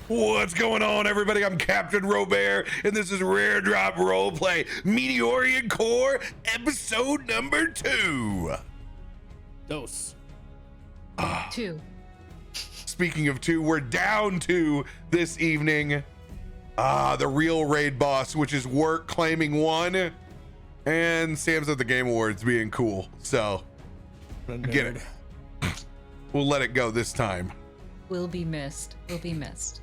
What's going on, everybody? I'm Captain Robert, and this is Rare Drop Roleplay Meteorian Core, episode number 2. Dose. 2. Speaking of 2, we're down 2 this evening. The real raid boss, which is Work, claiming 1, and Sam's at the Game Awards being cool. So, get it. We'll let it go this time. Will be missed. Will be missed.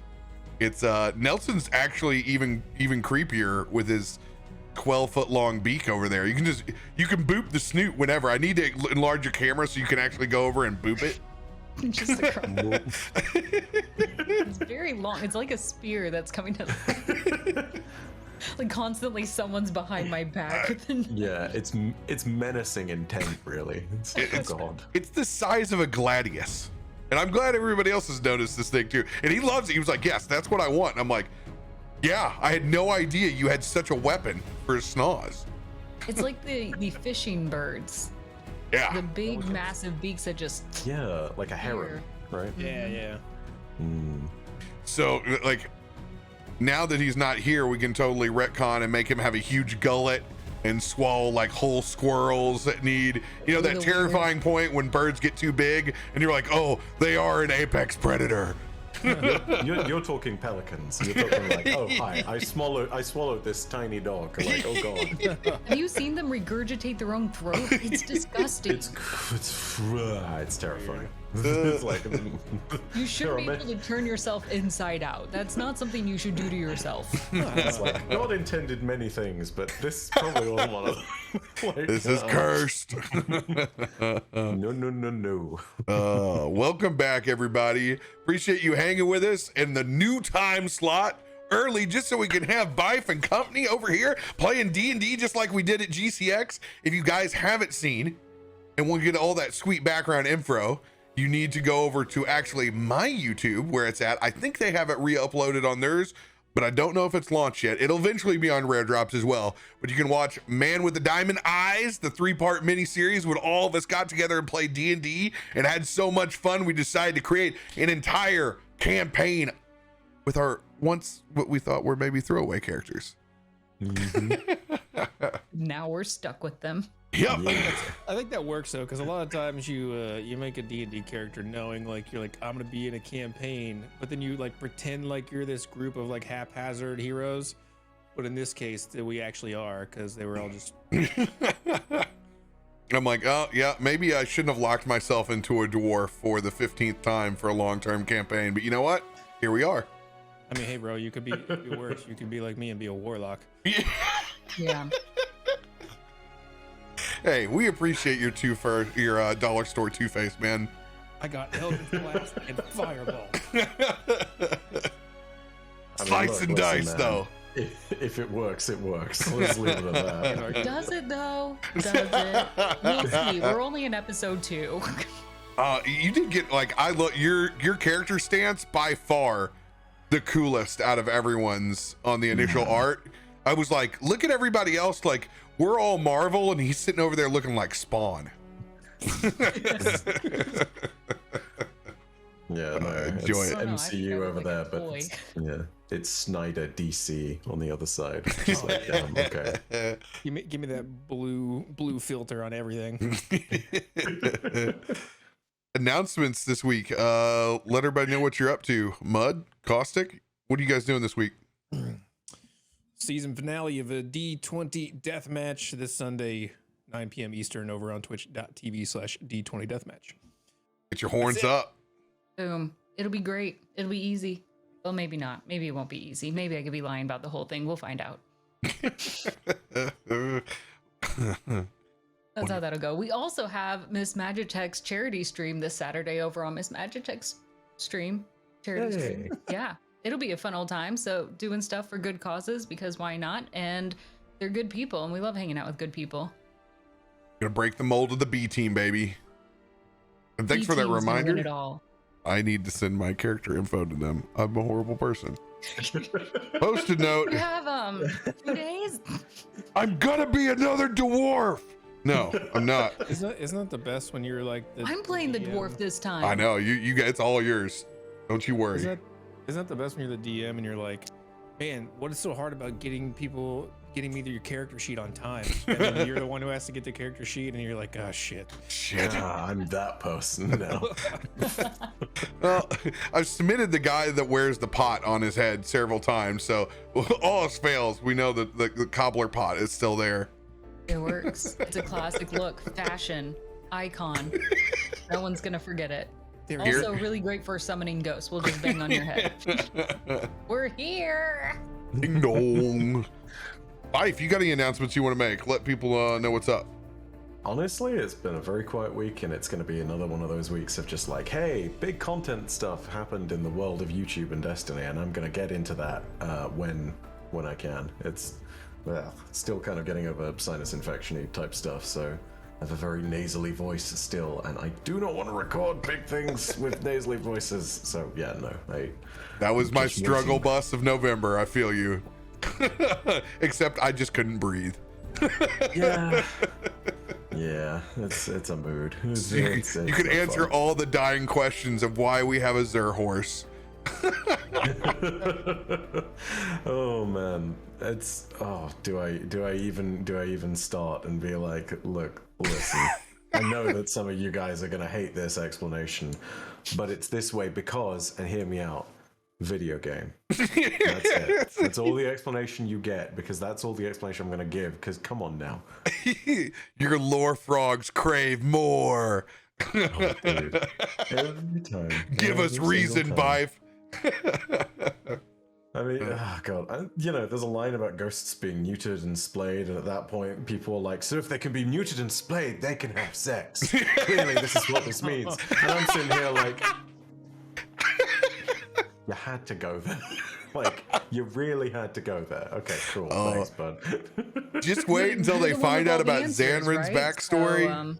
It's Nelson's actually even creepier with his 12-foot long beak over there. You can boop the snoot whenever. I need to enlarge your camera so you can actually go over and boop it. Just a It's very long. It's like a spear that's coming to like constantly someone's behind my back. Yeah, it's menacing intent, really. It's the size of a gladius. And I'm glad everybody else has noticed this thing too. And he loves it. He was like, yes, that's what I want. And I'm like, yeah, I had no idea you had such a weapon for a schnoz. It's like the fishing birds. Yeah. The big, massive beaks that just... Yeah, like a heron, right? Yeah. So, like, now that he's not here, we can totally retcon and make him have a huge gullet and swallow like whole squirrels that need, that terrifying point when birds get too big and you're like, oh, they are an apex predator. You're talking pelicans. You're talking like, oh hi, I swallowed this tiny dog. Like, oh god. Have you seen them regurgitate their own throat? It's disgusting. It's terrifying. It's like, you should be able to turn yourself inside out. That's not something you should do to yourself. it's like God intended many things, but this probably wasn't one of them. Like, this is cursed. No. Welcome back, everybody. Appreciate you hanging with us in the new time slot early, just so we can have Bife and company over here playing D&D just like we did at GCX. If you guys haven't seen, and we'll get all that sweet background info, you need to go over to actually my YouTube where it's at. I think they have it re-uploaded on theirs, but I don't know if it's launched yet. It'll eventually be on Rare Drops as well. But you can watch Man with the Diamond Eyes, the 3-part mini-series when all of us got together and played D&D and had so much fun. We decided to create an entire campaign with our once what we thought were maybe throwaway characters. Now we're stuck with them. Yep. I think that works though, because a lot of times you make a D&D character knowing like you're like, I'm gonna be in a campaign, but then you like pretend like you're this group of like haphazard heroes, but in this case we actually are, because they were all just I'm like, oh yeah, maybe I shouldn't have locked myself into a dwarf for the 15th time for a long-term campaign, but you know what, here we are. I mean, hey bro, you could be worse. You could be like me and be a warlock. Yeah. Hey, we appreciate your dollar store Two-Face, man. I got Eldritch Blast and Fireball. Slice and dice, man, though. If it works, it works. Let's leave it at that. Does it though? Does it? We'll see. We're only in episode 2. You did get your character stance by far the coolest out of everyone's on the initial art. I was like, look at everybody else, like we're all Marvel and he's sitting over there looking like Spawn. Yeah, no, enjoy it. MCU over there, but it's Snyder DC on the other side. Just like, okay. Give me that blue filter on everything. Announcements this week. Let everybody know what you're up to. Mud, Caustic, what are you guys doing this week? Season finale of a D20 Deathmatch this Sunday, 9 p.m. Eastern, over on twitch.tv/D20 Deathmatch. Get your horns up. Boom. It'll be great. It'll be easy. Well, maybe not. Maybe it won't be easy. Maybe I could be lying about the whole thing. We'll find out. That's how that'll go. We also have Miss Magitech's charity stream this Saturday over on Miss Magitech's stream. Charity stream. Yeah. It'll be a fun old time. So doing stuff for good causes, because why not? And they're good people, and we love hanging out with good people. Gonna break the mold of the B team, baby. And thanks for that reminder. It all. I need to send my character info to them. I'm a horrible person. Post-it note. You have 2 days. I'm gonna be another dwarf. No, I'm not. Isn't that the best when you're like I'm playing the dwarf this time. I know, you guys, it's all yours. Don't you worry. Isn't that the best when you're the DM and you're like, man, what is so hard about getting me your character sheet on time? And then you're the one who has to get the character sheet, and you're like, oh shit. I'm that person now. Well, I've submitted the guy that wears the pot on his head several times, so all else fails, we know that the cobbler pot is still there. It works. It's a classic look, fashion, icon. No one's gonna forget it. Also, really great for summoning ghosts. We'll just bang on your head. We're here. Ding dong. If you got any announcements you want to make, let people know what's up. Honestly, it's been a very quiet week, and it's going to be another one of those weeks of just like, hey, big content stuff happened in the world of YouTube and Destiny, and I'm going to get into that when I can. It's still kind of getting over sinus infection-y type stuff, so I have a very nasally voice still, and I do not want to record big things with nasally voices. So yeah, no. That was my struggle bus of November. I feel you. Except I just couldn't breathe. Yeah. Yeah, it's a mood. You can answer fun. all the dying questions of why we have a Zer horse. Oh man, do I even start and be like, look, listen, I know that some of you guys are gonna hate this explanation, but it's this way because, and hear me out, video game. That's it. That's all the explanation you get, because that's all the explanation I'm gonna give, because come on now. Your lore frogs crave more. Oh, dude. Every time. Give us reason, Bife. I mean, oh god, there's a line about ghosts being neutered and splayed, and at that point, people are like, so if they can be neutered and splayed, they can have sex. Clearly, this is what this means. And I'm sitting here like, you had to go there. Like, you really had to go there. Okay, cool. Thanks, bud. Just wait until they find out about Xanrin's backstory.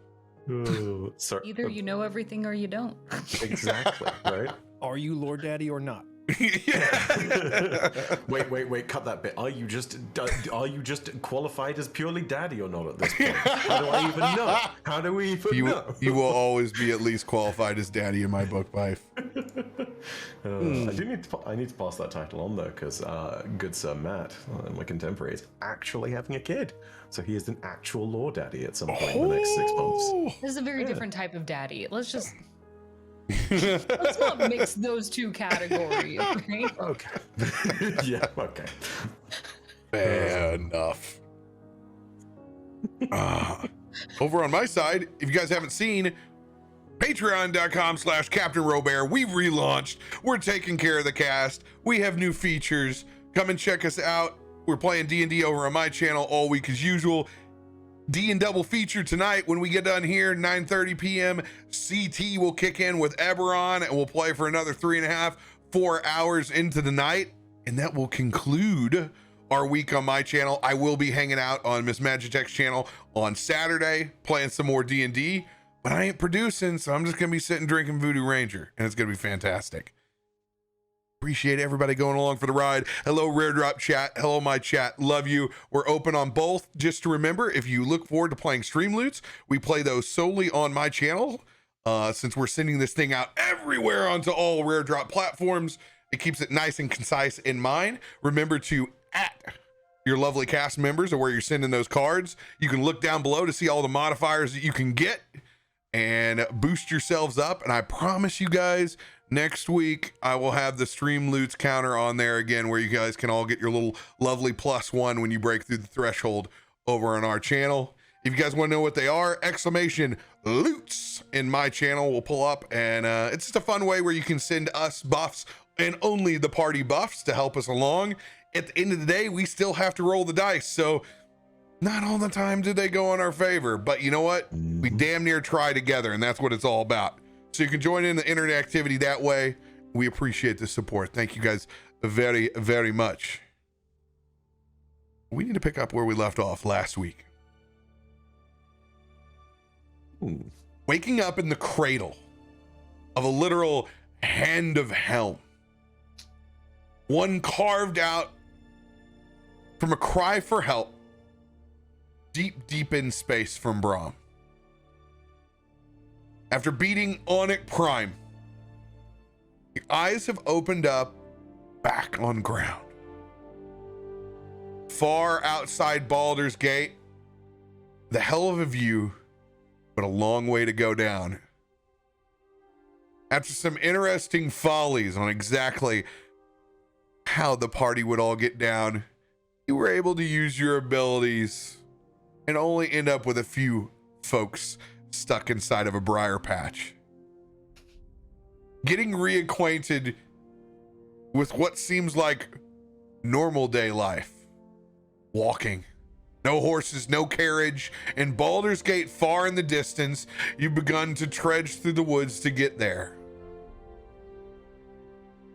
Oh, sorry. Either you know everything or you don't. Exactly, right? Are you Lord Daddy or not? Wait, cut that bit. Are you just qualified as purely daddy or not at this point? How do I even know? How do we even know? You will always be at least qualified as daddy in my book, Bife. I need to pass that title on though, because good Sir Matt, my contemporary, is actually having a kid, so he is an actual law daddy at some point in the next 6 months. This is a very different type of daddy. Let's not mix those two categories, okay? Okay. Yeah, okay. Fair enough. Over on my side, if you guys haven't seen, patreon.com/Captain Robert, we've relaunched. We're taking care of the cast. We have new features. Come and check us out. We're playing D&D over on my channel all week as usual. D and double feature tonight when we get done here, 9:30 p.m. CT will kick in with Eberron, and we'll play for another 3.5-4 hours into the night, and that will conclude our week on my channel. I will be hanging out on Miss Magitech's channel on Saturday, playing some more D&D, but I ain't producing, so I'm just gonna be sitting drinking Voodoo Ranger, and it's gonna be fantastic. Appreciate everybody going along for the ride. Hello, Rare Drop chat. Hello, my chat. Love you. We're open on both. Just to remember, if you look forward to playing Stream Loots, we play those solely on my channel. Since we're sending this thing out everywhere onto all Rare Drop platforms, it keeps it nice and concise in mind. Remember to @ your lovely cast members or where you're sending those cards. You can look down below to see all the modifiers that you can get and boost yourselves up. And I promise you guys, next week, I will have the Stream Loots counter on there again, where you guys can all get your little lovely +1 when you break through the threshold over on our channel. If you guys want to know what they are, !Loots in my channel will pull up, and it's just a fun way where you can send us buffs and only the party buffs to help us along. At the end of the day, we still have to roll the dice, so not all the time do they go in our favor, but you know what? We damn near try together, and that's what it's all about. So you can join in the interactivity that way. We appreciate the support. Thank you guys very, very much. We need to pick up where we left off last week. Waking up in the cradle of a literal hand of helm. One carved out from a cry for help deep, deep in space from Brahm. After beating Onyx Prime, your eyes have opened up back on ground. Far outside Baldur's Gate, the hell of a view, but a long way to go down. After some interesting follies on exactly how the party would all get down, you were able to use your abilities and only end up with a few folks stuck inside of a briar patch. Getting reacquainted with what seems like normal day life. Walking. No horses, no carriage. In Baldur's Gate, far in the distance, you've begun to trudge through the woods to get there.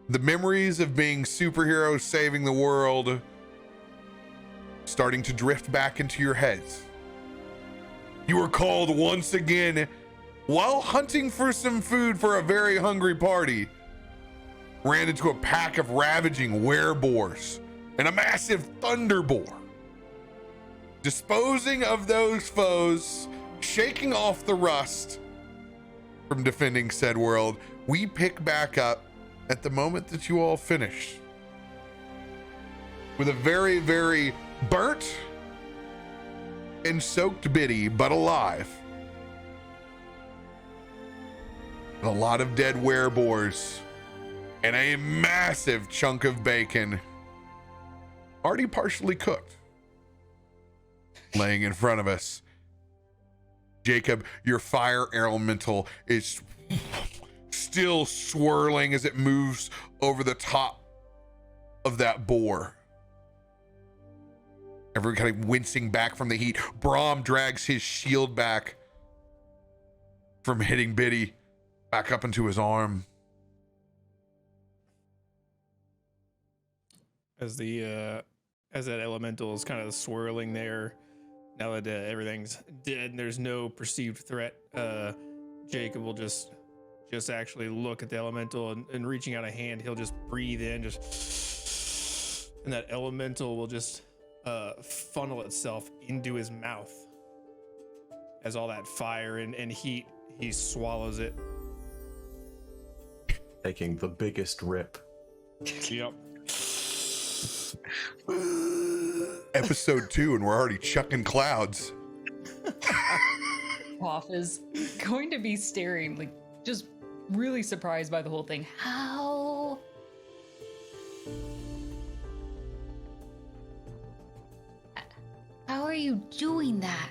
The memories of being superheroes saving the world starting to drift back into your heads. You were called once again while hunting for some food for a very hungry party. Ran into a pack of ravaging wereboars and a massive thunderboar. Disposing of those foes, shaking off the rust from defending said world, we pick back up at the moment that you all finish. With a very, very burnt and soaked Biddy, but alive. A lot of dead wereboars and a massive chunk of bacon, already partially cooked, laying in front of us. Jacob, your fire elemental is still swirling as it moves over the top of that boar. Everyone kind of wincing back from the heat. Brahm drags his shield back from hitting Biddy back up into his arm. As that elemental is kind of swirling there, now that everything's dead and there's no perceived threat, Jacob will just actually look at the elemental and reaching out a hand, he'll just breathe in, and that elemental will just funnel itself into his mouth as all that fire and heat, he swallows it. Taking the biggest rip. Yep. Episode 2 and we're already chucking clouds. Toph is going to be staring, like, just really surprised by the whole thing. How are you doing that?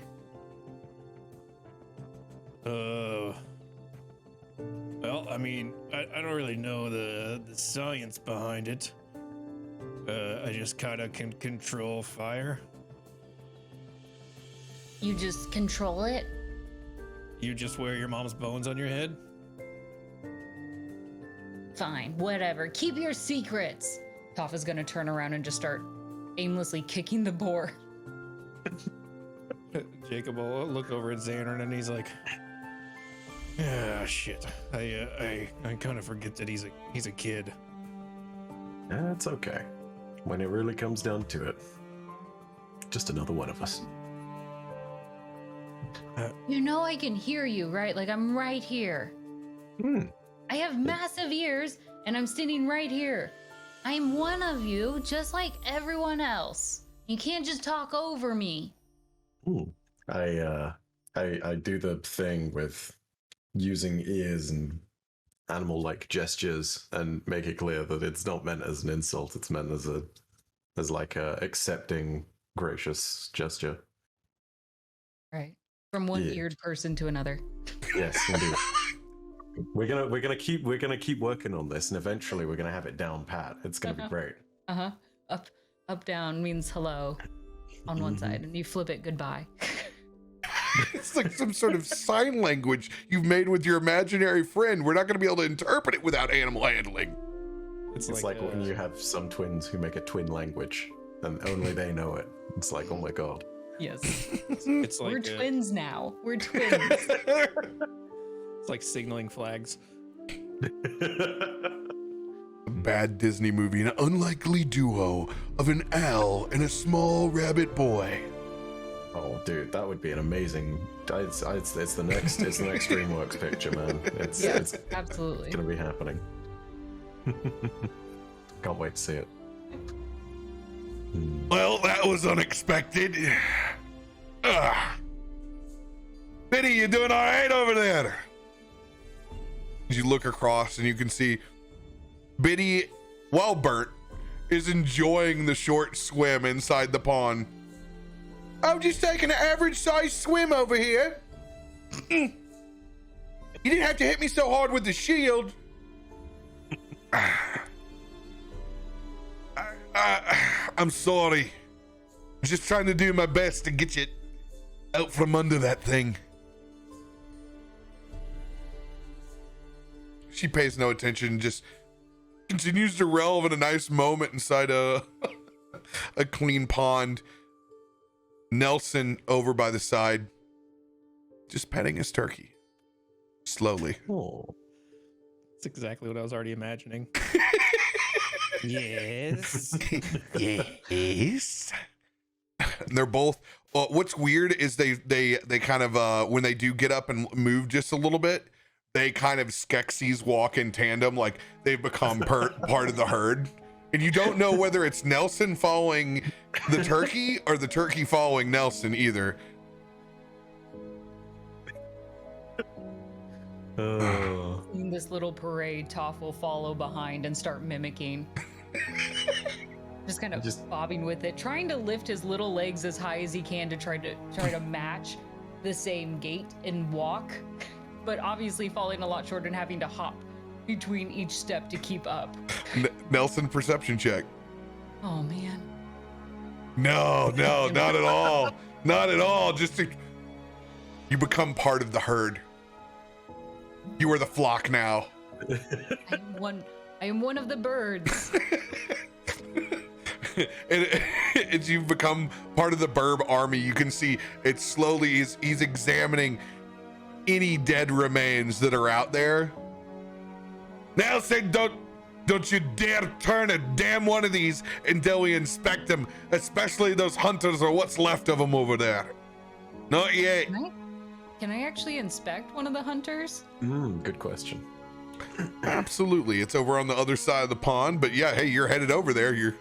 Well, I mean, I don't really know the science behind it. I just kind of can control fire. You just control it? You just wear your mom's bones on your head? Fine, whatever. Keep your secrets. Toph is gonna turn around and just start aimlessly kicking the boar. Jacob will look over at Xandron and he's like, "Yeah, shit. I kind of forget that he's a kid." That's okay. When it really comes down to it, just another one of us. You know I can hear you, right? Like, I'm right here. I have massive ears, and I'm standing right here. I'm one of you, just like everyone else. You can't just talk over me. I do the thing with using ears and animal-like gestures and make it clear that it's not meant as an insult. It's meant as a accepting, gracious gesture. Right. From one eared person to another. Yes, indeed. We're gonna keep working on this, and eventually we're gonna have it down pat. It's gonna be great. Up down means hello on one side, and you flip it goodbye. It's like some sort of sign language you've made with your imaginary friend. We're not going to be able to interpret it without animal handling. It's like when you have some twins who make a twin language, and only they know it. It's like, oh my god. Yes. It's like We're twins now. We're twins. It's like signaling flags. A bad Disney movie, an unlikely duo of an owl and a small rabbit boy. Oh, dude, that would be an amazing. It's the next DreamWorks picture, man. It's absolutely. It's gonna be happening. Can't wait to see it. Well, that was unexpected. Biddy, you doing all right over there? As you look across and you can see Biddy, well burnt, is enjoying the short swim inside the pond. I'm just taking an average sized swim over here. You didn't have to hit me so hard with the shield. I'm sorry. I'm just trying to do my best to get you out from under that thing. She pays no attention, just continues to revel in a nice moment inside a clean pond. Nelson over by the side, just petting his turkey slowly. Oh. That's exactly what I was already imagining. Yes. Yes. And they're both. What's weird is they kind of when they do get up and move just a little bit, they kind of Skeksis walk in tandem, like they've become part of the herd. And you don't know whether it's Nelson following the turkey or the turkey following Nelson either. In this little parade, Toph will follow behind and start mimicking. Just kind of bobbing with it, trying to lift his little legs as high as he can to try to match the same gait and walk, but obviously falling a lot short and having to hop between each step to keep up. Nelson, perception check. Oh man. No, not at all. Not at all. You become part of the herd. You are the flock now. I am one of the birds. and as you've become part of the Burb army, you can see it slowly. He's examining any dead remains that are out there. Nelson, don't you dare turn a damn one of these until we inspect them, especially those hunters or what's left of them over there. Not yet. Can I actually inspect one of the hunters? Good question. Absolutely. It's over on the other side of the pond, but yeah, hey, you're headed over there. You're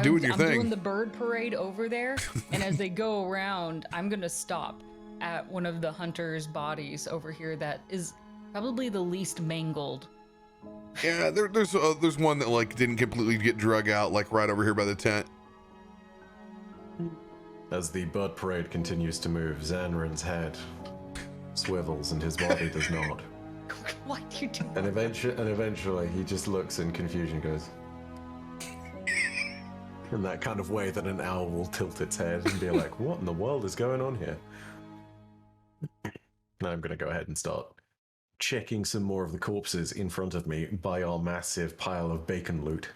doing your thing. I'm doing the bird parade over there, and as they go around, I'm gonna stop at one of the hunters' bodies over here that is probably the least mangled. Yeah, there's one that like didn't completely get drug out, like right over here by the tent. As the bird parade continues to move, Zanrin's head swivels and his body does not. Why do you do And eventually he just looks in confusion and goes, in that kind of way that an owl will tilt its head and be like, what in the world is going on here? Now I'm going to go ahead and start checking some more of the corpses in front of me by our massive pile of bacon loot.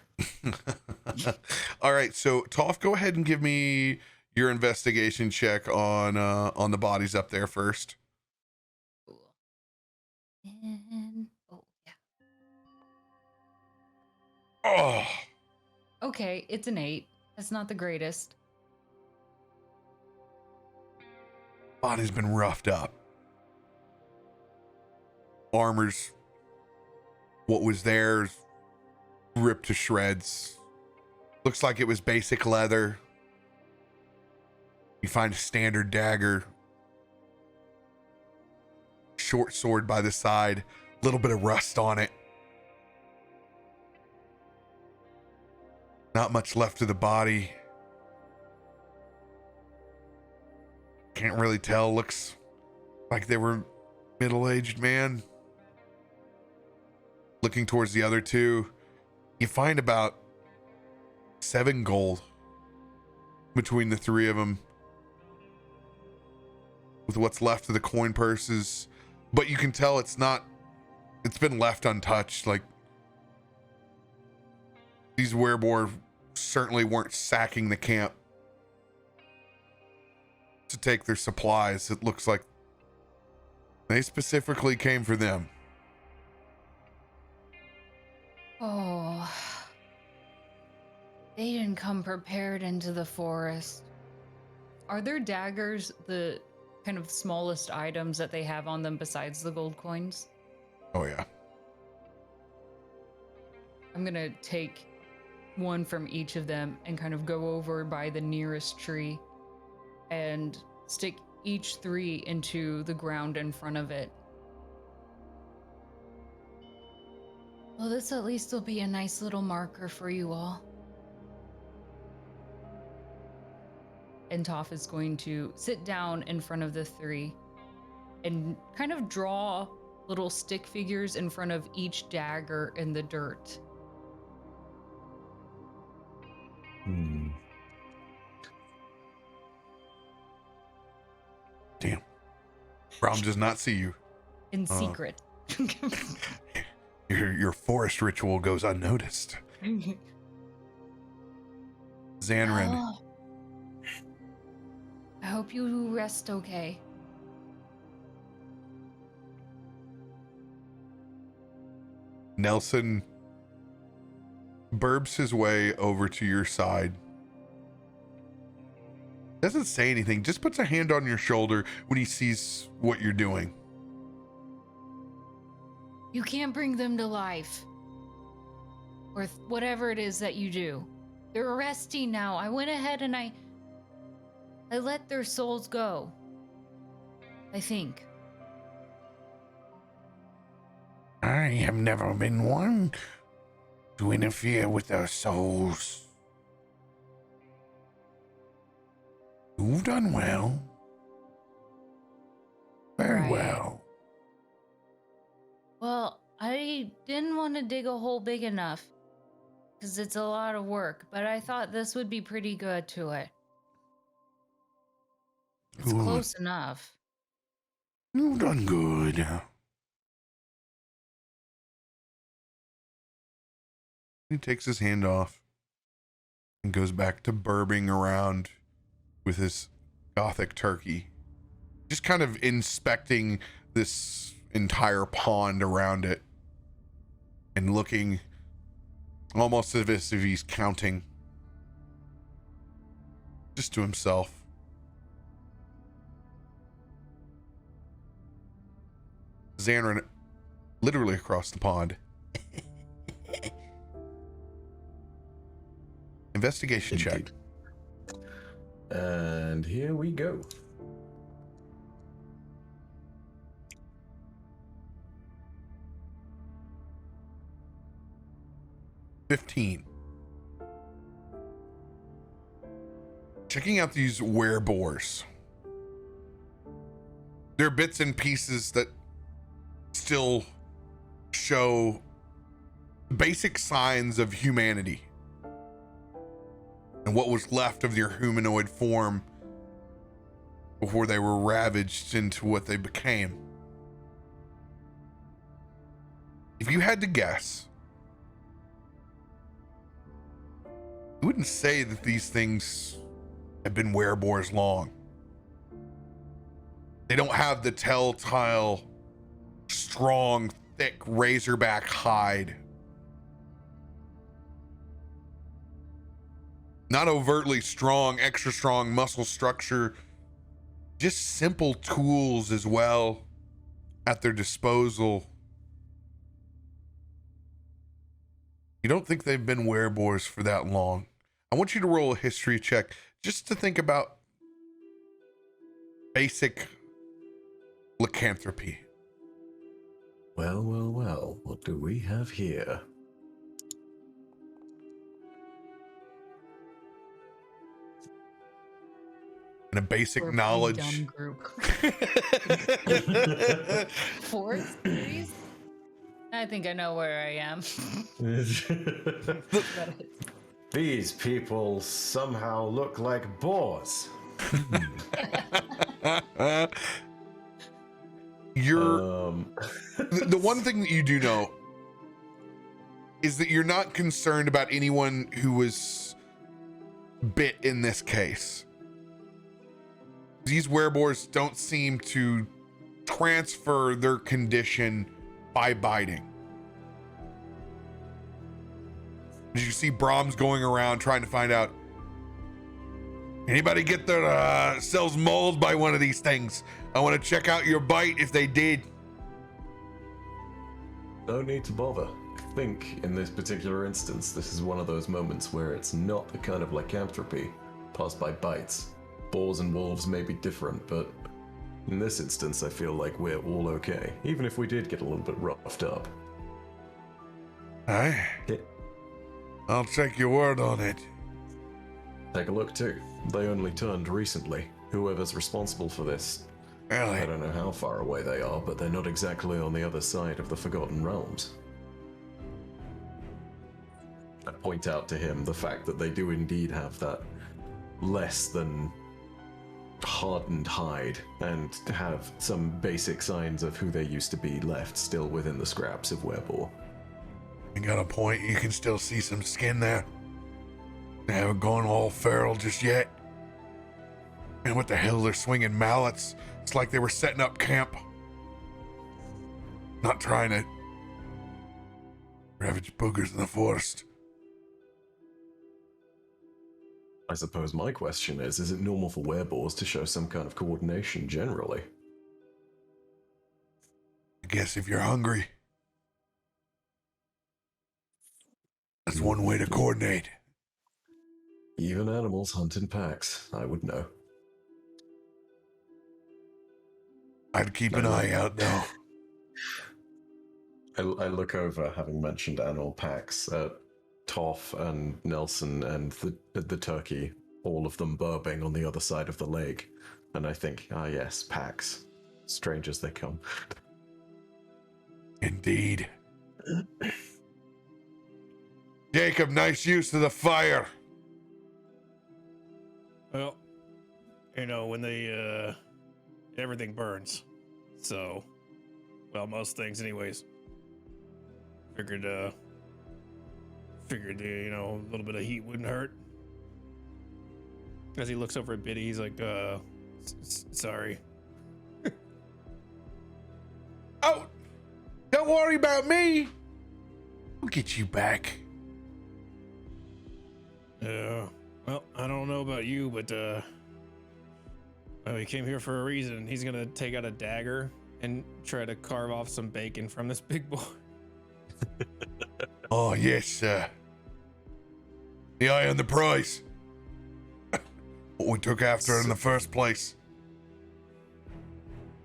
All right, so Toph, go ahead and give me your investigation check on the bodies up there first. Cool. And yeah. Oh. Okay, it's an 8. That's not the greatest. Body's been roughed up. Armor's what was theirs ripped to shreds. Looks like it was basic leather. You find a standard dagger, short sword by the side, a little bit of rust on it. Not much left of the body. Can't really tell. Looks like they were middle-aged man. Looking towards the other two, you find about 7 gold between the 3 of them, with what's left of the coin purses. But you can tell it's been left untouched. Like, these werewolves certainly weren't sacking the camp to take their supplies. It looks like they specifically came for them. Oh, they didn't come prepared into the forest. Are their daggers the kind of smallest items that they have on them besides the gold coins? Oh yeah. I'm gonna take one from each of them and kind of go over by the nearest tree and stick each 3 into the ground in front of it. Well, this at least will be a nice little marker for you all. And Toph is going to sit down in front of the 3 and kind of draw little stick figures in front of each dagger in the dirt. Damn. Braum does not see you. In secret. Your forest ritual goes unnoticed. Xanrin. Oh. I hope you rest okay. Nelson burbs his way over to your side. Doesn't say anything, just puts a hand on your shoulder when he sees what you're doing. You can't bring them to life. Or whatever it is that you do. They're resting now. I went ahead and I let their souls go. I think. I have never been one to interfere with their souls. You've done well. Very Right. well. Well, I didn't want to dig a hole big enough. Because it's a lot of work. But I thought this would be pretty good to it. It's Good. close enough. You've done good. He takes his hand off and goes back to burbing around with his gothic turkey. Just kind of inspecting this entire pond around it and looking almost as if he's counting just to himself. Xanrin literally across the pond. Investigation check. Indeed. And here we go. $15. Checking out these werebores. There are bits and pieces that still show basic signs of humanity and what was left of their humanoid form before they were ravaged into what they became. If you had to guess, you wouldn't say that these things have been werebores long. They don't have the telltale, strong, thick razorback hide. Not overtly strong, extra strong muscle structure. Just simple tools as well at their disposal. You don't think they've been werebores for that long. I want you to roll a history check just to think about basic lycanthropy. Well, well, well. What do we have here? And a basic We're a pretty knowledge. dumb group. 4 series? I think I know where I am. These people somehow look like boars. You're the one thing that you do know is that you're not concerned about anyone who was bit in this case. These werebores don't seem to transfer their condition by biting. As you see Brahms going around trying to find out, anybody get their cells mauled by one of these things? I want to check out your bite if they did. No need to bother. If think in this particular instance, this is one of those moments where it's not the kind of lycanthropy caused by bites. Boars and wolves may be different, but in this instance, I feel like we're all okay, even if we did get a little bit roughed up. Aye. I'll take your word on it. Take a look too. They only turned recently. Whoever's responsible for this, Really? I don't know how far away they are, but they're not exactly on the other side of the Forgotten Realms. I point out to him the fact that they do indeed have that less than hardened hide and have some basic signs of who they used to be left still within the scraps of Werebore. You got a point. You can still see some skin there. They haven't gone all feral just yet. And what the hell? They're swinging mallets. It's like they were setting up camp. Not trying to ravage boogers in the forest. I suppose my question is it normal for werebores to show some kind of coordination generally? I guess if you're hungry, that's one way to coordinate. Even animals hunt in packs, I would know. I'd keep an eye out, though. I look over, having mentioned animal packs, at Toff and Nelson and the turkey, all of them burping on the other side of the lake. And I think, ah yes, packs. Strange as they come. Indeed. Jacob, nice use of the fire. Well, you know, when they, everything burns. So, well, most things anyways. Figured, you know, a little bit of heat wouldn't hurt. As he looks over at Biddy, he's like, sorry. Oh, don't worry about me. We'll get you back. Well, I don't know about you, but, he came here for a reason. He's gonna take out a dagger and try to carve off some bacon from this big boy. Oh, yes, sir. The eye on the prize. What we took after in the first place.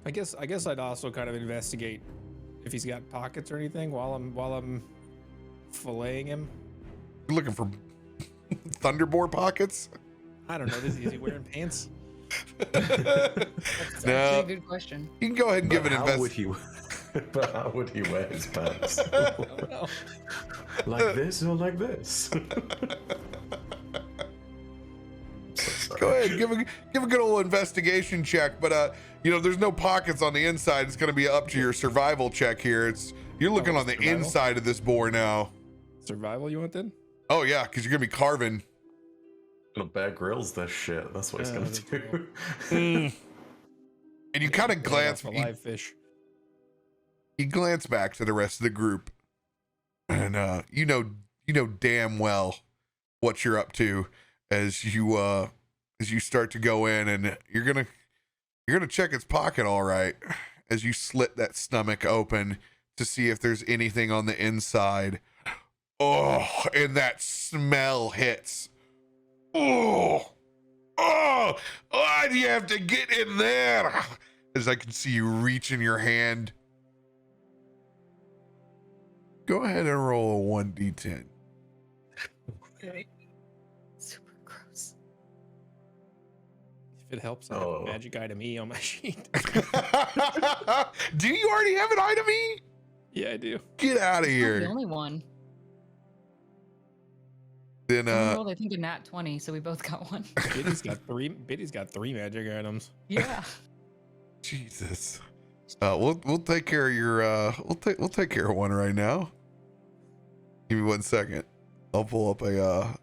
I guess I'd also kind of investigate if he's got pockets or anything while I'm filleting him. You're looking for thunderboard pockets? I don't know. Is he wearing pants? That's No. actually a good question. You can go ahead and give an investigation. But how would he wear his pants? Like this or like this? Go ahead, give a good old investigation check. But you know, there's no pockets on the inside. It's going to be up to your survival check here. You're looking on the survival? inside of this boar now. Survival, you want then? Oh yeah, because you're going to be carving. Bear Grylls this shit. That's what he's gonna that's do. And you kind of glance. for live fish. You glance back to the rest of the group, and you know damn well what you're up to as you start to go in, and you're gonna check its pocket, all right, as you slit that stomach open to see if there's anything on the inside. Oh, and that smell hits. Why'd you have to get in there? As I can see you reaching your hand. Go ahead and roll a 1d10. Okay. Super gross. If it helps, I have a magic item E on my sheet. Do you already have an item E? Yeah, I do. Get out of I'm the here. only one. Then I rolled, I think, a nat 20, so we both got one. Biddy's got three magic items. Yeah. Jesus. We'll take care of your we'll take care of one right now. Give me 1 second. I'll pull up a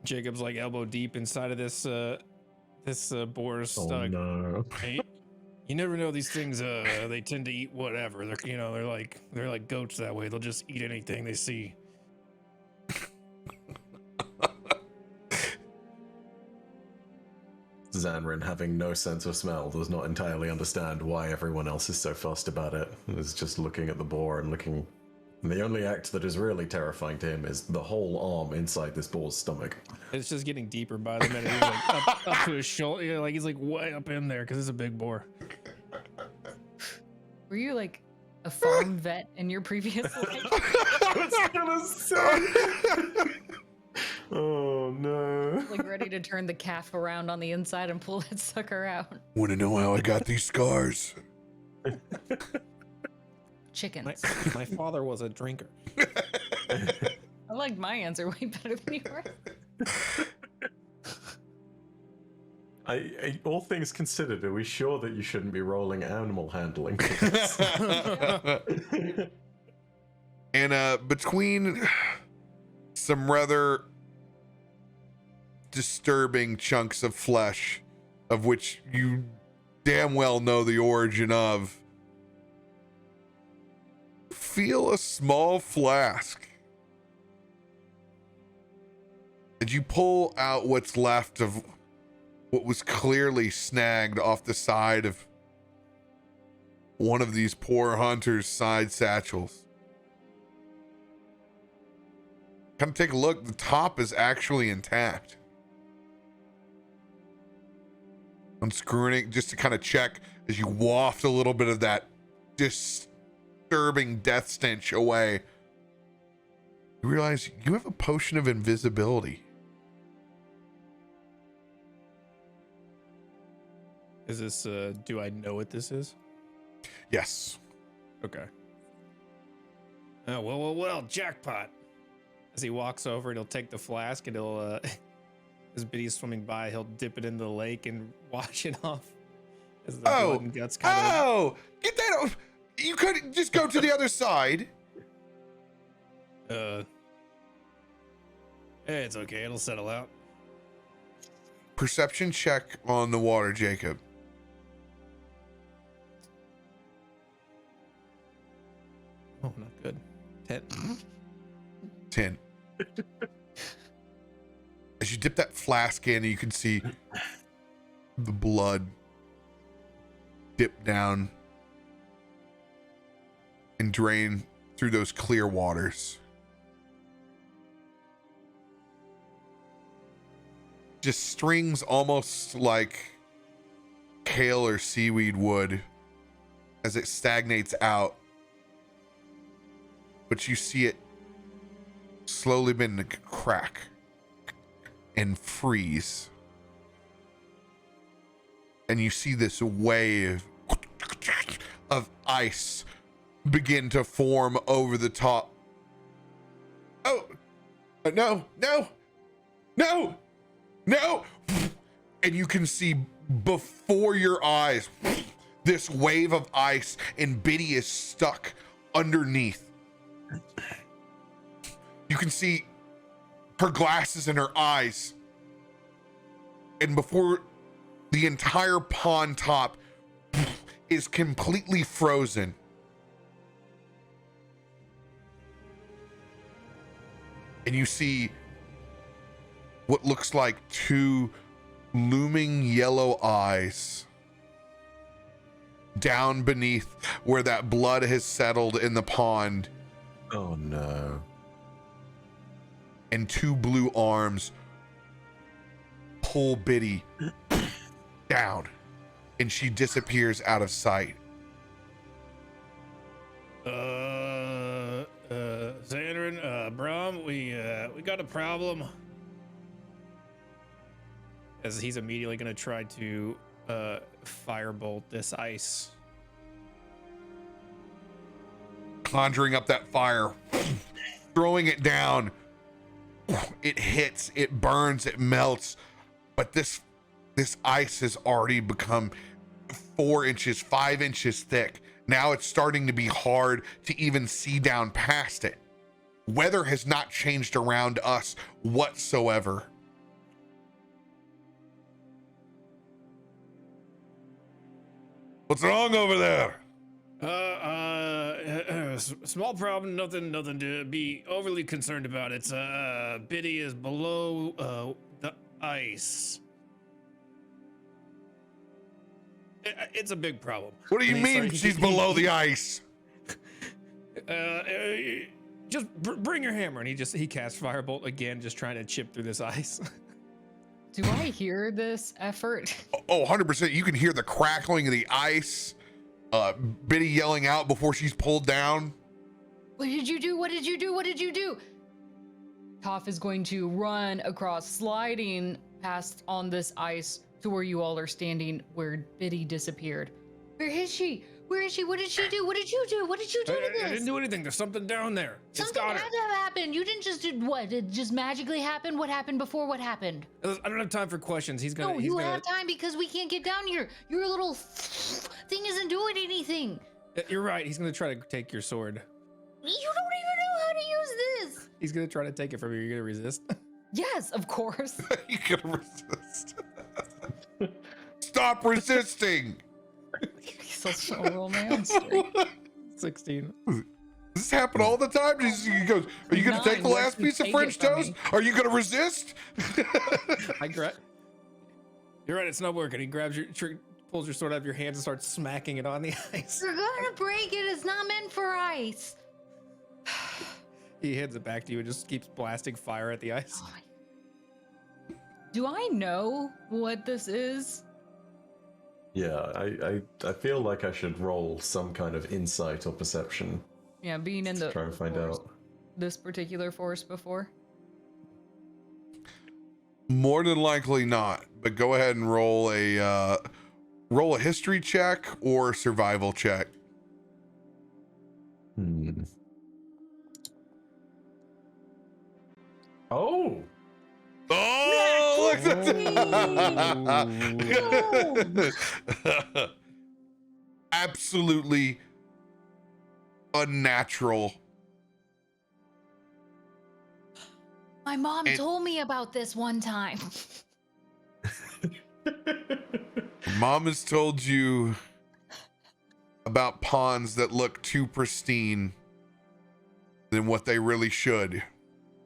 Jacob's like elbow deep inside of this boar's stomach. No. Hey, you never know, these things they tend to eat whatever. They're like goats that way. They'll just eat anything they see. Zanrin, having no sense of smell, does not entirely understand why everyone else is so fussed about it. Is just looking at the boar and looking And the only act that is really terrifying to him is the whole arm inside this boar's stomach. It's just getting deeper by the minute. He's like up to his shoulder. You know, like he's like way up in there because it's a big boar. Were you like a farm vet in your previous life? I was gonna say. Oh no. Like ready to turn the calf around on the inside and pull that sucker out. Want to know how I got these scars? Chickens. My father was a drinker. I liked my answer way better than yours. All things considered, are we sure that you shouldn't be rolling animal handling? And between some rather disturbing chunks of flesh, of which you damn well know the origin of, feel a small flask. And you pull out what's left of what was clearly snagged off the side of one of these poor hunters' side satchels. Come take a look. The top is actually intact. Unscrewing it just to kind of check as you waft a little bit of that disturbing death stench away. You realize you have a potion of invisibility. Is this, do I know what this is? Yes. Okay. Oh, well, jackpot. As he walks over and he'll take the flask and he'll, as Biddy's swimming by, he'll dip it in the lake and wash it off. As the blood and guts kind of... Get that off. You could just go to the other side. It's okay. It'll settle out. Perception check on the water, Jacob. Oh, not good. 10. 10. As you dip that flask in, you can see the blood dip down and drain through those clear waters. Just strings almost like kale or seaweed would as it stagnates out. But you see it slowly begin to crack and freeze. And you see this wave of ice begin to form over the top. Oh, no. And you can see before your eyes this wave of ice, and Biddy is stuck underneath. You can see her glasses in her eyes, and before the entire pond top is completely frozen. And you see what looks like two looming yellow eyes down beneath where that blood has settled in the pond. Oh no. And two blue arms pull Biddy down, and she disappears out of sight. Xandrin, Brom, we got a problem. As he's immediately gonna try to firebolt this ice. Conjuring up that fire, throwing it down. It hits, it burns, it melts, but this ice has already become 4 inches, 5 inches thick. Now it's starting to be hard to even see down past it. Weather has not changed around us whatsoever. What's wrong over there? Small problem, nothing to be overly concerned about. It's Biddy is below the ice. It's a big problem. What do you mean she's below the ice? Just bring your hammer. And he casts Firebolt again, just trying to chip through this ice. Do I hear this effort? Oh, 100%. You can hear the crackling of the ice. Biddy yelling out before she's pulled down. What did you do? What did you do? What did you do? Toph is going to run across, sliding past on this ice to where you all are standing, where Biddy disappeared. Where is she? Where is she? What did she do? What did you do? What did you do to this? I didn't do anything. There's something down there. Something had to have happened. You didn't just do what? Did it just magically happen? What happened before? What happened? I don't have time for questions. He's gonna. No, he's you gonna, have time because we can't get down here. Your little thing isn't doing anything. You're right. He's gonna try to take your sword. You don't even know how to use this. He's gonna try to take it from you. You're gonna resist. Yes, of course. You can resist. Stop resisting. He's so romantic. 16. Does this happen all the time? He goes, are you going to take the last piece of French toast? Are you going to resist? You're right, it's not working. He grabs pulls your sword out of your hands and starts smacking it on the ice. You're gonna break it. It's not meant for ice. He hands it back to you and just keeps blasting fire at the ice. Do I know what this is? Yeah, I feel like I should roll some kind of insight or perception. Yeah, being in the Try and find forest, out. this particular forest before. More than likely not, but go ahead and roll a history check or survival check. Oh! Oh, look at that. Absolutely unnatural. My mom told me about this one time. Mom has told you about ponds that look too pristine than what they really should.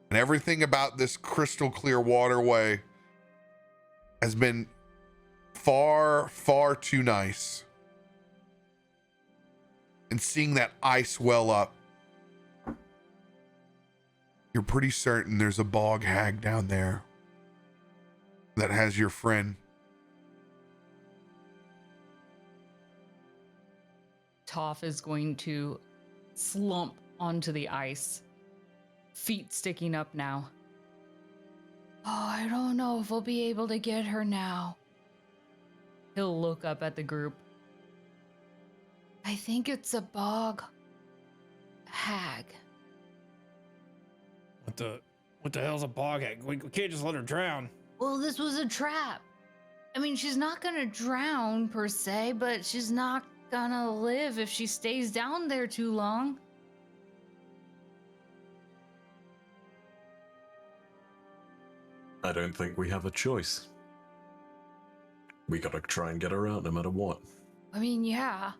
And everything about this crystal clear waterway has been far, far too nice. And seeing that ice well up, you're pretty certain there's a bog hag down there that has your friend. Toph is going to slump onto the ice, feet sticking up now. Oh, I don't know if we'll be able to get her now. He'll look up at the group. I think it's a bog hag. What the hell's a bog hag? We can't just let her drown. Well, this was a trap. I mean, she's not gonna drown per se, but she's not gonna live if she stays down there too long. I don't think we have a choice. We gotta try and get her out no matter what. I mean, yeah.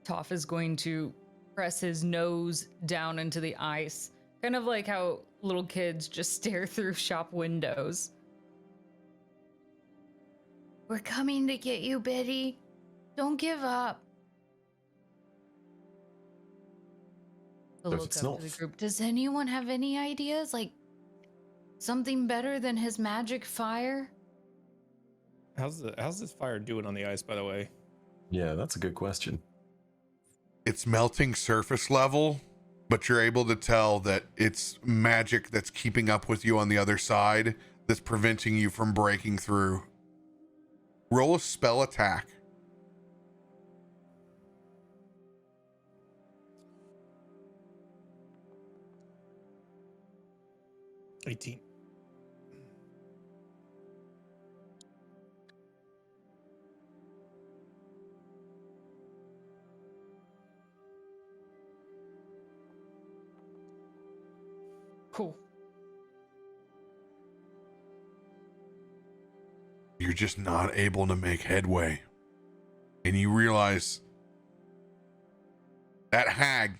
Toph is going to press his nose down into the ice, kind of like how little kids just stare through shop windows. We're coming to get you, Biddy. Don't give up. He'll But look it's up not. to the group. Does anyone have any ideas? Like something better than his magic fire? How's this fire doing on the ice, by the way? Yeah, that's a good question. It's melting surface level, but you're able to tell that it's magic that's keeping up with you on the other side that's preventing you from breaking through. Roll a spell attack. $18. Cool. You're just not able to make headway. And you realize that hag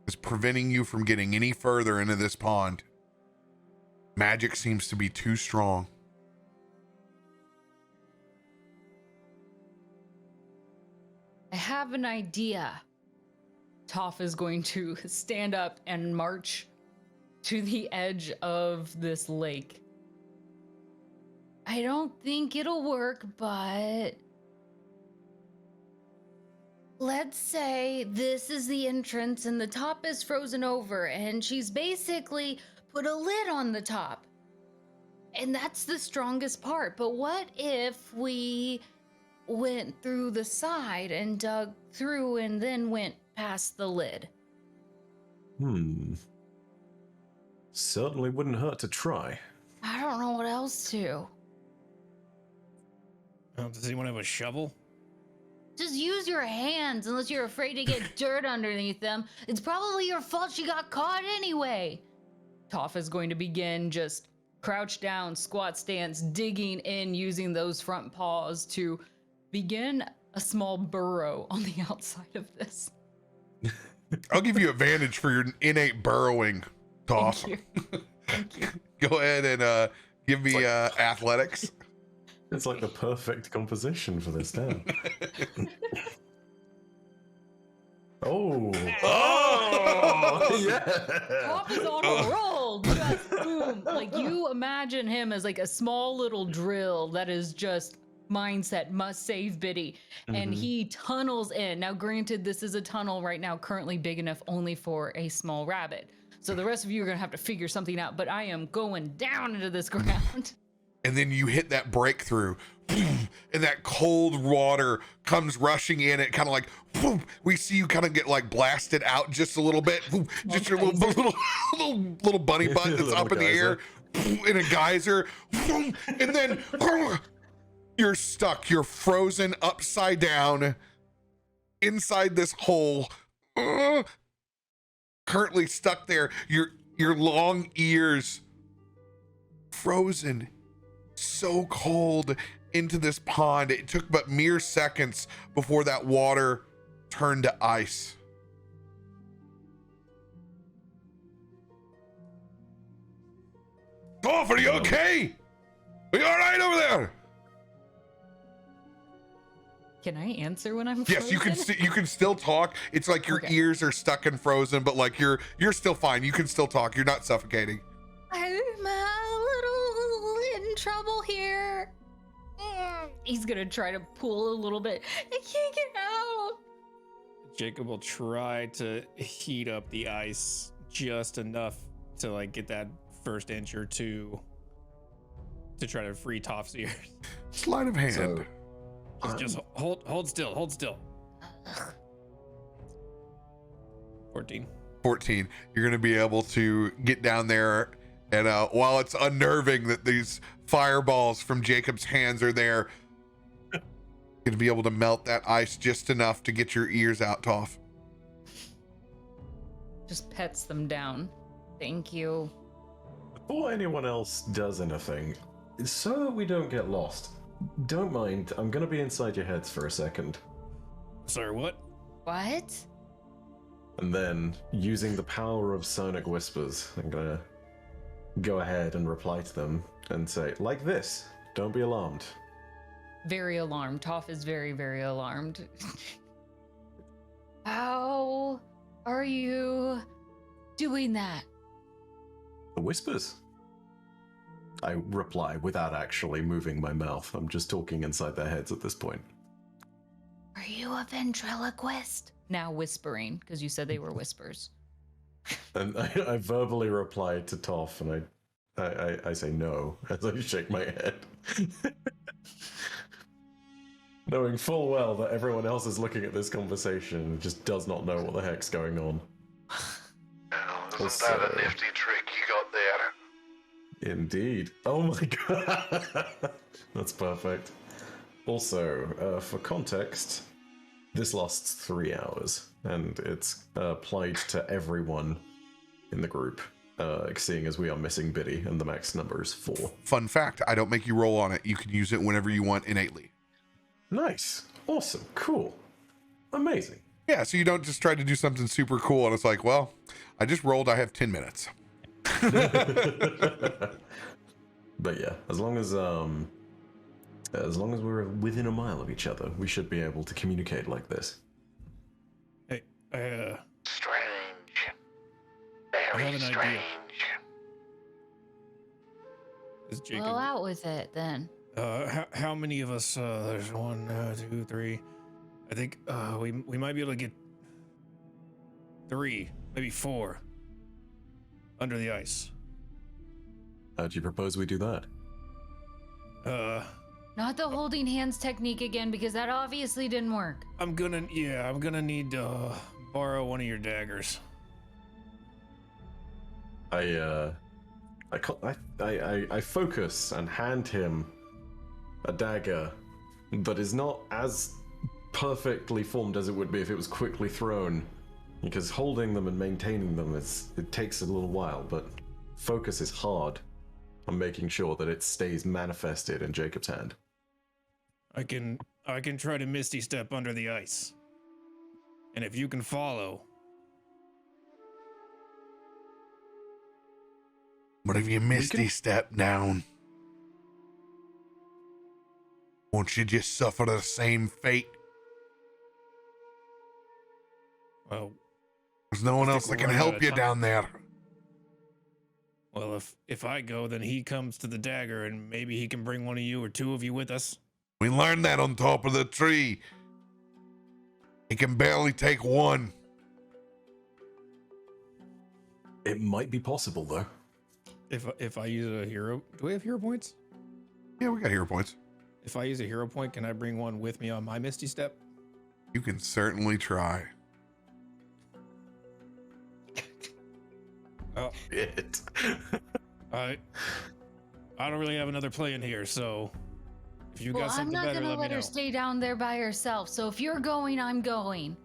is preventing you from getting any further into this pond. Magic seems to be too strong. have an idea. Toph is going to stand up and march to the edge of this lake. I don't think it'll work, but let's say this is the entrance and the top is frozen over and she's basically put a lid on the top. And that's the strongest part. But what if we went through the side and dug through and then went past the lid? Certainly wouldn't hurt to try. I don't know what else to. Does anyone have a shovel? Just use your hands unless you're afraid to get dirt underneath them. It's probably your fault she got caught anyway. Toph is going to begin just crouch down, squat stance, digging in using those front paws to begin a small burrow on the outside of this. I'll give you advantage for your innate burrowing, Toph. Thank you. Thank you. Go ahead and give me athletics. It's like the perfect composition for this town. Oh! Yeah! Toph is on a roll. Just boom. Like, you imagine him as like a small little drill that is just mindset must save Biddy, and he tunnels in. Now, granted, this is a tunnel right now currently big enough only for a small rabbit, so the rest of you are gonna have to figure something out, but I am going down into this ground. And then you hit that breakthrough, and that cold water comes rushing in. It kind of like, we see you kind of get like blasted out just a little bit. Just your little bunny butt that's up in the air in a geyser. And then you're stuck. You're frozen upside down inside this hole. Currently stuck there. Your long ears frozen. So cold into this pond. It took but mere seconds before that water turned to ice. Toph, are you okay? Are you all right over there? Can I answer when I'm frozen? Yes, you can still talk. It's like your ears are stuck and frozen, but like you're still fine. You can still talk. You're not suffocating. I'm a little in trouble here. He's gonna try to pull a little bit. I can't get out. Jacob will try to heat up the ice just enough to like get that first inch or two to try to free Toph's ears. Sleight of hand. So, just hold still. 14. You're going to be able to get down there, and while it's unnerving that these fireballs from Jacob's hands are there, you're going to be able to melt that ice just enough to get your ears out, Toph. Just pets them down. Thank you. Before anyone else does anything, so that we don't get lost, don't mind, I'm gonna be inside your heads for a second. Sorry, what? What? And then, using the power of sonic whispers, I'm gonna go ahead and reply to them and say, like this, don't be alarmed. Very alarmed. Toph is very, very alarmed. How are you doing that? The whispers. I reply without actually moving my mouth. I'm just talking inside their heads at this point. Are you a ventriloquist? Now whispering, because you said they were whispers. And I verbally replied to Toph, and I say no as I shake my head. Knowing full well that everyone else is looking at this conversation and just does not know what the heck's going on. Isn't that a nifty trick you got there? Indeed. Oh my god. That's perfect. Also, for context, this lasts 3 hours, and it's applied to everyone in the group, seeing as we are missing Biddy, and the max number is 4. Fun fact, I don't make you roll on it. You can use it whenever you want innately. Nice. Awesome. Cool. Amazing. Yeah, so you don't just try to do something super cool, and it's like, well, I just rolled, I have 10 minutes. But yeah, as long as we're within a mile of each other, we should be able to communicate like this. Strange. I Very have an idea. strange. Is Jacob? Well, out with it then. How many of us? There's 1, 2, 3. I think we might be able to get 3, maybe 4 under the ice. How do you propose we do that? Not the holding hands technique again, because that obviously didn't work. I'm gonna need to borrow one of your daggers. I focus and hand him a dagger that is not as perfectly formed as it would be if it was quickly thrown, because holding them and maintaining them it takes a little while, but focus is hard on making sure that it stays manifested in Jacob's hand. I can try to misty step under the ice, and if you can follow. But if you misty step down, won't you just suffer the same fate? Well, There's no one else that can help you down there. Well, if I go, then he comes to the dagger, and maybe he can bring one of you or 2 of you with us. We learned that on top of the tree. He can barely take one. It might be possible, though. If I use a hero, do we have hero points? Yeah, we got hero points. If I use a hero point, can I bring one with me on my misty step? You can certainly try. Oh, It. I don't really have another plan here, so if you Well, got I'm something not better, gonna let me let her know. stay down there by herself. So if you're going, I'm going.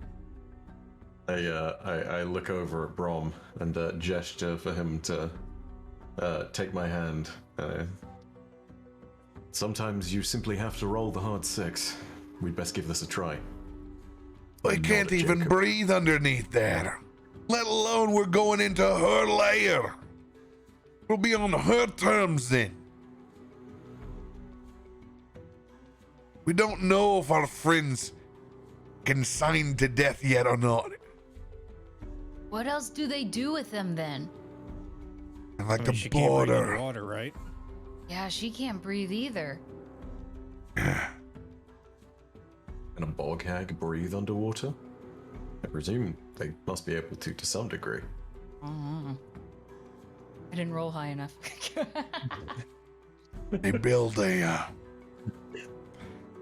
I look over at Brom and gesture for him to take my hand. Sometimes you simply have to roll the hard 6. We'd best give this a try. I can't even breathe underneath there. Let alone we're going into her lair. We'll be on her terms then. We don't know if our friends consigned to death yet or not. What else do they do with them then? And like I mean, the she can't breathe border. underwater, right? Yeah, she can't breathe either. Can a bog hag breathe underwater? I presume they must be able to some degree. I didn't roll high enough. They build a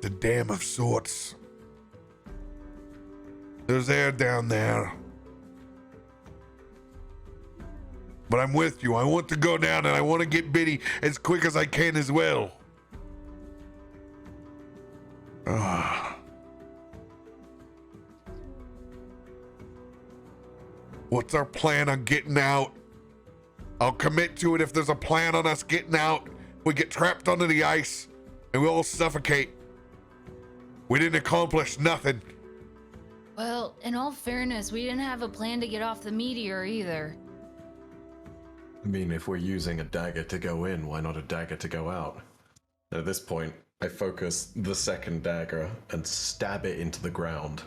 the dam of sorts. There's air down there. But I'm with you. I want to go down and I want to get Biddy as quick as I can as well. What's our plan on getting out? I'll commit to it if there's a plan on us getting out. We get trapped under the ice and we all suffocate. We didn't accomplish nothing. Well, in all fairness, we didn't have a plan to get off the meteor either. I mean, if we're using a dagger to go in, why not a dagger to go out? At this point, I focus the second dagger and stab it into the ground.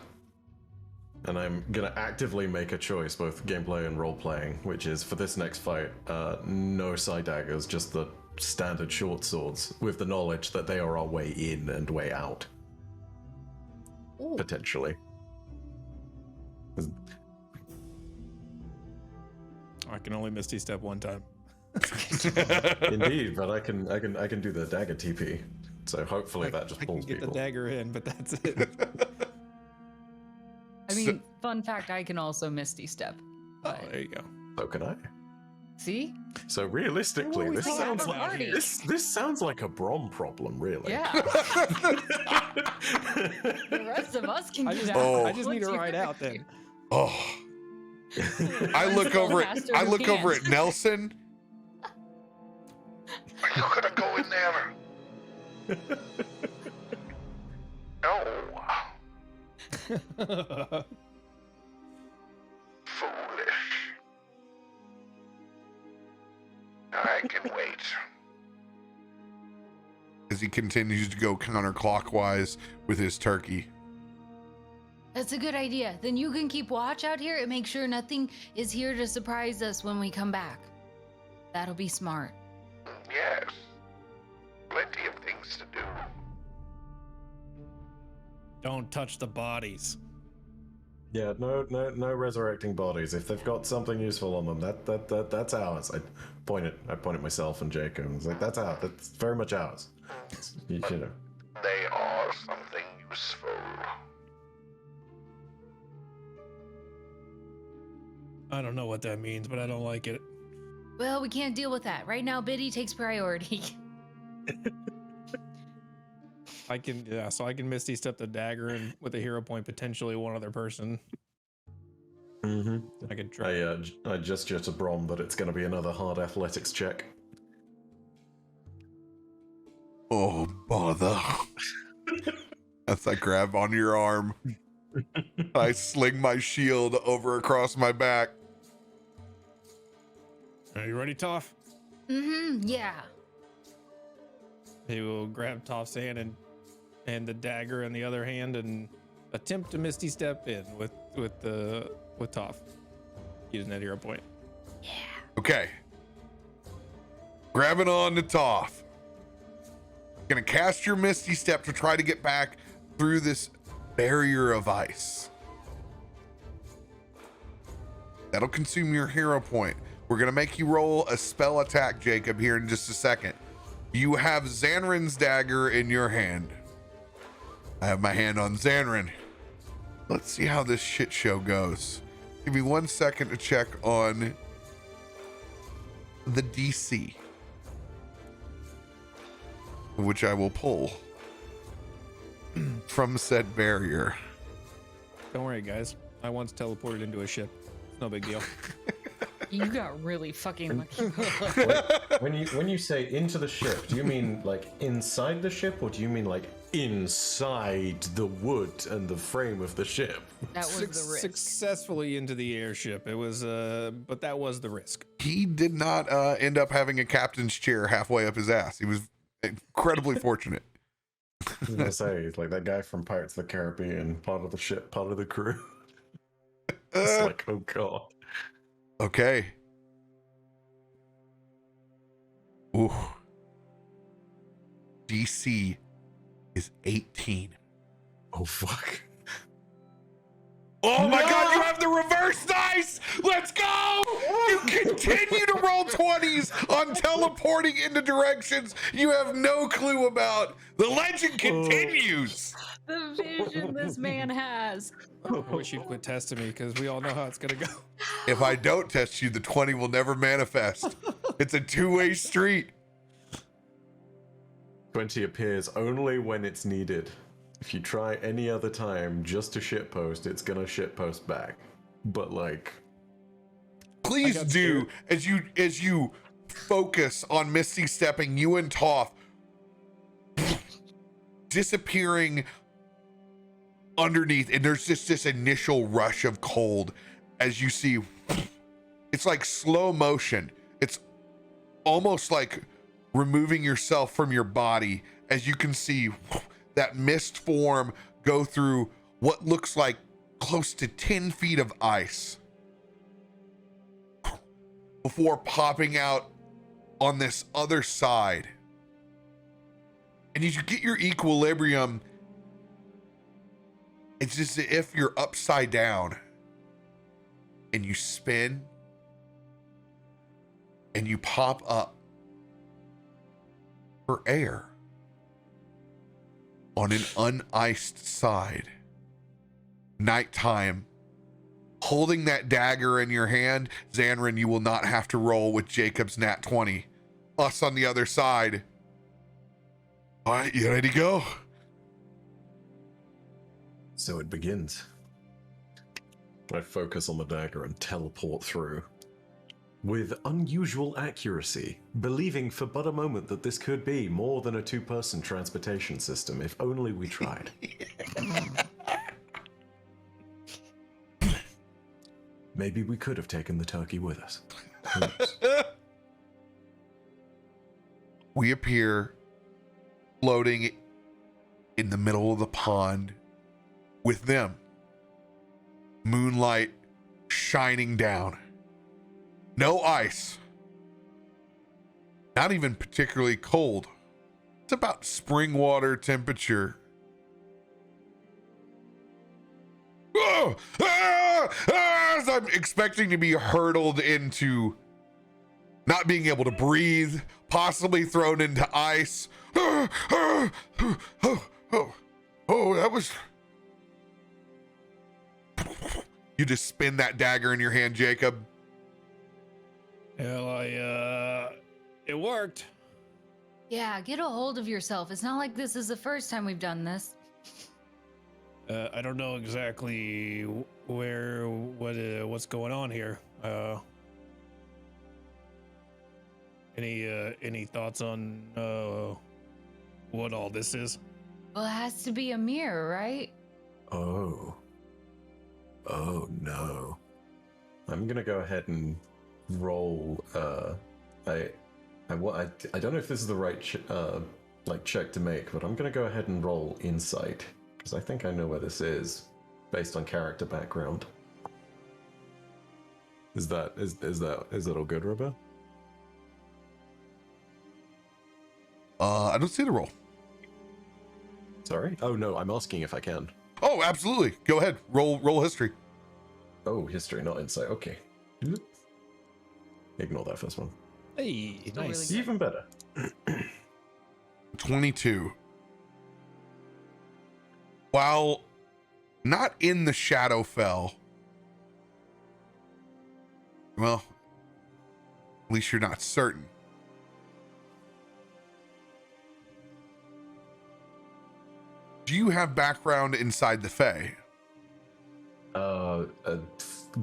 And I'm gonna actively make a choice, both gameplay and role-playing, which is, for this next fight, no side daggers, just the standard short swords, with the knowledge that they are our way in and way out. Ooh. Potentially. I can only misty step one time. Indeed, but I can do the dagger TP. So hopefully that just I can pulls get people. the dagger in, but that's it. I mean, fun fact, I can also Misty Step. Oh, But there you go. So can I. see? So realistically, this talking sounds about like party. this sounds like a Brom problem, really. Yeah. The rest of us can get out. Oh. I just need to What's ride your out then. Oh, I look over at Faster who over can. at Nelson. Are you gonna go in there? No. Foolish. I can wait. As he continues to go counterclockwise with his turkey. That's a good idea. Then you can keep watch out here and make sure nothing is here to surprise us when we come back. That'll be smart. Yes. Plenty of things to do. Don't touch the bodies. Yeah, no resurrecting bodies. If they've got something useful on them, that's ours. I point at myself and Jacob. And it's like that's ours. That's very much ours. You know. They are something useful. I don't know what that means, but I don't like it. Well, we can't deal with that. Right now, Biddy takes priority. I can Misty step the dagger and with a hero point, potentially one other person. Mm-hmm. I could try. I gesture to Brom that it's going to be another hard athletics check. Oh, bother. As I grab on your arm, I sling my shield over across my back. Are you ready, Toph? Yeah. He will grab Toph's hand and the dagger in the other hand and attempt to Misty step in with Toph using that hero point. Okay. Grabbing on to Toph. Gonna cast your Misty Step to try to get back through this barrier of ice. That'll consume your hero point. We're gonna make you roll a spell attack, Jacob, here in just a second. You have Xanrin's dagger in your hand. I have my hand on Xanrin. Let's see how this shit show goes. Give me 1 second to check on the DC, which I will pull from said barrier. Don't worry, guys. I once teleported into a ship. It's no big deal. You got really fucking lucky. Wait, when you say into the ship, do you mean like inside the ship, or do you mean like inside the wood and the frame of the ship? That was the risk. Successfully into the airship. It was, but that was the risk. He did not end up having a captain's chair halfway up his ass. He was incredibly fortunate. I was gonna say, it's like that guy from Pirates of the Caribbean, part of the ship, part of the crew. It's like, oh god. Okay. Ooh. DC is 18. Oh fuck. Oh my god, you have the reverse dice! Let's go! You continue to roll 20s on teleporting into directions you have no clue about. The legend continues. The vision this man has. I wish you'd quit testing me because we all know how it's gonna go. If I don't test you, the 20 will never manifest. It's a two-way street. 20 appears only when it's needed. If you try any other time just to shitpost, it's gonna shitpost back. But like, Please do, as you focus on Misty stepping, you and Toph disappearing underneath, and there's just this initial rush of cold as you see. It's like slow motion. It's almost like removing yourself from your body as you can see that mist form go through what looks like close to 10 feet of ice before popping out on this other side. And as you get your equilibrium, it's as if you're upside down and you spin and you pop up for air on an uniced side. Nighttime. Holding that dagger in your hand, Xanrin, you will not have to roll with Jacob's nat 20. Us on the other side. All right, you ready to go? so it begins. I focus on the dagger and teleport through. With unusual accuracy, believing for but a moment that this could be more than a two-person transportation system, if only we tried. Maybe we could have taken the turkey with us. Who knows? We appear floating in the middle of the pond with them. moonlight shining down. No ice. Not even particularly cold. It's about spring water temperature. Oh, as I'm expecting to be hurtled into not being able to breathe, possibly thrown into ice. Oh, that was... You just spin that dagger in your hand, Jacob. Hell, it worked. Yeah, get a hold of yourself. It's not like this is the first time we've done this. I don't know exactly what's going on here. Any thoughts on what all this is? Well, it has to be a mirror, right? Oh no. I'm gonna go ahead and roll. I don't know if this is the right check to make, but I'm gonna go ahead and roll insight because I think I know where this is based on character background. Is that all good, Robo? I don't see the roll. Sorry? Oh no, I'm asking if I can. Oh, absolutely. Go ahead. Roll history. Oh, history, not insight. Okay. Ignore that first one. Hey, Still really nice. good. Even better. 22. While not in the Shadowfell, well, at least you're not certain. Do you have background inside the Fae? A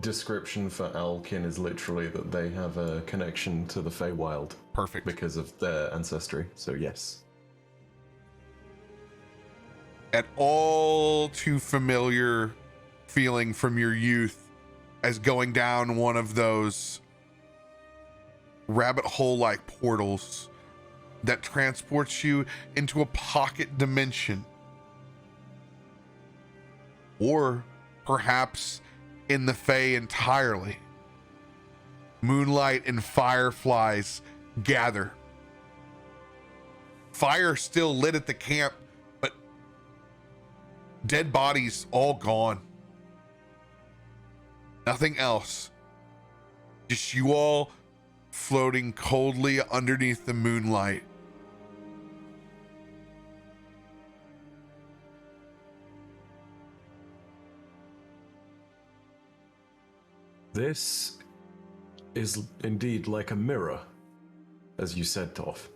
description for Alkin is literally that they have a connection to the Feywild Perfect. because of their ancestry. So yes. At all too familiar feeling from your youth as going down one of those rabbit hole like portals that transports you into a pocket dimension, or perhaps in the Fae entirely. Moonlight and fireflies gather. Fire still lit at the camp, but dead bodies all gone. Nothing else. Just you all floating coldly underneath the moonlight. This is indeed like a mirror, as you said, Toph.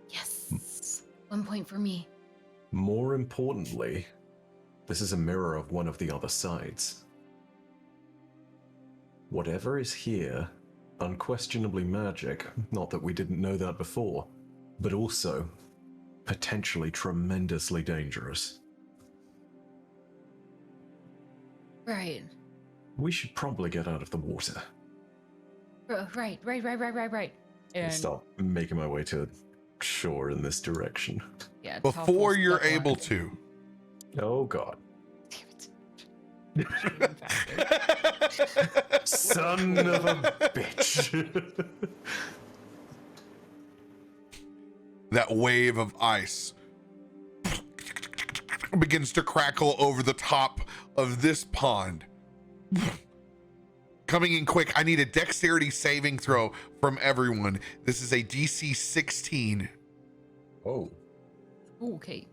Yes. 1 point for me. More importantly, this is a mirror of one of the other sides. Whatever is here, unquestionably magic, not that we didn't know that before, but also potentially tremendously dangerous. Right. We should probably get out of the water. Right. I And start making my way to shore in this direction. yeah, Before Toph you're will step able on. to. Oh god. Damn it. Son of a bitch. That wave of ice begins to crackle over the top of this pond. Coming in quick, I need a dexterity saving throw from everyone. This is a DC 16. Oh. Ooh, okay.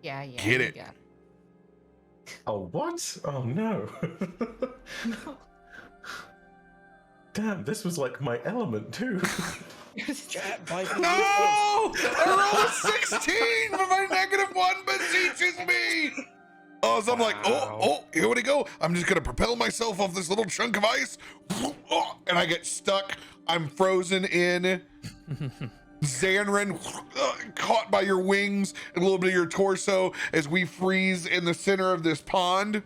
Yeah. Get it. Yeah. Oh, what? Oh, no. Damn, this was like my element, too. Chat, Mike. No! I rolled a 16, but my -1 beseeches me. Oh, so I'm like, oh, here we go. I'm just gonna propel myself off this little chunk of ice, and I get stuck. I'm frozen in. Zanrin, caught by your wings and a little bit of your torso as we freeze in the center of this pond.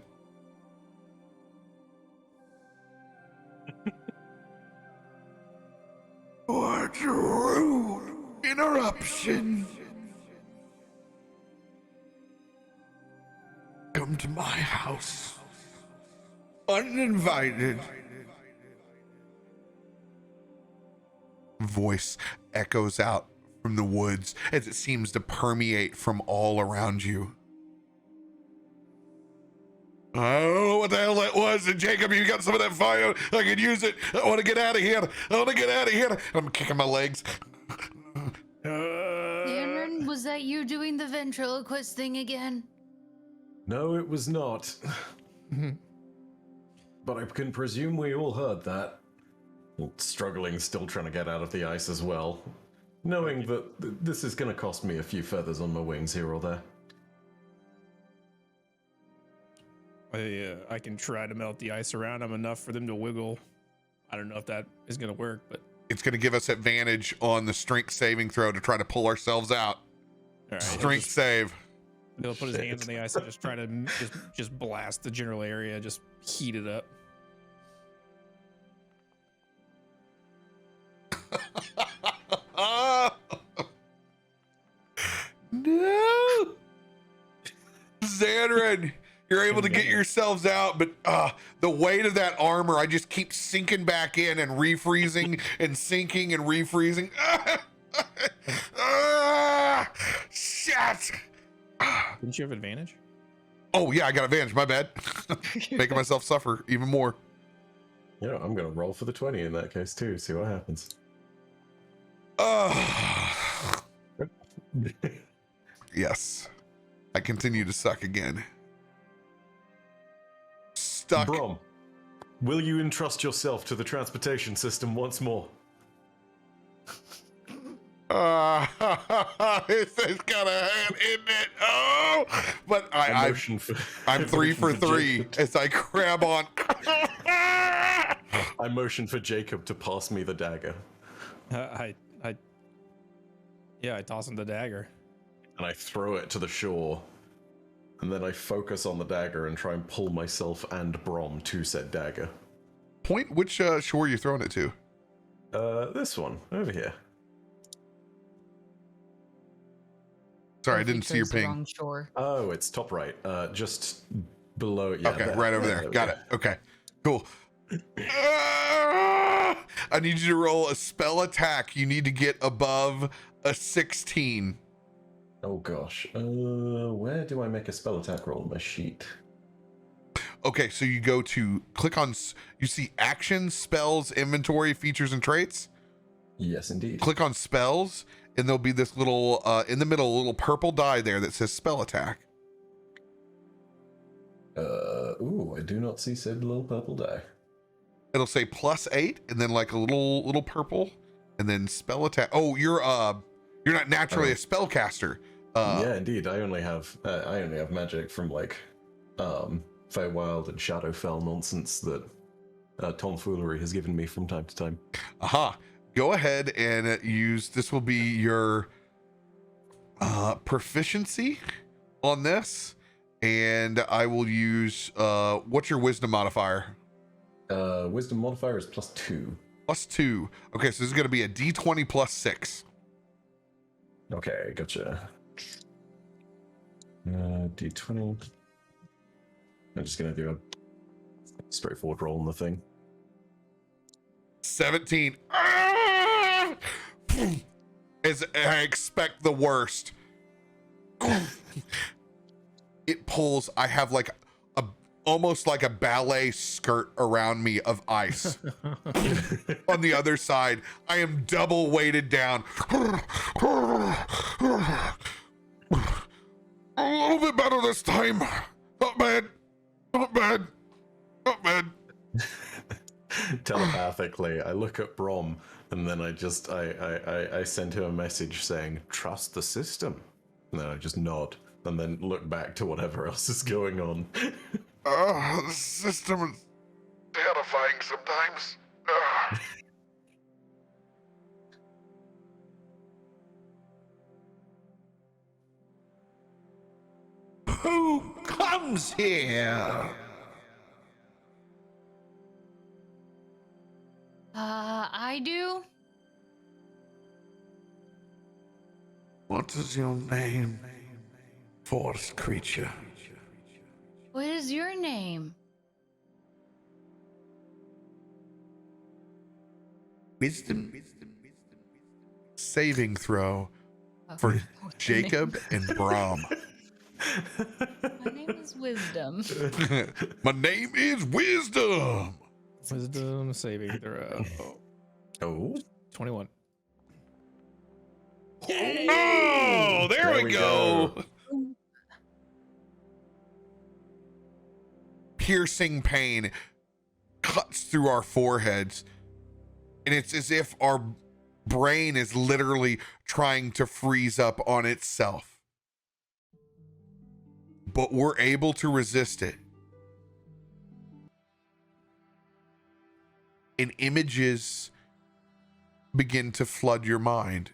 What rude interruption. Come to my house. Uninvited. Voice echoes out from the woods as it seems to permeate from all around you. I don't know what the hell that was. And Jacob, you got some of that fire? I could use it. I want to get out of here. I'm kicking my legs. Aaron, was that you doing the ventriloquist thing again? No, it was not. But I can presume we all heard that. Struggling, still trying to get out of the ice as well. Knowing that this is going to cost me a few feathers on my wings here or there. I can try to melt the ice around them enough for them to wiggle. I don't know if that is going to work, but It's going to give us advantage on the strength saving throw to try to pull ourselves out. all right. Strength save. He'll put his hands on the ice and just try to just blast the general area, just heat it up. No, Xandrin, you're able to get yourselves out, but the weight of that armor, I just keep sinking back in and refreezing and sinking and refreezing. Shit. Didn't you have advantage? Oh yeah, I got advantage. My bad. Making myself suffer even more. Yeah, I'm going to roll for the 20 in that case too, see what happens. Yes. I continue to suck again. Stuck. Brom, will you entrust yourself to the transportation system once more? It's got a hand in it. Oh, but I'm 3 for 3 as I grab on. I motion for Jacob to pass me the dagger. I toss him the dagger. And I throw it to the shore. And then I focus on the dagger and try and pull myself and Brom to said dagger. Point which shore you're throwing it to. This one, over here. Sorry, I didn't see your ping. Wrong shore. Oh, it's top right. Just below. Yeah, Okay, there. right over there. Got it. Okay, cool. I need you to roll a spell attack. You need to get above a 16. Oh gosh. Where do I make a spell attack roll on my sheet? Okay, so you go to click on, you see actions, spells, inventory, features, and traits. Yes, indeed. Click on spells, and there'll be this little, in the middle, a little purple die there that says spell attack. Ooh, I do not see said little purple die. It'll say +8, and then like a little purple, and then spell attack. Oh, you're not naturally a spellcaster. Yeah, indeed. I only have magic from like Feywild and Shadowfell nonsense that tomfoolery has given me from time to time. Aha. Go ahead and use, this will be your proficiency on this, and I will use what's your wisdom modifier? Wisdom modifier is +2. +2. Okay, so this is going to be a d20 +6. Okay, gotcha. D20. I'm just gonna do a straightforward roll on the thing. 17. As I expect the worst. It pulls. I have like almost like a ballet skirt around me of ice. On the other side, I am double weighted down. A little bit better this time. Not bad. Not bad. Not bad. Telepathically, I look at Brom and then I send him a message saying, "Trust the system." And then I just nod and then look back to whatever else is going on. The system is Terrifying sometimes. Who comes here? I do. What is your name, forest creature? What is your name? Wisdom saving throw Oh, for what's the Jacob name? and Brom. My name is Wisdom. My name is Wisdom. Wisdom saving throw. Oh, 21. Oh, there we go. Piercing pain cuts through our foreheads, and it's as if our brain is literally trying to freeze up on itself. But we're able to resist it. And images begin to flood your mind.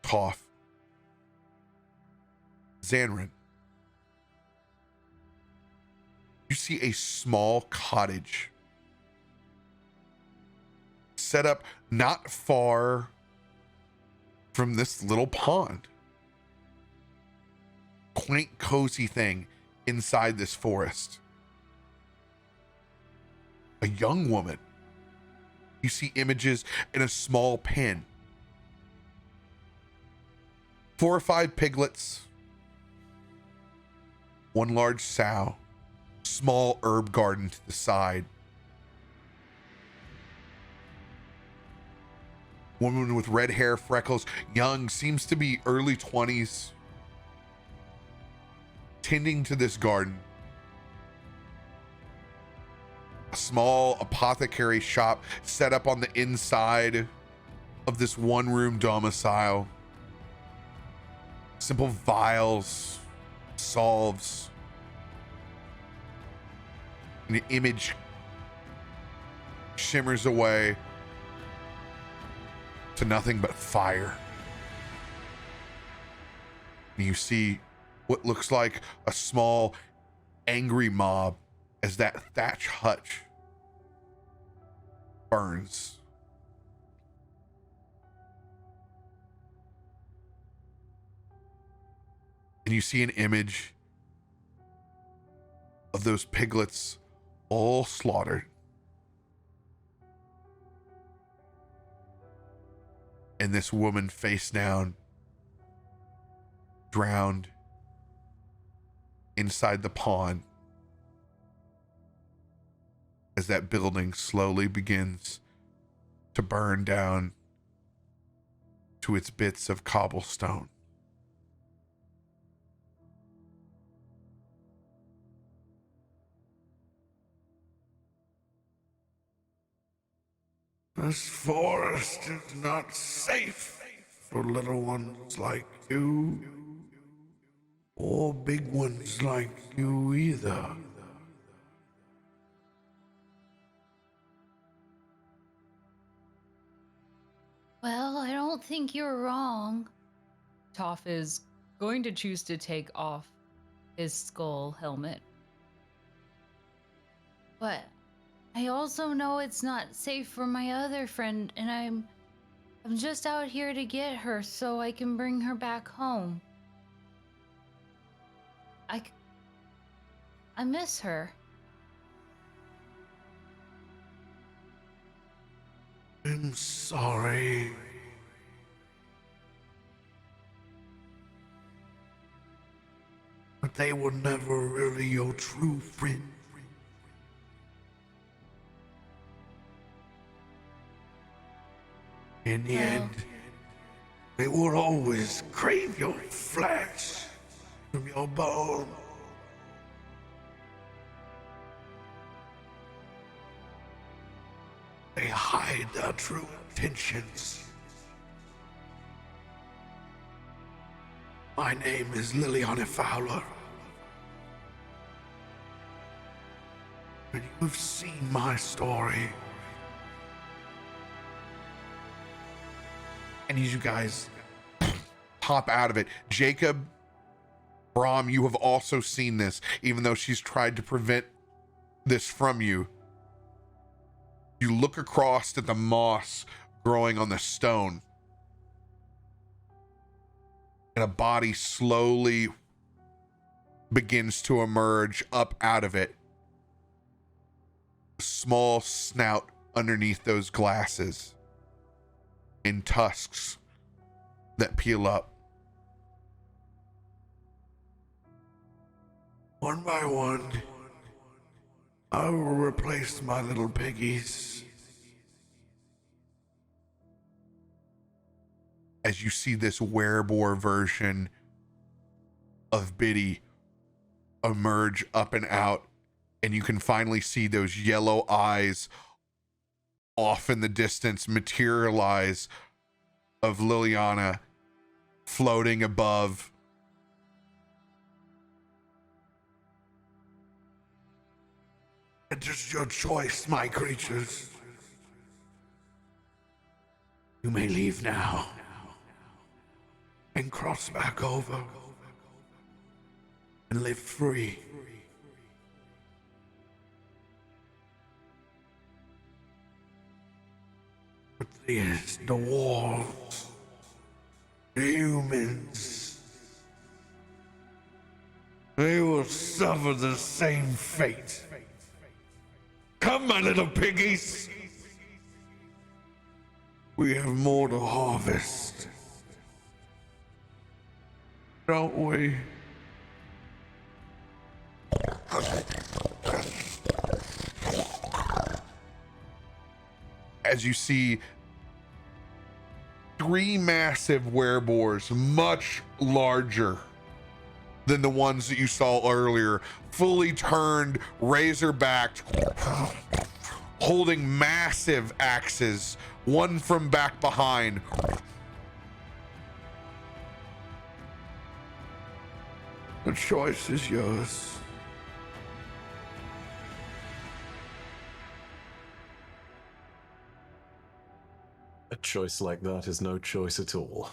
Toph. Zanrin. You see a small cottage set up not far from this little pond. Quaint, cozy thing inside this forest. A young woman. You see images in a small pen. 4 or 5 piglets. 1 large sow. Small herb garden to the side. Woman with red hair, freckles, young, seems to be early 20s. Tending to this garden. A small apothecary shop set up on the inside of this 1-room domicile. Simple vials, salves. An image shimmers away to nothing but fire. And you see what looks like a small angry mob as that thatch hutch burns. And you see an image of those piglets all slaughtered. And this woman face down, drowned inside the pond as that building slowly begins to burn down to its bits of cobblestone. This forest is not safe for little ones like you, or big ones like you either. Well, I don't think you're wrong. Toph is going to choose to take off his skull helmet. But I also know it's not safe for my other friend, and I'm just out here to get her so I can bring her back home. I miss her. I'm sorry. But they were never really your true friend. In the end, they will always crave your flesh from your bone. They hide their true intentions. My name is Liliana Fowler. And you've seen my story. And as you guys pop out of it, Jacob, Brom, you have also seen this, even though she's tried to prevent this from you. You look across at the moss growing on the stone, and a body slowly begins to emerge up out of it. A small snout underneath those glasses and tusks that peel up. One by one, I will replace my little piggies. As you see this werebore version of Biddy emerge up and out, and you can finally see those yellow eyes off in the distance materialize of Liliana floating above. It is your choice, my creatures. You may leave now and cross back over and live free. But these dwarves, the humans, they will suffer the same fate. Come, my little piggies. We have more to harvest, don't we? As you see 3 massive werebores, much larger than the ones that you saw earlier, fully turned, razor-backed, holding massive axes, one from back behind. The choice is yours. A choice like that is no choice at all.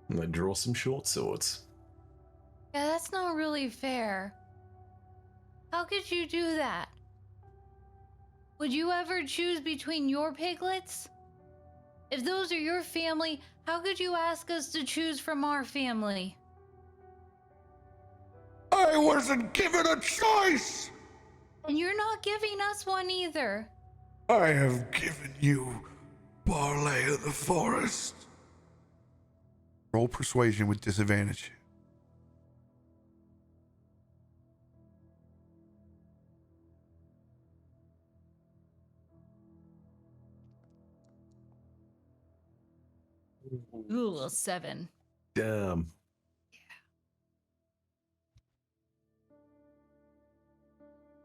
And they draw some short swords. Yeah, that's not really fair. How could you do that? Would you ever choose between your piglets? If those are your family, how could you ask us to choose from our family? I wasn't given a choice! And you're not giving us one either. I have given you Parlay of the Forest. Roll persuasion with disadvantage. Ooh, 7. Damn.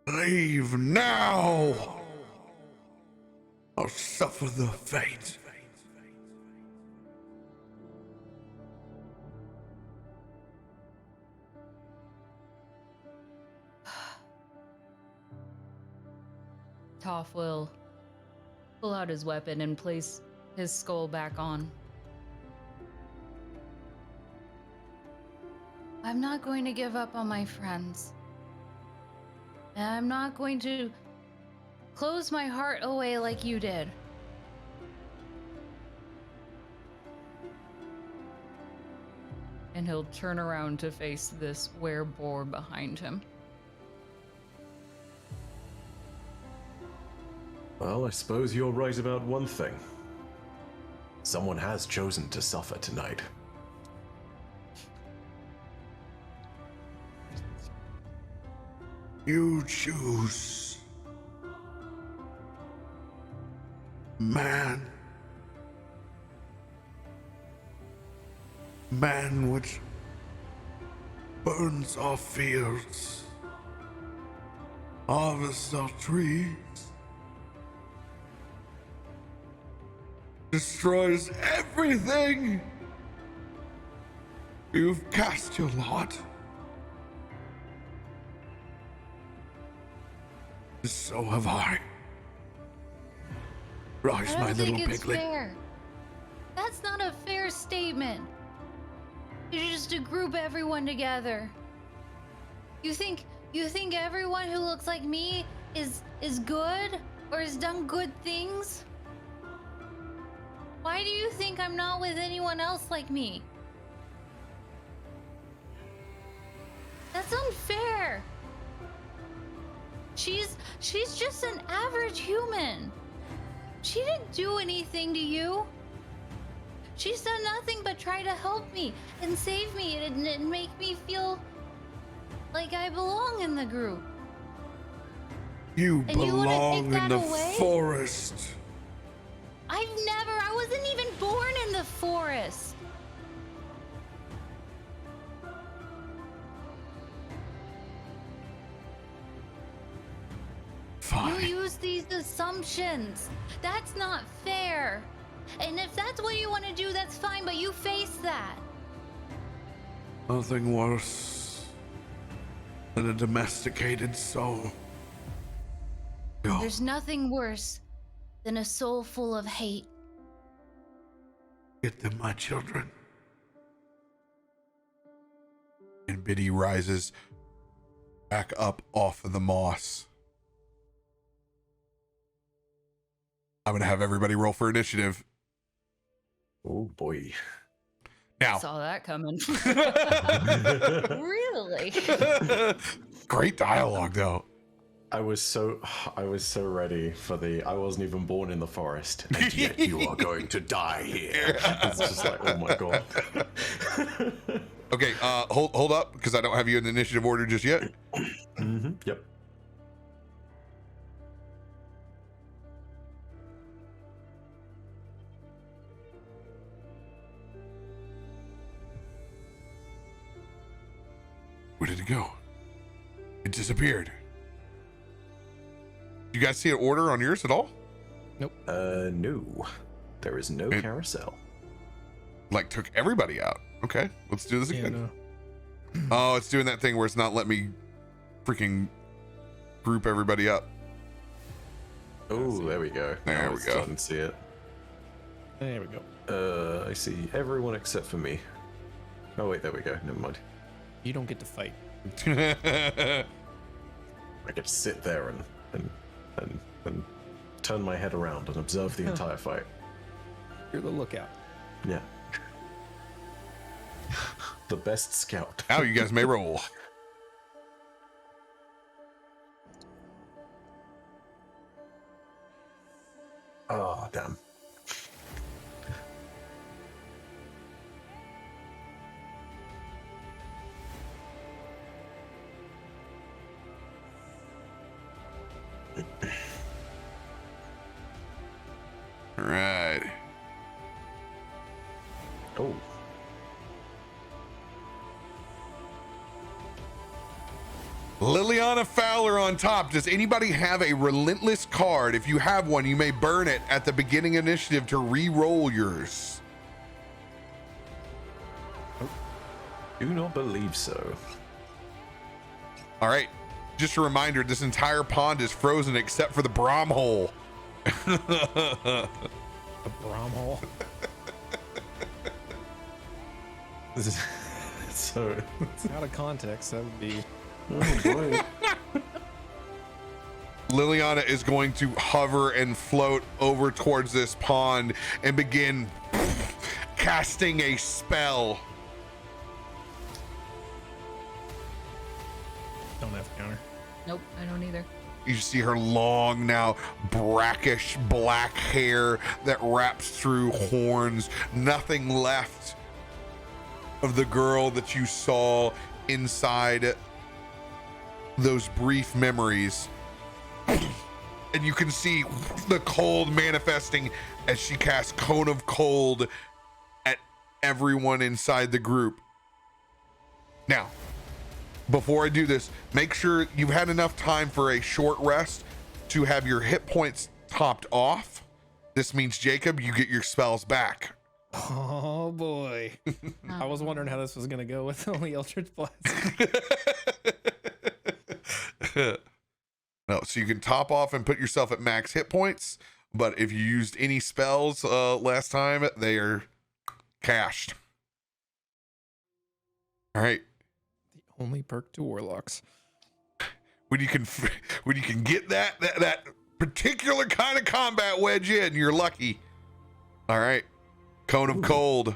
Leave now! Or suffer the fate. Toph will pull out his weapon and place his skull back on. I'm not going to give up on my friends. And I'm not going to close my heart away like you did. And he'll turn around to face this werebore behind him. Well, I suppose you're right about one thing. Someone has chosen to suffer tonight. You choose. Man. Man which burns our fields, harvests our trees, destroys everything. You've cast your lot. So have I. Rise, I my don't little think it's piglet. fair. That's not a fair statement. It's just to group everyone together. You think everyone who looks like me is good or has done good things? Why do you think I'm not with anyone else like me? She's just an average human. She didn't do anything to you. She's done nothing but try to help me and save me and make me feel like I belong in the group. You And you wanna belong take in that the away? forest. I wasn't even born in the forest. Fine. You use these assumptions. That's not fair. And if that's what you want to do, that's fine, but you face that. Nothing worse than a domesticated soul. Yo, There's nothing worse than a soul full of hate. get them, my children. And Biddy rises back up off of the moss. I'm gonna have everybody roll for initiative. Oh boy. Now, Saw that coming. Really? great dialogue though. I was so ready for the I wasn't even born in the forest, and yet you are going to die here. It's just like, oh my god. Okay, hold up, because I don't have you in the initiative order just yet. Yep. Where did it go? It disappeared. You guys see an order on yours at all? No. There is no carousel. Like took everybody out. Okay, let's do this Yeah, again. no. Oh, it's doing that thing where it's not letting me freaking group everybody up. Oh, there we go. There Now we it's go. starting to see it. There we go. I see everyone except for me. Oh wait, there we go. Never mind. You don't get to fight. I get to sit there and turn my head around and observe the entire fight. You're the lookout. Yeah. The best scout. Now you guys may roll. Oh, damn. All right. Oh. Liliana Fowler on top. Does anybody have a relentless card? If you have one, you may burn it at the beginning initiative to re-roll yours. Do not believe so. All right. Just a reminder, this entire pond is frozen except for the Brom hole. A Brom hole. So. Out of context, that would be. Oh boy. Liliana is going to hover and float over towards this pond and begin casting a spell. Don't have counter. Nope, I don't either. You see her long, now brackish black hair that wraps through horns. Nothing left of the girl that you saw inside those brief memories. And you can see the cold manifesting as she casts Cone of Cold at everyone inside the group. Now, before I do this, make sure you've had enough time for a short rest to have your hit points topped off. This means, Jacob, you get your spells back. Oh boy. I was wondering how this was gonna go with only Eldritch Blast. No, so you can top off and put yourself at max hit points, but if you used any spells last time, they are cached. All right. The only perk to warlocks. When you can get that particular kind of combat wedge in, you're lucky. All right. Cone of Cold.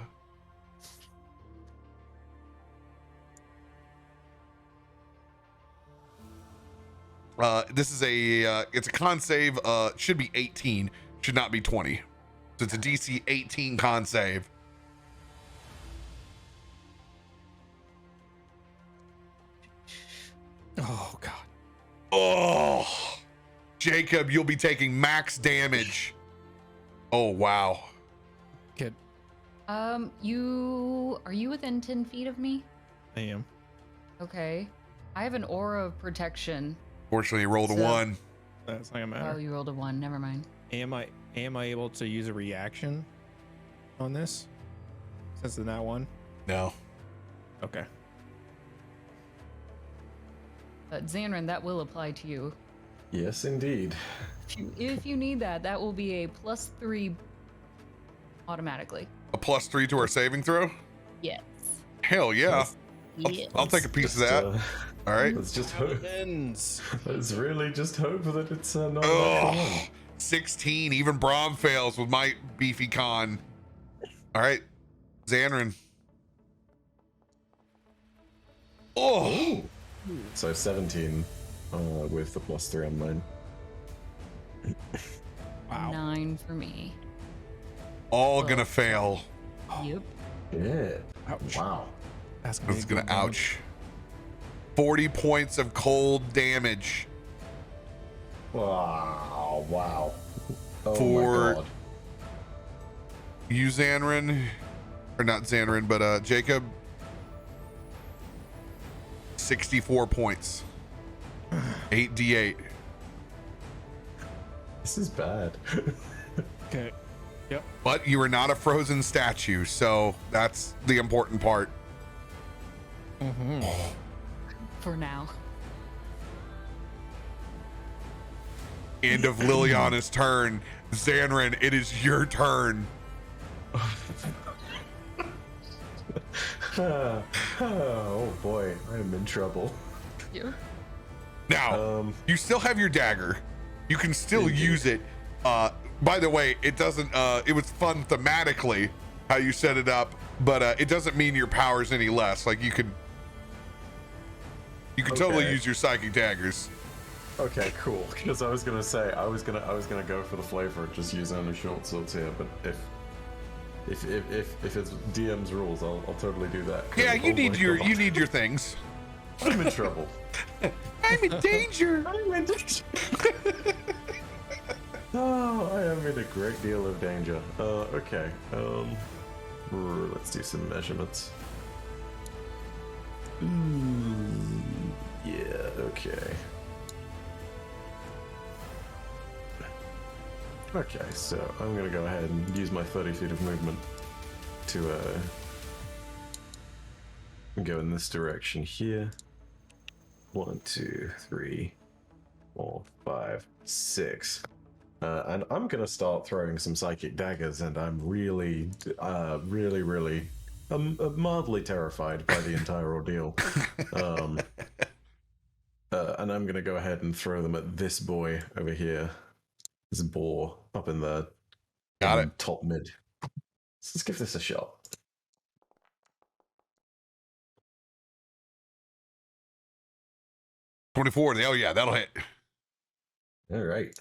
This is a it's a con save. Should be 18, should not be 20. So it's a DC 18 con save. Oh god. Oh, Jacob, you'll be taking max damage. Oh wow. Kid, Are you within 10 feet of me? I am. Okay. I have an aura of protection. Fortunately, you rolled a So- 1. That's not gonna Oh, matter. you rolled a 1. Never mind. Am I able to use a reaction on this? Since it's not one? No. Okay. But Xanran, that will apply to you. Yes, indeed. If you need that, that will be a +3 automatically. A +3 to our saving throw. Yes. Hell yeah. I'll take a piece of that. All right. Let's just hope. Ends. Let's really just hope that it's not. Oh, 16. Even Braum fails with my beefy con. All right, Xanran. Oh, So 17 with the +3 on mine. Wow. 9 for me. all gonna fail. Yep. Yeah. Ouch. Wow. That's That's be a gonna good one. ouch. 40 points of cold damage. Wow. Wow. Oh For- my god. You, Xanran, or not Xanran, but Jacob. 64 points. 8d8. This is bad. Okay. Yep. But you are not a frozen statue, so that's the important part. Mm-hmm. For now. End of Liliana's turn. Xanran, it is your turn. Oh boy, I am in trouble. You? Now, you still have your dagger. You can still use it. By the way, it doesn't, it was fun thematically how you set it up, but it doesn't mean your power's any less. Like you could totally Okay. use your psychic daggers. Okay, cool. Because I was gonna say I was gonna go for the flavor, just use only short swords here. But if it's DM's rules, I'll totally do that. Yeah, you Oh need my your God. you need your things. I'm in trouble. I'm in danger. I'm in danger. Oh, I am in a great deal of danger. Okay. Let's do some measurements. Yeah. Okay. Okay, so I'm gonna go ahead and use my 30 feet of movement to go in this direction here. 1, 2, 3, 4, 5, 6. And I'm gonna start throwing some psychic daggers, and I'm really, mildly terrified by the entire ordeal. And I'm gonna go ahead and throw them at this boy over here. This boar up in the Got it. top mid. So let's give this a shot. '24. Oh yeah, that'll hit. All right.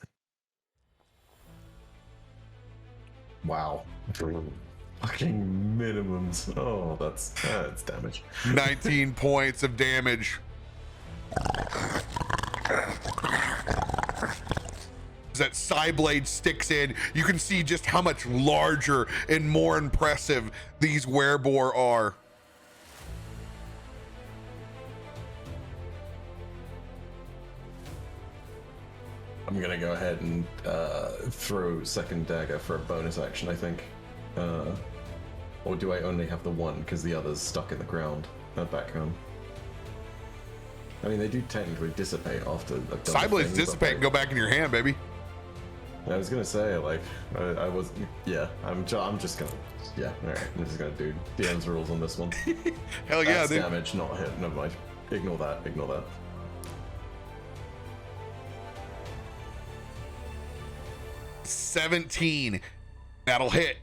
Wow. Fucking minimums. Oh, that's damage. 19 points of damage. As that side blade sticks in, you can see just how much larger and more impressive these wereboar are. I'm gonna go ahead and throw second dagger for a bonus action, I think. Or do I only have the one because the other's stuck in the ground back home? I mean, they do technically dissipate after I've done the Side blades thing, but dissipate and go back in your hand, baby. I was gonna say, like, I was, yeah. I'm just gonna, yeah. All right, I'm just gonna do DM's rules on this one. Hell yeah, That's dude. damage, not hit. Never mind. Ignore that. Ignore that. $17. That'll hit.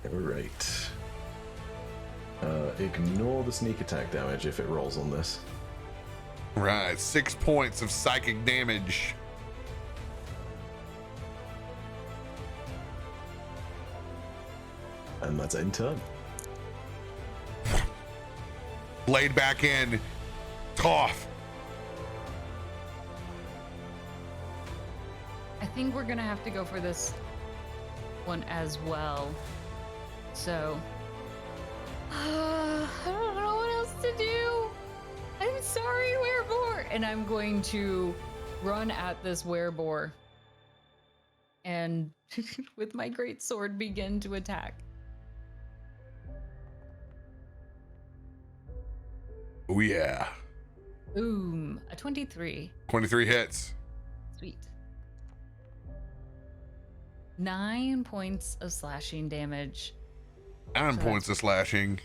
All right. Ignore the sneak attack damage if it rolls on this. Right, 6 points of psychic damage. And that's in turn. Blade back in. Tough. I think we're gonna have to go for this one as well. So I don't know what else to do. I'm sorry, Werebore. And I'm going to run at this Werebore and with my great sword begin to attack. Oh yeah. Boom. A 23. 23 hits. Sweet. 9 points of slashing damage. 9 points of slashing.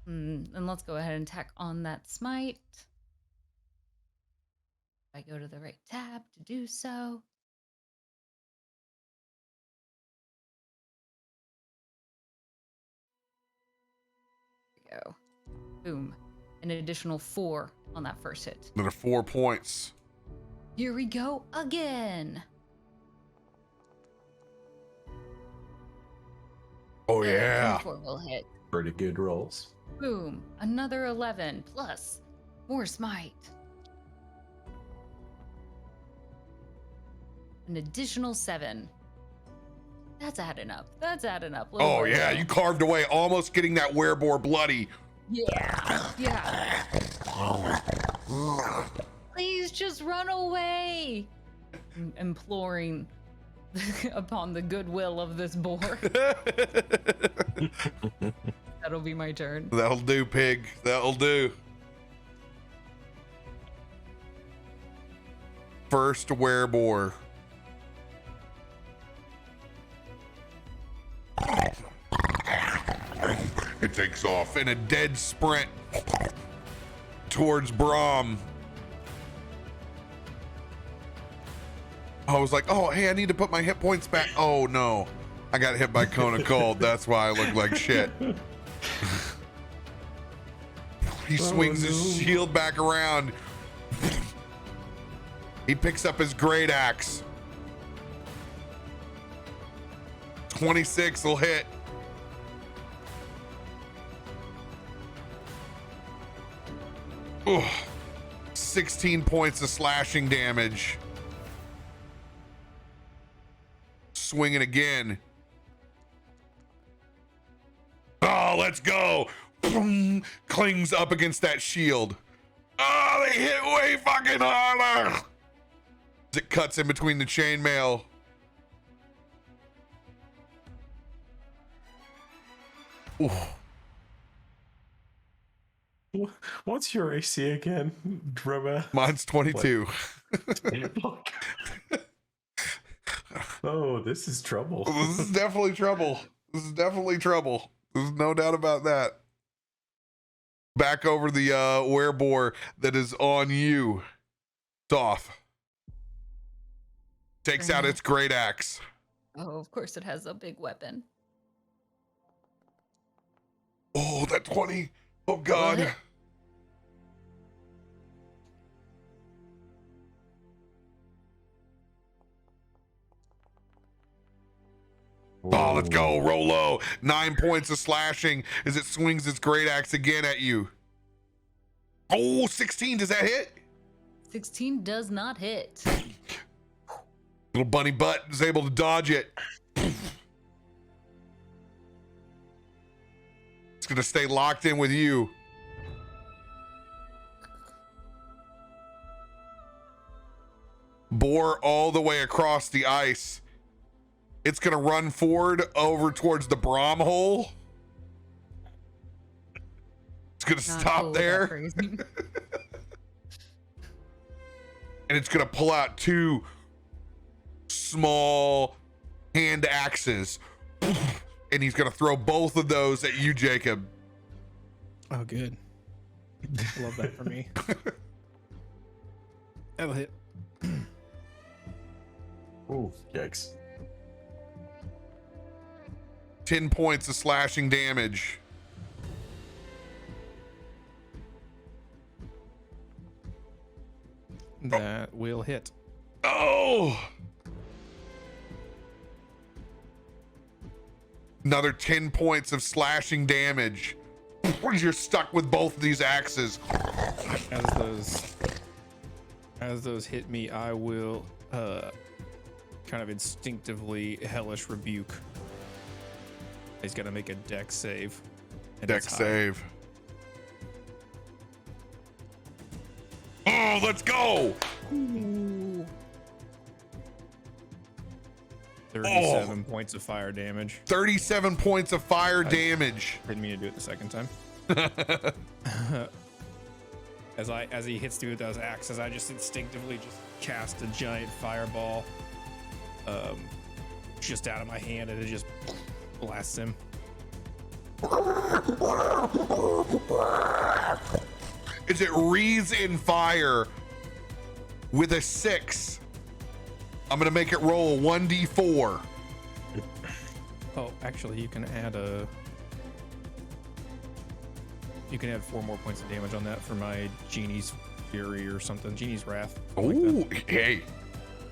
And let's go ahead and tack on that smite. I go to the right tab to do so. There we go. Boom. An additional 4 on that first hit. Another 4 points. Here we go again. Oh yeah. 24 will hit. Pretty good rolls. Boom. Another 11 plus more smite. An additional 7. That's adding up. That's adding up. Little Oh more yeah, so. you carved away, almost getting that Werebore bloody. Yeah. Yeah. Please just run away. Imploring upon the goodwill of this boar. That'll be my turn. That'll do, pig. That'll do. First Werebore. It takes off in a dead sprint towards Brahm. I was like, oh, hey, I need to put my hit points back. Oh, no. I got hit by Cone of Cold. That's why I look like shit. He swings his shield back around. He picks up his great axe. 26 will hit. Ugh. 16 points of slashing damage. Swinging again. Oh, let's go. Boom. Clings up against that shield. Oh, they hit way fucking harder. It cuts in between the chainmail. Ooh. What's your AC again, Drummer? Mine's 22. Oh, this is trouble. This is definitely trouble. This is definitely trouble. There's no doubt about that. Back over the Werebore that is on you. Doff. Takes out its great axe. Oh, of course it has a big weapon. Oh, that 20. Oh, God. What? Oh, let's go. Roll low. 9 points of slashing as it swings its great axe again at you. Oh, 16. Does that hit? 16 does not hit. Little bunny butt is able to dodge it. It's going to stay locked in with you. Bore all the way across the ice. It's going to run forward over towards the Brahm hole. It's going to Not stop cool, there. that crazy. And it's going to pull out 2 small hand axes. And he's going to throw both of those at you, Jacob. Oh, good. Love that for me. That'll hit. Oh, yikes. 10 points of slashing damage. That will hit. Oh! Another 10 points of slashing damage. You're stuck with both of these axes. As those hit me, I will kind of instinctively hellish rebuke. He's got to make a dex save. Dex save. Oh, let's go! Ooh. 37 points of fire damage. 37 points of fire damage. Didn't mean to do it the second time. As he hits through with those axes, I just instinctively just cast a giant fireball just out of my hand, and it just blasts him. As it wreathes in fire with a 6. I'm gonna make it roll 1d4. Oh, actually, you can add 4 more points of damage on that for my Genie's Fury or something. Genie's Wrath. Ooh, hey.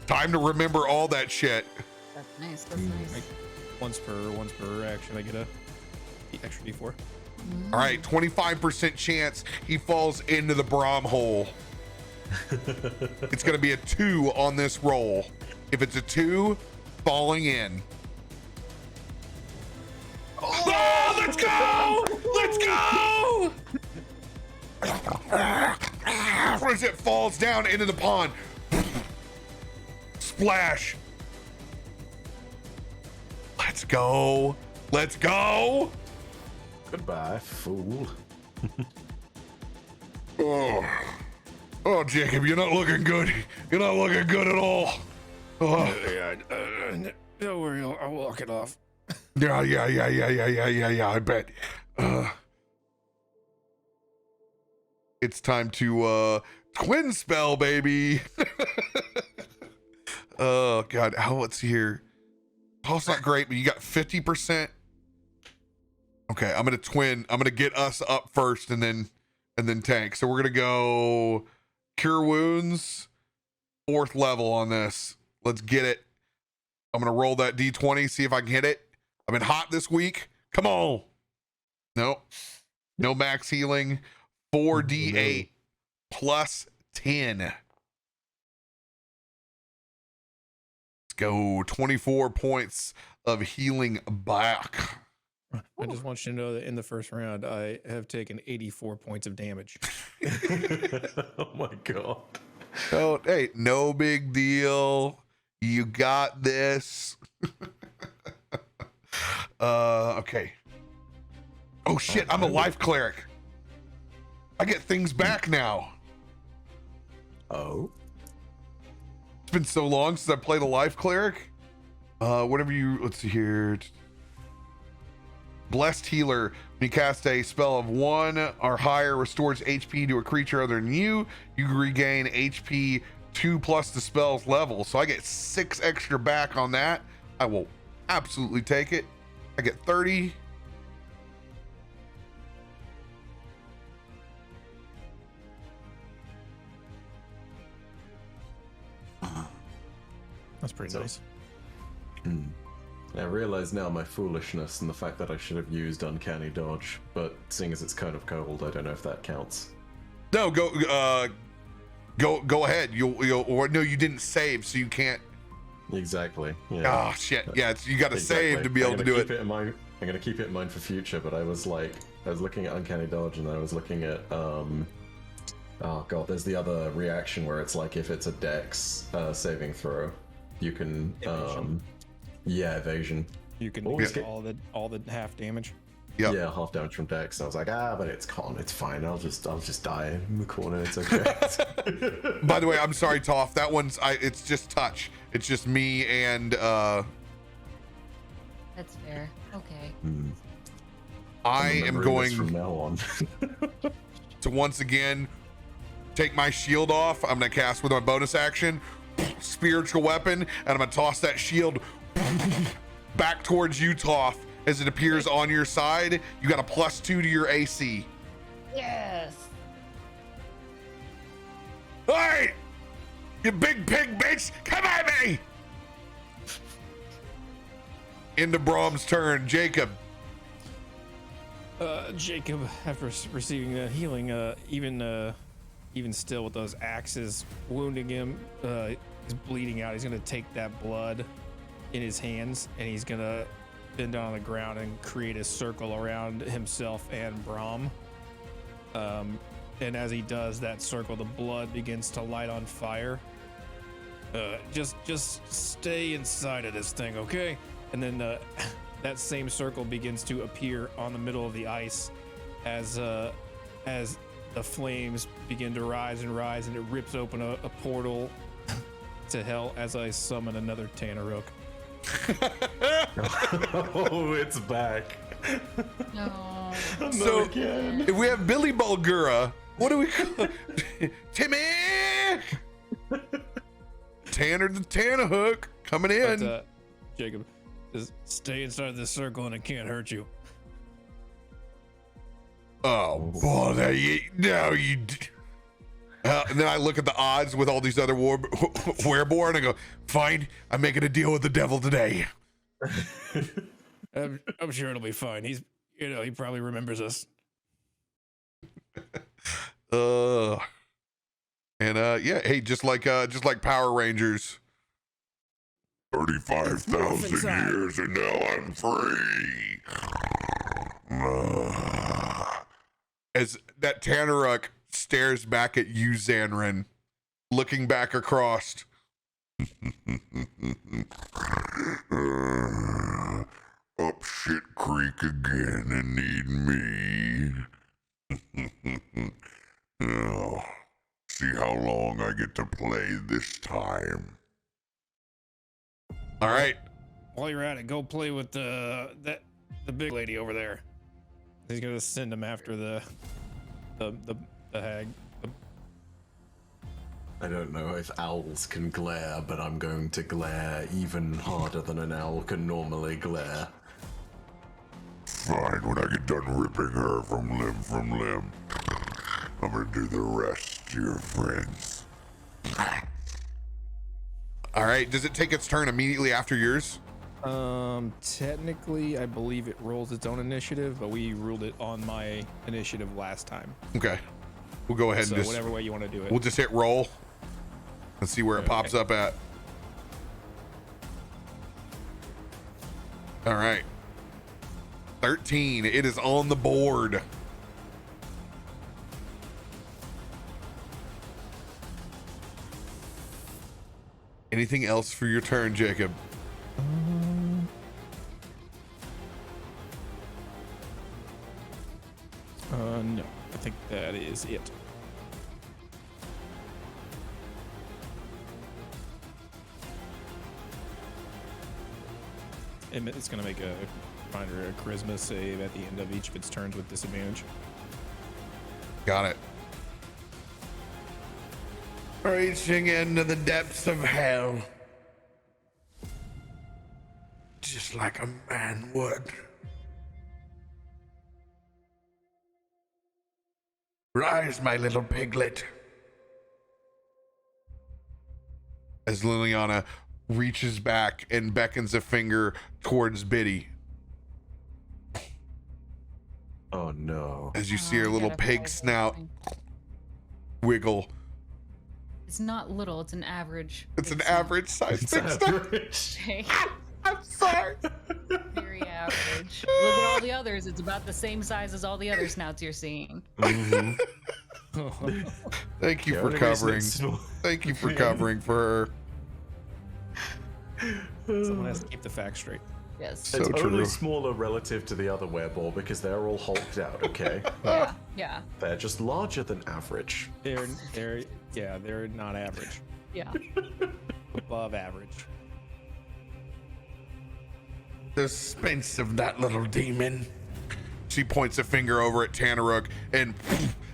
Time to remember all that shit. That's nice. That's nice. Like, once per action, I get a extra d4. All right, 25% chance he falls into the Brahm hole. It's gonna be a 2 on this roll. If it's a 2, falling in. Oh, let's go! Let's go! As it falls down into the pond. Splash. Let's go. Let's go. Goodbye, fool. Oh, Jacob, you're not looking good. You're not looking good at all. Oh. Don't worry, I'll walk it off. Yeah, I bet. It's time to twin spell, baby. Oh God, let's see here. Oh, it's not great, but you got 50%. Okay, I'm gonna get us up first and then tank. So we're gonna go cure wounds, 4th level on this. Let's get it. I'm gonna roll that D20, see if I can hit it. I've been hot this week. Come on. Nope. No max healing. 4d8 plus 10. Let's go. 24 points of healing back. I just want you to know that in the first round, I have taken 84 points of damage. Oh my god. Oh, hey, no big deal. You got this. Okay. Oh shit, I'm a life cleric. I get things back now. Oh. It's been so long since I played a life cleric. Let's see here. Blessed healer. When you cast a spell of 1 or higher, restores HP to a creature other than you. You regain HP 2 plus the spell's level. So I get 6 extra back on that. I will absolutely take it. I get 30. That's pretty nice. I realize now my foolishness and the fact that I should have used Uncanny Dodge, but seeing as it's kind of cold, I don't know if that counts. No, go ahead. No, you didn't save, so you can't. Exactly. Yeah. Oh shit. Yeah, you got to save to be able to do it. I'm gonna keep it in mind for future, but I was looking at Uncanny Dodge and I was looking at oh god, there's the other reaction where it's like if it's a Dex saving throw, you can Evasion. Evasion. You can Oh, get yeah. all the half damage. Yep. Yeah, half damage from Dex. And I was like, but it's con, it's fine. I'll just die in the corner. It's okay. By the way, I'm sorry, Toph. That one's it's just touch. It's just me and That's fair. Okay. I am remembering going this from now on. to once again take my shield off. I'm gonna cast with my bonus action, spiritual weapon, and I'm gonna toss that shield back towards you, Toph. As it appears on your side, you got a +2 to your AC. Yes. All right, You big pig bitch! Come at me! Into Brahm's turn. Jacob. Jacob, after receiving that healing, even still with those axes wounding him, he's bleeding out. He's gonna take that blood in his hands and he's gonna bend down on the ground and create a circle around himself and Brahm. And as he does that circle, the blood begins to light on fire. Just stay inside of this thing, okay? And then that same circle begins to appear on the middle of the ice as the flames begin to rise, and it rips open a portal to hell as I summon another Tanaruk. Oh, it's back. No. So again. if we have Billy Bulgura, what do we call Timmy? Tanner the Tannerhook coming in. But, Jacob, just stay inside this circle and it can't hurt you. Oh boy, and then I look at the odds with all these other wereborn and I go, fine, I'm making a deal with the devil today. I'm sure it'll be fine. He probably remembers us. Yeah, hey, just like Power Rangers. 35,000 years and now I'm free. As that Tanaruk stares back at you, Xanren, looking back across. Up shit creek again and need me. Oh, see how long I get to play this time. All right. While you're at it, go play with the big lady over there. He's gonna send him after the hag. I don't know if owls can glare, but I'm going to glare even harder than an owl can normally glare. Fine, when I get done ripping her from limb, I'm gonna do the rest to your friends. All right, does it take its turn immediately after yours? Technically, I believe it rolls its own initiative, but we ruled it on my initiative last time. Okay, we'll go ahead So and just whatever way you want to do it. we'll just hit roll and see where it pops up at. All right, 13. It is on the board. Anything else for your turn, Jacob? No, I think that is it. It's gonna make a reminder, a charisma save at the end of each of its turns with disadvantage. Got it. Reaching into the depths of hell. Just like a man would. Rise, my little piglet. As Liliana reaches back and beckons a finger towards Biddy. Oh no. As you see her little pig snout wiggle. It's not little, it's an average. It's an big average size pig snout. Average. snout. I'm sorry. Very average. Look at all the others. It's about the same size as all the other snouts you're seeing. Mhm. Thank you The for only reason covering. it's small- Thank you for covering for her. Someone has to keep the facts straight. Yes. So It's true. only smaller relative to the other wereball because they're all hulked out, okay? Yeah. Yeah. They're just larger than average. They're not average. Yeah. Above average. The suspense of that little demon. She points a finger over at Tanaruk, and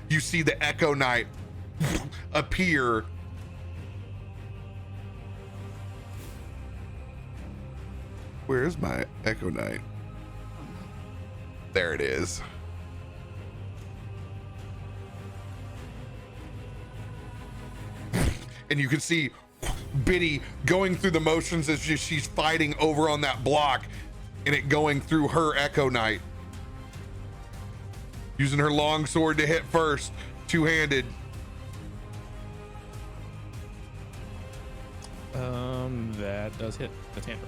you see the Echo Knight appear. Where's my Echo Knight? There it is. and you can see Biddy going through the motions as she's fighting over on that block, and it going through her Echo Knight. Using her long sword to hit first, two-handed. That does hit the tamper.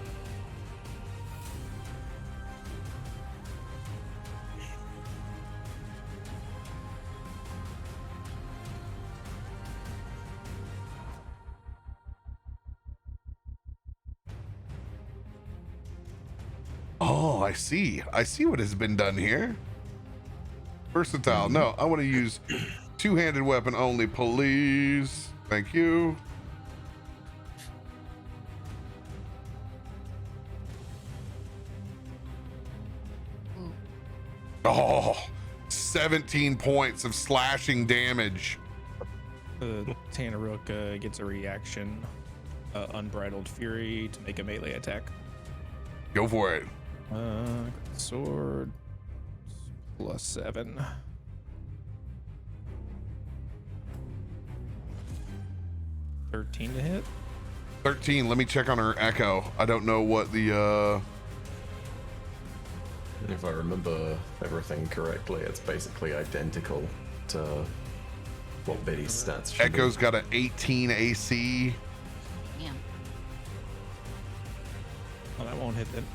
Oh, I see. I see what has been done here. Versatile. No, I want to use two-handed weapon only, please. Thank you. Oh, 17 points of slashing damage. Tanaruk gets a reaction, Unbridled Fury, to make a melee attack. Go for it. Sword +7. 13 to hit. 13. Let me check on her Echo. I don't know what the If I remember everything correctly, it's basically identical to what Biddy's stats should be. Echo's got an 18 AC. Damn. Oh, that won't hit then.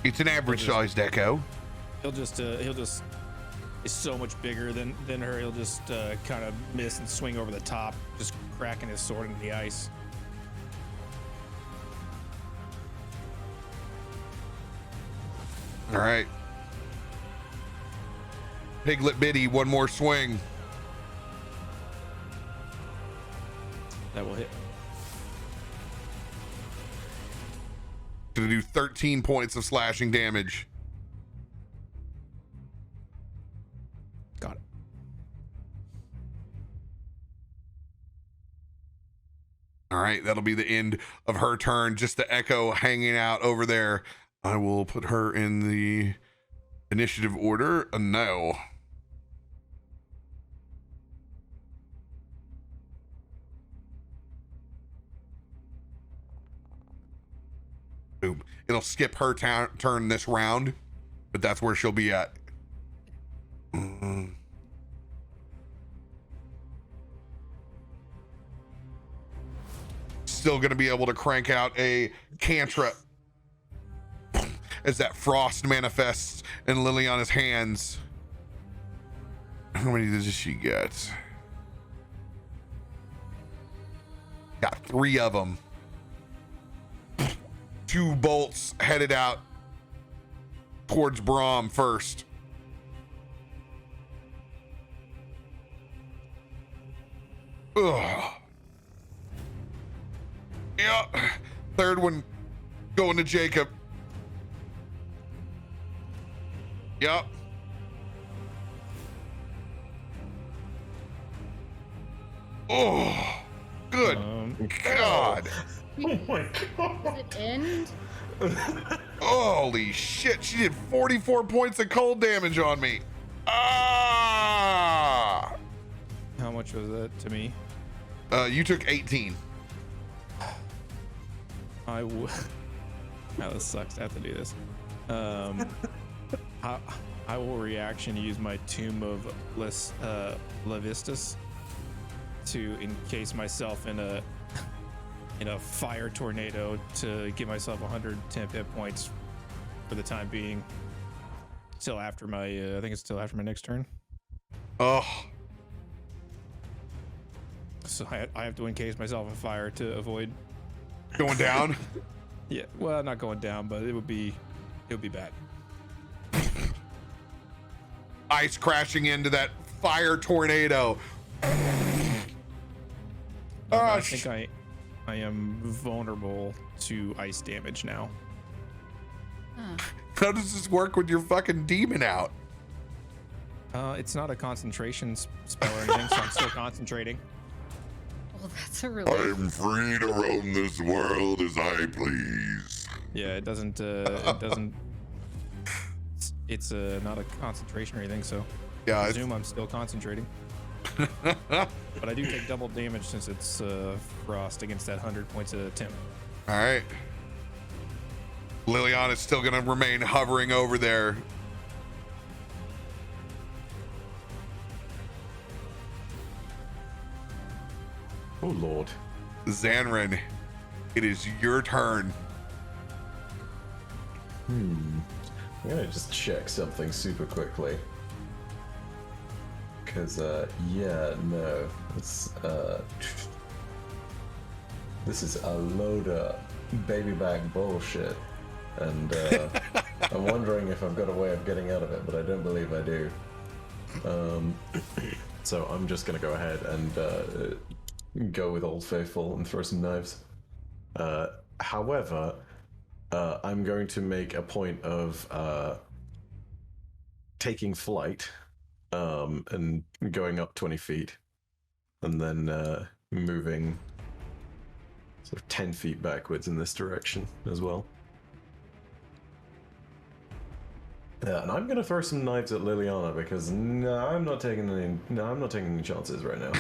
It's an average sized Echo. He'll just is so much bigger than her. He'll just kind of miss and swing over the top, just cracking his sword into the ice. All right. Piglet Biddy, one more swing. That will hit. Gonna do 13 points of slashing damage. Got it. All right, that'll be the end of her turn. Just the Echo hanging out over there. I will put her in the initiative order. No. Boom. It'll skip her turn this round, but that's where she'll be at. Still going to be able to crank out a cantrip as that frost manifests in Liliana's hands. How many does she get? Got 3 of them. 2 bolts headed out towards Brahm first. Ugh. Yeah. 3rd one going to Jacob. Yep. Oh, good God. Oh my god. Does it end? Holy shit. She did 44 points of cold damage on me. Ah. How much was that to me? You took 18. Oh, this sucks. I have to do this. I will reaction use my Tomb of Levistus to encase myself in a fire tornado to give myself 110 hit points for the time being. Till after my, I think it's till after my next turn. Oh. So I have to encase myself in fire to avoid Going down? Yeah, well, not going down, but it would be bad. Ice crashing into that fire tornado. I think I am vulnerable to ice damage now. How does this work with your fucking demon out? It's not a concentration spell or anything, so I'm still concentrating. Well, that's a relief. I'm free to roam this world as I please. Yeah, it doesn't. It's not a concentration or anything, so I Yeah, presume I'm still concentrating. But I do take double damage since it's frost against that 100 points of temp. All right. Liliana's still going to remain hovering over there. Oh, Lord. Zanrin, it is your turn. I'm gonna just check something super quickly. Cause, yeah, no. This is a load of baby back bullshit. And, I'm wondering if I've got a way of getting out of it, but I don't believe I do. So I'm just gonna go ahead and, go with Old Faithful and throw some knives. However, I'm going to make a point of taking flight and going up 20 feet and then moving sort of 10 feet backwards in this direction as well. And I'm going to throw some knives at Liliana because I'm not taking any chances right now.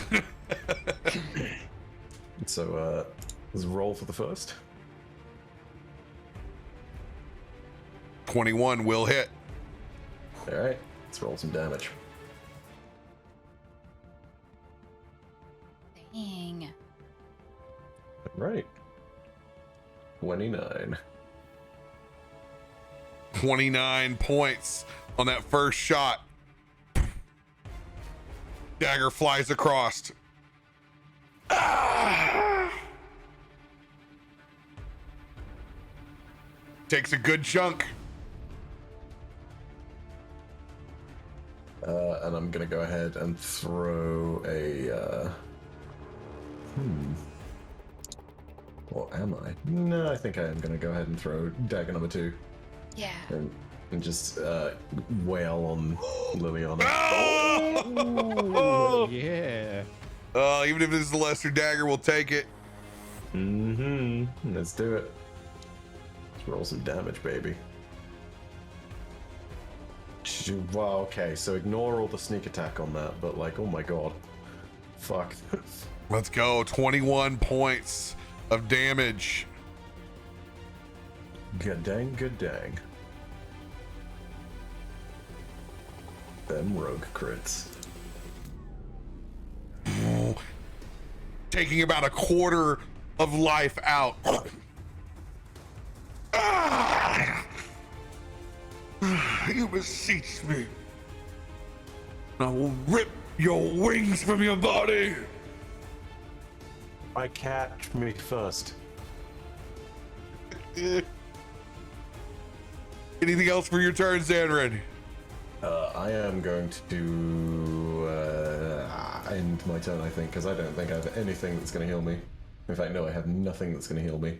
So let's roll for the first. 21 will hit. All right, let's roll some damage. Dang. All right. 29. 29 points on that first shot. Dagger flies across. Takes a good chunk. And I'm gonna go ahead and throw a. What am I? No, I think I am gonna go ahead and throw dagger number 2 Yeah. and just wail on Liliana. Oh, yeah. Even if it's the lesser dagger, we'll take it. Let's do it. Let's roll some damage, baby. Wow, okay, so ignore all the sneak attack on that, but like, oh my god. Fuck. Let's go. 21 points of damage. Good dang, good dang. Them rogue crits. Taking about a quarter of life out. You beseech me. I will rip your wings from your body. I catch me first. Anything else for your turn, Zanrin? I am going to do end my turn, I think, because I don't think I have anything that's going to heal me. In fact, no, I have nothing that's going to heal me.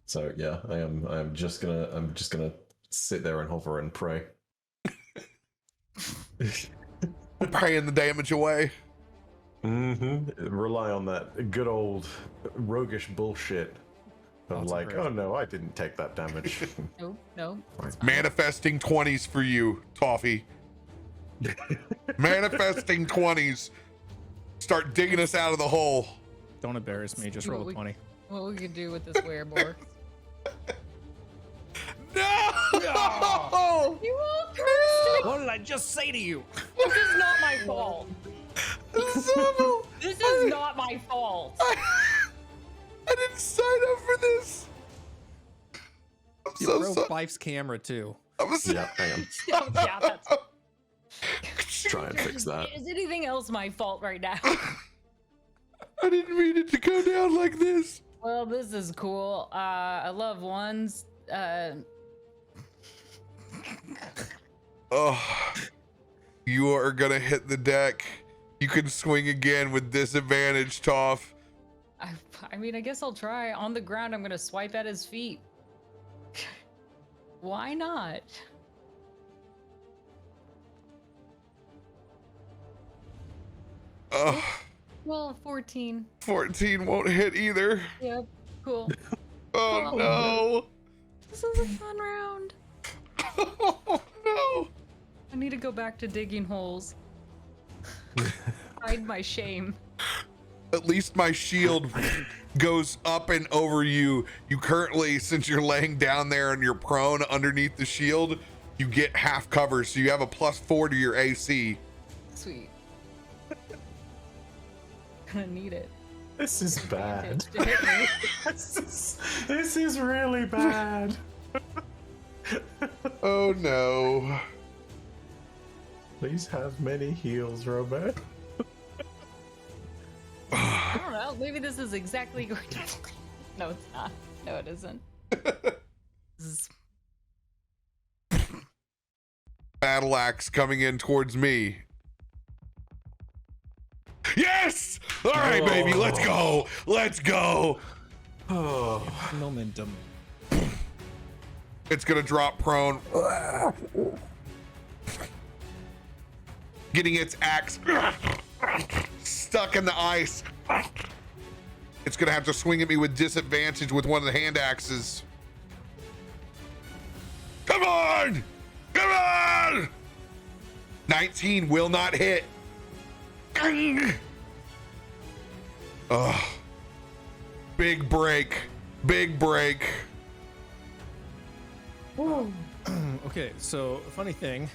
So yeah, I'm just gonna sit there and hover and pray. Praying the damage away. Rely on that good old roguish bullshit of Lots of like, prayer. oh no, I didn't take that damage. No. It's fine. Manifesting 20s for you, Toffee. Manifesting 20s. Start digging us out of the hole. Don't embarrass me. Just roll a 20. What we could do with this wereborg? No! You all cursed me. What did I just say to you? This is not my fault. Zamo, This is not my fault. I didn't sign up for this. I'm You so broke sorry. Fife's camera too. I'm so Yeah, hang on. Oh, yeah, that's. Try and fix that. Is anything else my fault right now? I didn't mean it to go down like this. Well, this is cool. I love ones. Oh, you are gonna hit the deck. You can swing again with disadvantage, Toph. I mean, I guess I'll try. On the ground, I'm gonna swipe at his feet. Why not? Oh, Well, 14. 14 won't hit either. Yep. Cool. Oh no. This is a fun round. Oh no. I need to go back to digging holes. hide my shame. At least my shield goes up and over you. You currently, since you're laying down there and you're prone underneath the shield, you get half cover, so you have a +4 to your AC. Sweet. Gonna need it. This is bad. To hit me. This is really bad. Oh no. Please have many heals, Robert. I don't know. Maybe this is exactly going to. No, it's not. No, it isn't. This is... Battle axe coming in towards me. Yes! All right, baby, let's go. Let's go. Oh, Momentum. It's gonna drop prone. Getting its axe stuck in the ice. It's gonna have to swing at me with disadvantage with one of the hand axes. Come on! Come on! 19 will not hit. Ugh. Big break. Big break. Okay, so funny thing,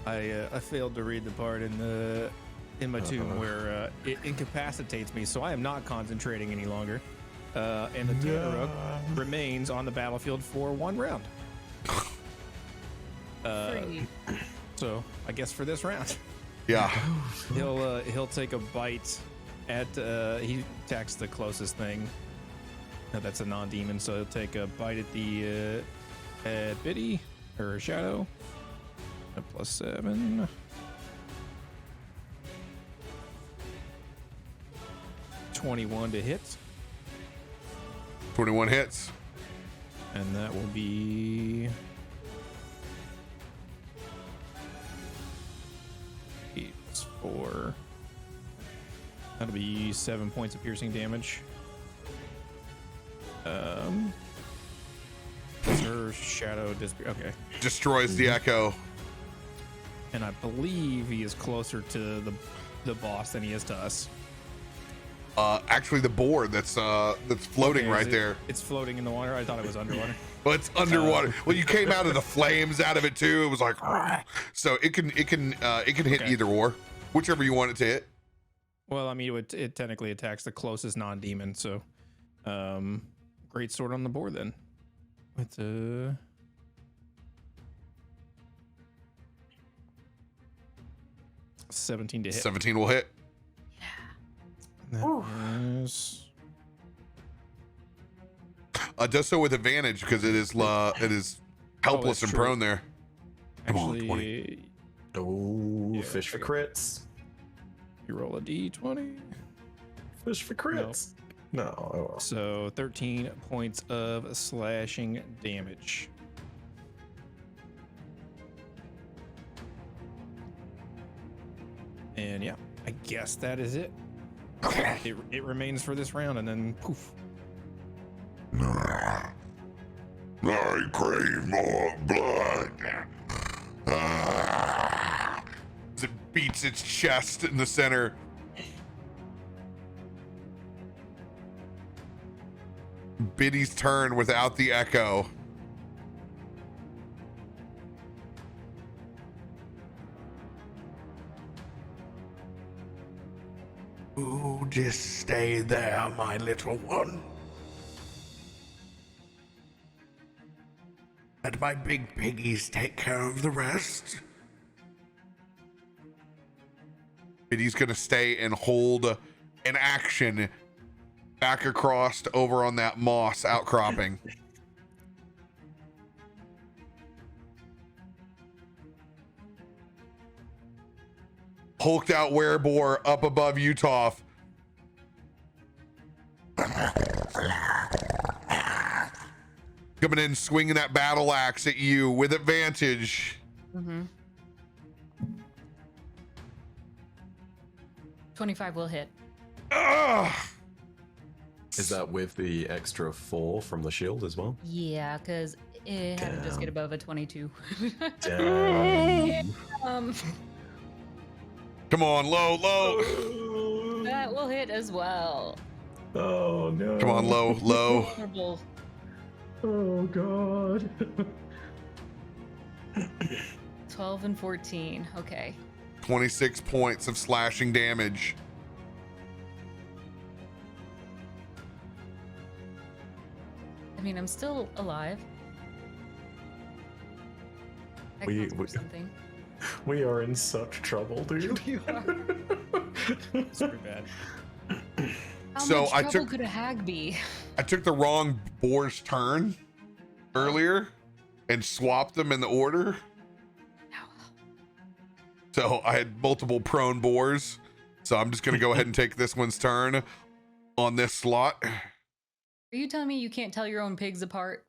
I failed to read the part in my tome where it incapacitates me, so I am not concentrating any longer, and the Tanaruk remains on the battlefield for 1 round. Free. So I guess for this round, Yeah. he'll take a bite at he attacks the closest thing. No, that's a non-demon, so he'll take a bite at the at Biddy or Shadow. A +7. $21 to hit, 21 hits. and that will be 8 + 4. That'll be 7 points of piercing damage. Her shadow okay, Destroys the echo. and I believe he is closer to the boss than he is to us. Actually, the board that's floating Okay, right there. It's floating in the water. I thought it was underwater. Well, it's underwater. Well, you came out of the flames out of it too. It was like, so it can hit Okay. either or, whichever you want it to hit. Well, I mean, it technically attacks the closest non-demon, so great sword on the board then. With 17 to hit. 17 will hit. That is Does so with advantage because it is helpless that's and true. prone there. Come on, actually 20. oh, Yeah, fish for crits. you roll a d20. Fish for crits. No. Oh, well. So 13 points of slashing damage. And yeah, I guess that is it. It remains for this round, and then poof. I crave more blood. As it beats its chest in the center. Biddy's turn without the echo. Ooh, just stay there, my little one. Let my big piggies take care of the rest. Biddy's gonna stay and hold an action back across over on that moss outcropping. Hulked out werebore up above Utah. Coming in, swinging that battle axe at you with advantage. Mm-hmm. 25 will hit. Ugh! Is that with the extra 4 from the shield as well? Yeah, because it had to just get above a 22. Damn. Come on, low. That will hit as well. Oh no. Come on, low. Horrible. Oh god. 12 and 14. Okay. 26 points of slashing damage. I mean, I'm still alive. That We- counts for we- something. We are in such trouble, dude. It's pretty bad. How So much I trouble took- could a hag be? I took the wrong boar's turn earlier and swapped them in the order. So I had multiple prone boars. So I'm just going to go ahead and take this one's turn on this slot. Are you telling me you can't tell your own pigs apart?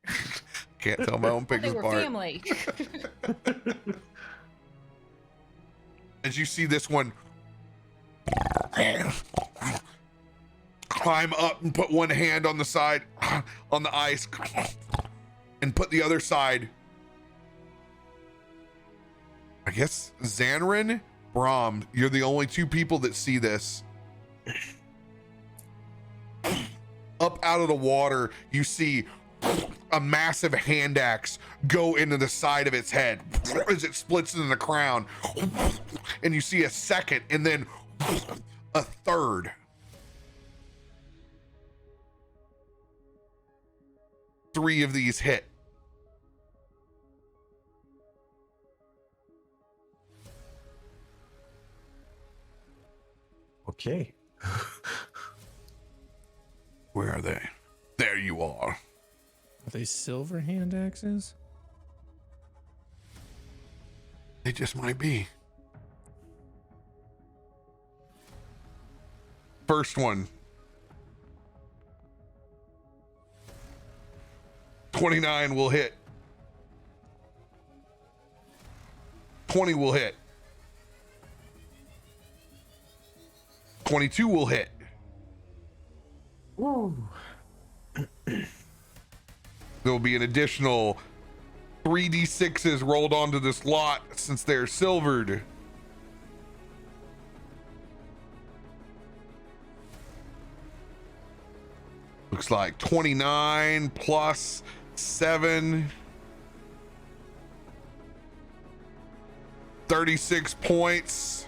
Can't tell my own pigs They were apart. family. As you see this one climb up and put one hand on the side on the ice and put the other side. I guess Xanrin, Brahm, you're the only two people that see this. Up out of the water, you see a massive hand axe go into the side of its head as it splits into the crown. And you see a second and then a third. Three of these hit. Okay. Where are they? There you are. Are they silver hand axes? They just might be. First one. 29 will hit. 20 will hit. 22 will hit. There will be an additional 3d6s rolled onto this lot since they're silvered. Looks like 29 plus 7. 36 points.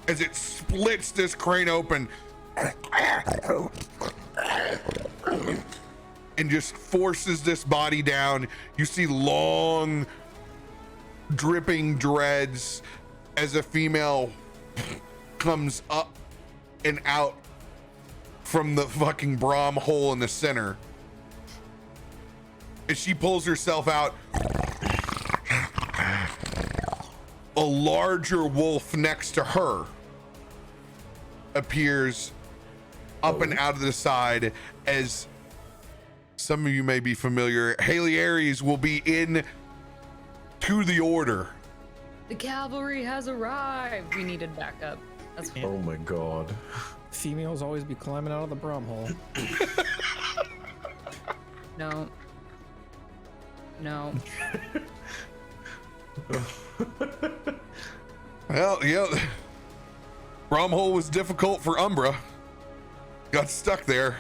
As it splits this crane open and just forces this body down. You see long dripping dreads as a female comes up and out from the fucking Brahm hole in the center. As she pulls herself out, a larger wolf next to her appears up and out of the side. As some of you may be familiar, Haley Aries will be in to the order. The cavalry has arrived. We needed backup. That's Oh my god. Females always be climbing out of the Brom hole. no. No. Well, yeah, Bromhole was difficult for Umbra. Got stuck there.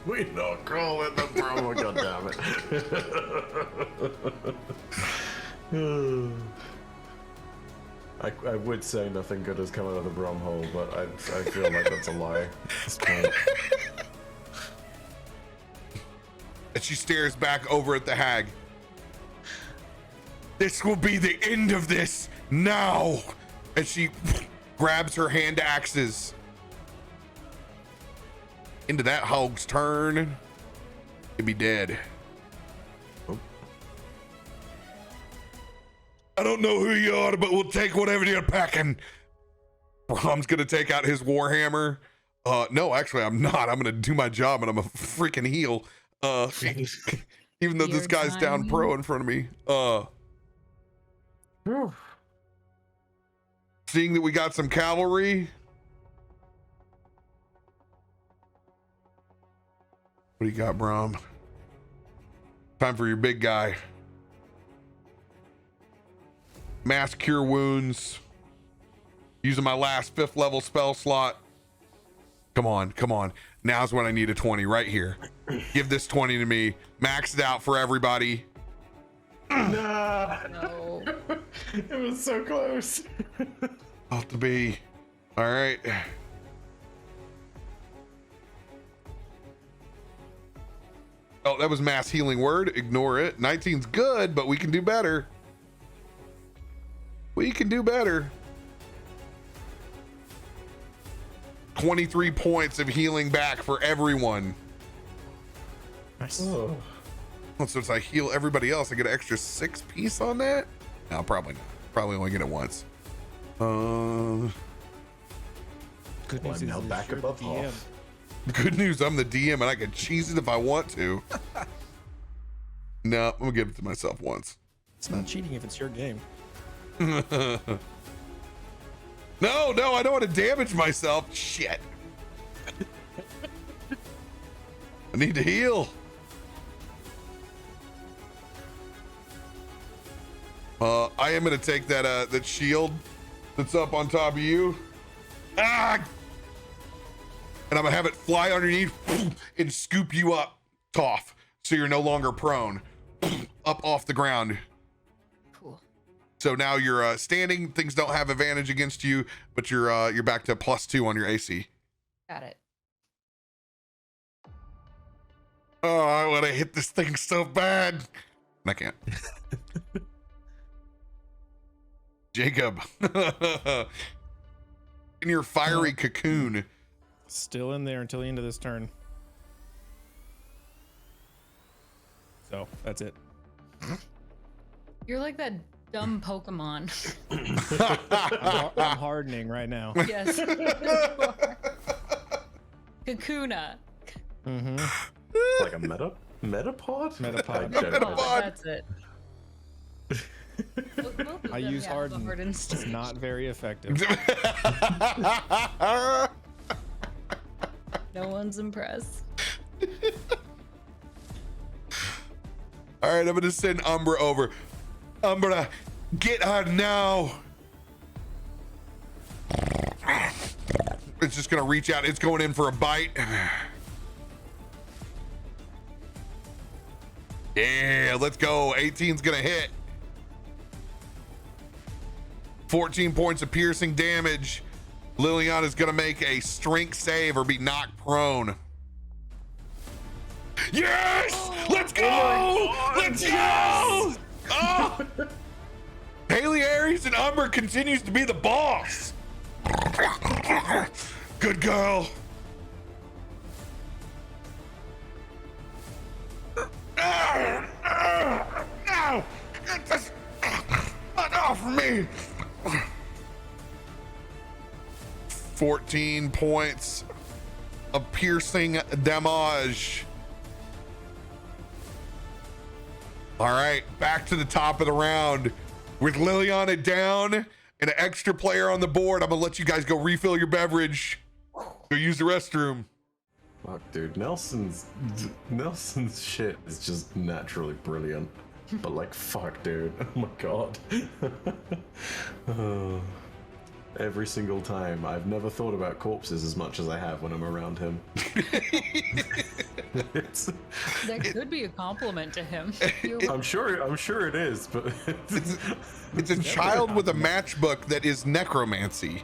We not call it the promo, goddammit. I would say nothing good has come out of the Brom hole, but I feel like that's a lie at this point. And she stares back over at the hag. This will be the end of this now. And she grabs her hand axes. Into that hog's turn. He'd be dead. Oh. I don't know who you are, but we'll take whatever you're packing. Brahm's gonna take out his warhammer. No, actually, I'm not. I'm gonna do my job, and I'm a freaking heal. Even though this Your guy's down timing. pro in front of me. Seeing that we got some cavalry. What do you got, Brahm? Time for your big guy. Mass Cure Wounds. Using my last 5th level spell slot. Come on, come on. Now's when I need a 20 right here. Give this 20 to me. Max it out for everybody. Nah. No. It was so close. Ought to be. All right. Oh, that was mass healing word. Ignore it. 19's good, but we can do better. We can do better. 23 points of healing back for everyone. Nice. Oh. Well, since I heal everybody else, I get an extra 6 piece on that? No, probably not. Probably only get it once. Good Well, news I'm now is back you're the above DM. half. Good news, I'm the DM and I can cheese it if I want to. No, I'm gonna give it to myself once. It's not cheating if it's your game. No, I don't want to damage myself. Shit. I need to heal. I am gonna take that shield that's up on top of you. Ah! And I'm gonna have it fly underneath and scoop you up, Toph, so you're no longer prone. Up off the ground. Cool. So now you're standing. Things don't have advantage against you, but you're back to +2 on your AC. Got it. Oh, I want to hit this thing so bad. And I can't. Jacob. In your fiery cocoon. Still in there until the end of this turn. So that's it. You're like that dumb Pokemon. I'm hardening right now. Yes. Kakuna. Mm-hmm. Like a metapod? Metapod. I don't know. Metapod. That's it. Both of I them use have a harden. hardened It's state. not very effective. No one's impressed. All right, I'm gonna send Umbra over. Umbra, get her now. It's just gonna reach out. It's going in for a bite. Yeah, let's go. 18's gonna hit. 14 points of piercing damage. Liliana's gonna make a strength save or be knocked prone. Yes! Let's go! Let's go! Oh! Haley Aries and Umber continues to be the boss. Good girl. No! Get this off me! 14 points of piercing damage. All right, back to the top of the round. With Liliana down and an extra player on the board, I'm gonna let you guys go refill your beverage. Go use the restroom. Fuck, dude, Nelson's shit is just naturally brilliant. But like, fuck, dude. Oh my god. Oh. Every single time, I've never thought about corpses as much as I have when I'm around him. That could be a compliment to him. I'm sure it is, but It's a child with a matchbook that is necromancy.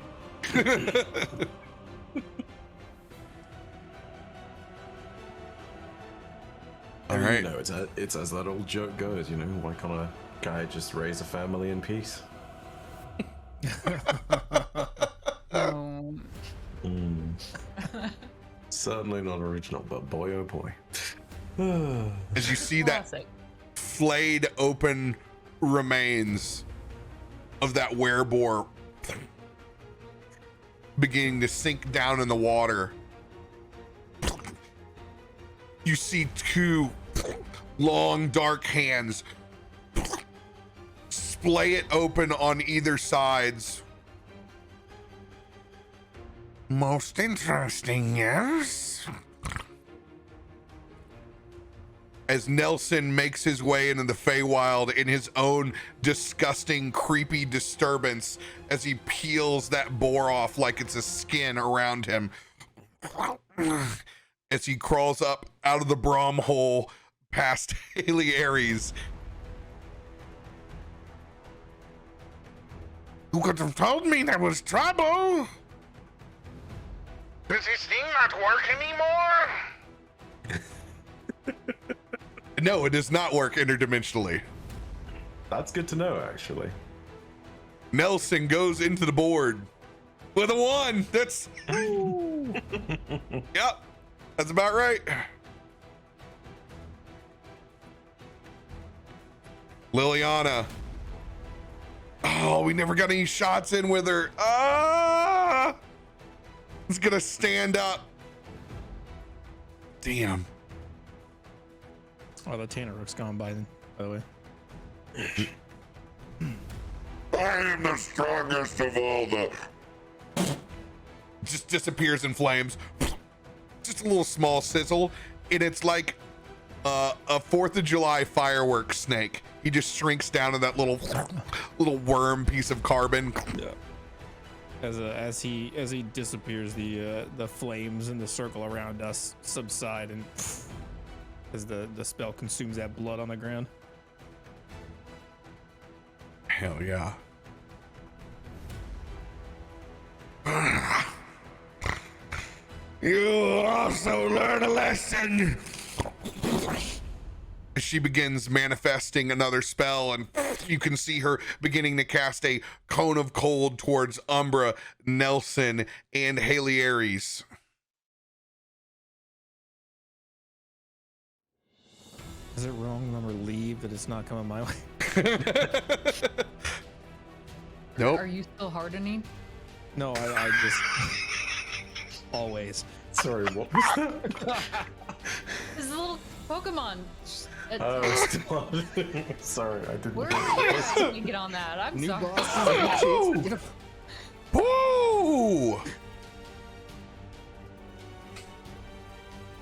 All right. You know, it's as that old joke goes, you know, why can't a guy just raise a family in peace? Oh. Certainly not original, but boy oh boy. As you see that Classic. flayed open remains of that werebore beginning to sink down in the water, you see two long dark hands splay it open on either sides. Most interesting, yes. as Nelson makes his way into the Feywild in his own disgusting, creepy disturbance as he peels that boar off like it's a skin around him. As he crawls up out of the Brom hole past Haley Aries. You could have told me there was trouble. Does this thing not work anymore? No, it does not work interdimensionally. That's good to know, actually. Nelson goes into the board with a 1. That's yep, that's about right. Liliana. Oh, we never got any shots in with her. Ah, it's gonna stand up. Damn. Oh, the Tanner Rook's gone by then, by the way. I am the strongest of all the... Just disappears in flames. Just a little small sizzle, and it's like a 4th of July fireworks snake. He just shrinks down to that little worm piece of carbon. Yeah. As he disappears, the flames in the circle around us subside, and as the spell consumes that blood on the ground. Hell yeah. You also learn a lesson. She begins manifesting another spell, and you can see her beginning to cast a cone of cold towards Umbra, Nelson, and Haley Aries. Is it wrong when I relieved that it's not coming my way? Nope. Are you still hardening? No, I just always. Sorry, what was that? This is a little Pokemon. Oh, sorry, I didn't. Where did you get on that? I'm sorry. Woo! Woo!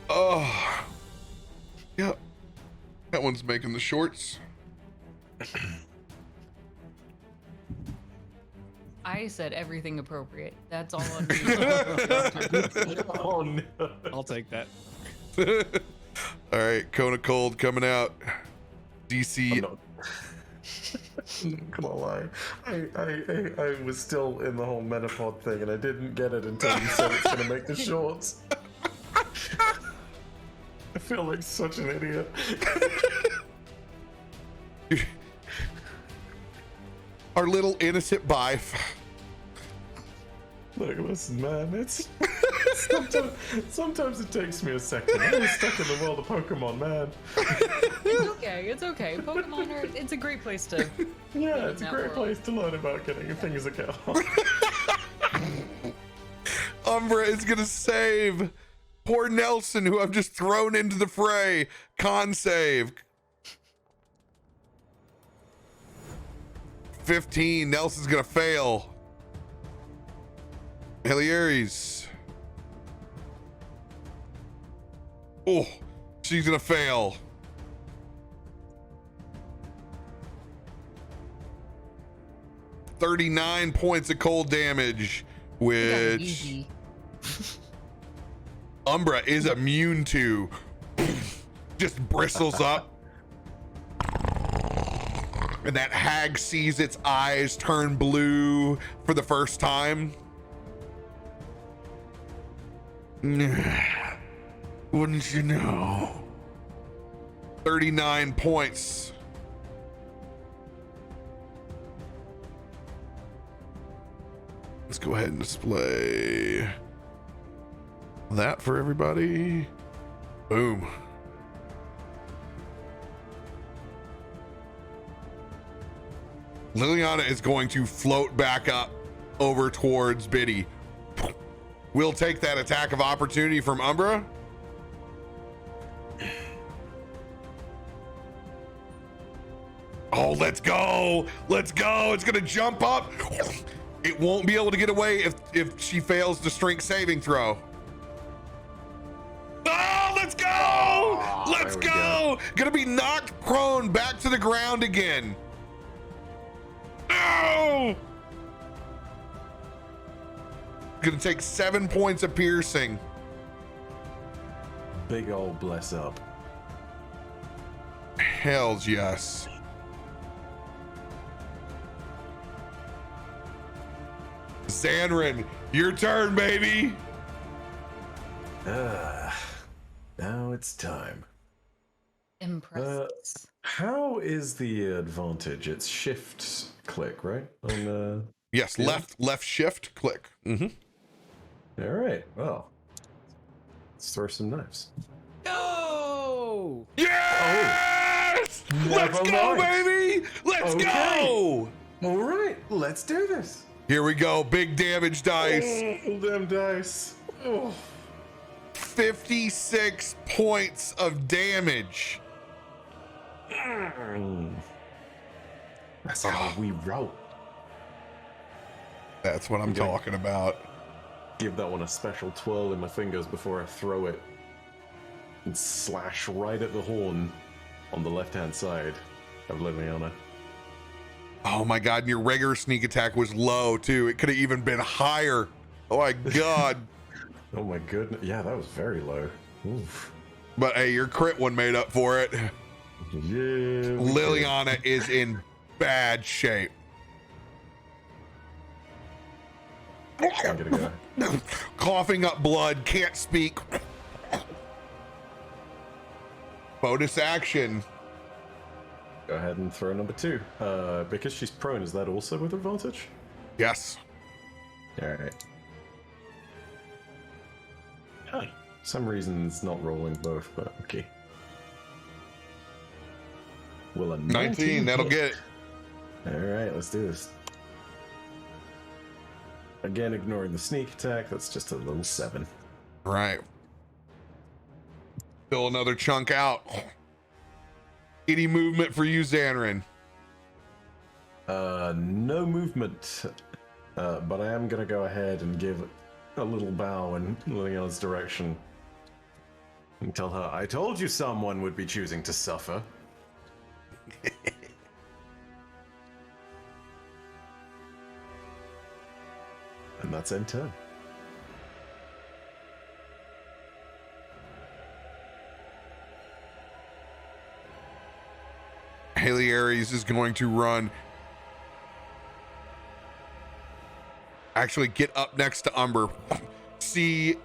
Oh. Yep. That one's making the shorts. I said everything appropriate. That's all on me. Oh no. I'll take that. All right, cone of cold coming out. DC. I'm not gonna lie. I was still in the whole Metapod thing, and I didn't get it until you said it's gonna make the shorts. I feel like such an idiot. Our little innocent bife. Look, listen, man. It's sometimes it takes me a second. I'm stuck in the world of Pokemon, man. It's okay. It's okay. Pokemon are. It's a great place to. Yeah, it's a that great world. place to learn about getting your fingers a go. Umbra is gonna save poor Nelson, who I've just thrown into the fray. Con save. 15. Nelson's gonna fail. Haley Aries. Oh, she's gonna fail. $39 points of cold damage, which Easy. Umbra is immune to. Just bristles up. And that hag sees its eyes turn blue for the first time. Wouldn't you know? 39 points. Let's go ahead and display that for everybody. Boom. Liliana is going to float back up over towards Biddy. We'll take that attack of opportunity from Umbra. Oh, let's go. Let's go. It's going to jump up. It won't be able to get away if she fails the strength saving throw. Oh, let's go. Let's there we go. Gonna be knocked prone back to the ground again. No! Gonna take 7 points of piercing. Big old bless up. Hells yes. Xanrin, your turn, baby. Now it's time. Impressive. How is the advantage? It's shift click, right? On Yes, Yeah. left shift, click. all right. Well, let's throw some knives. No! Yes! Let's Never go, mind. baby! Let's go! All right, let's do this. Here we go, big damage dice. Oh, them dice. Oh. 56 points of damage. That's how we roll. That's what I'm talking about. Give that one a special twirl in my fingers before I throw it. And slash right at the horn on the left-hand side of Liliana. Oh my god, and your regular sneak attack was low too. It could have even been higher. Oh my god. Oh my goodness. Yeah, that was very low. Oof. But hey, your crit one made up for it. Yeah. Liliana is in bad shape. I'm gonna go. Coughing up blood, can't speak. Bonus action. Go ahead and throw number 2. Because she's prone, is that also with advantage? Yes. Alright. Some reason it's not rolling both, but okay. Will a 19, that'll hit? get it. Alright, let's do this. Again, ignoring the sneak attack, that's just a little 7. Right. Fill another chunk out. Any movement for you, Xanrin? No movement, but I am gonna go ahead and give a little bow in Liliana's direction and tell her, I told you someone would be choosing to suffer. And that's end turn. Haley Aries is going to run. Actually, get up next to Umber. See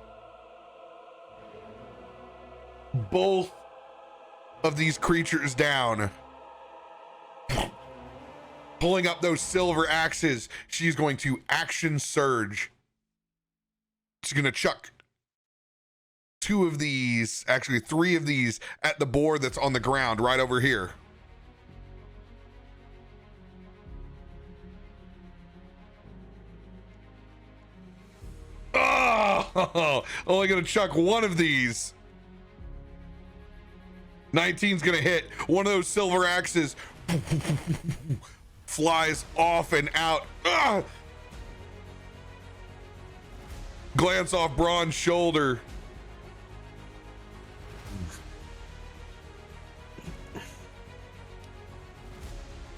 both of these creatures down. Pulling up those silver axes, she's going to action surge. She's going to chuck 2 of these, actually 3 of these, at the board that's on the ground right over here. Oh, only gonna chuck 1 of these. 19's gonna hit. One of those silver axes flies off and out. Glance off Braun's shoulder.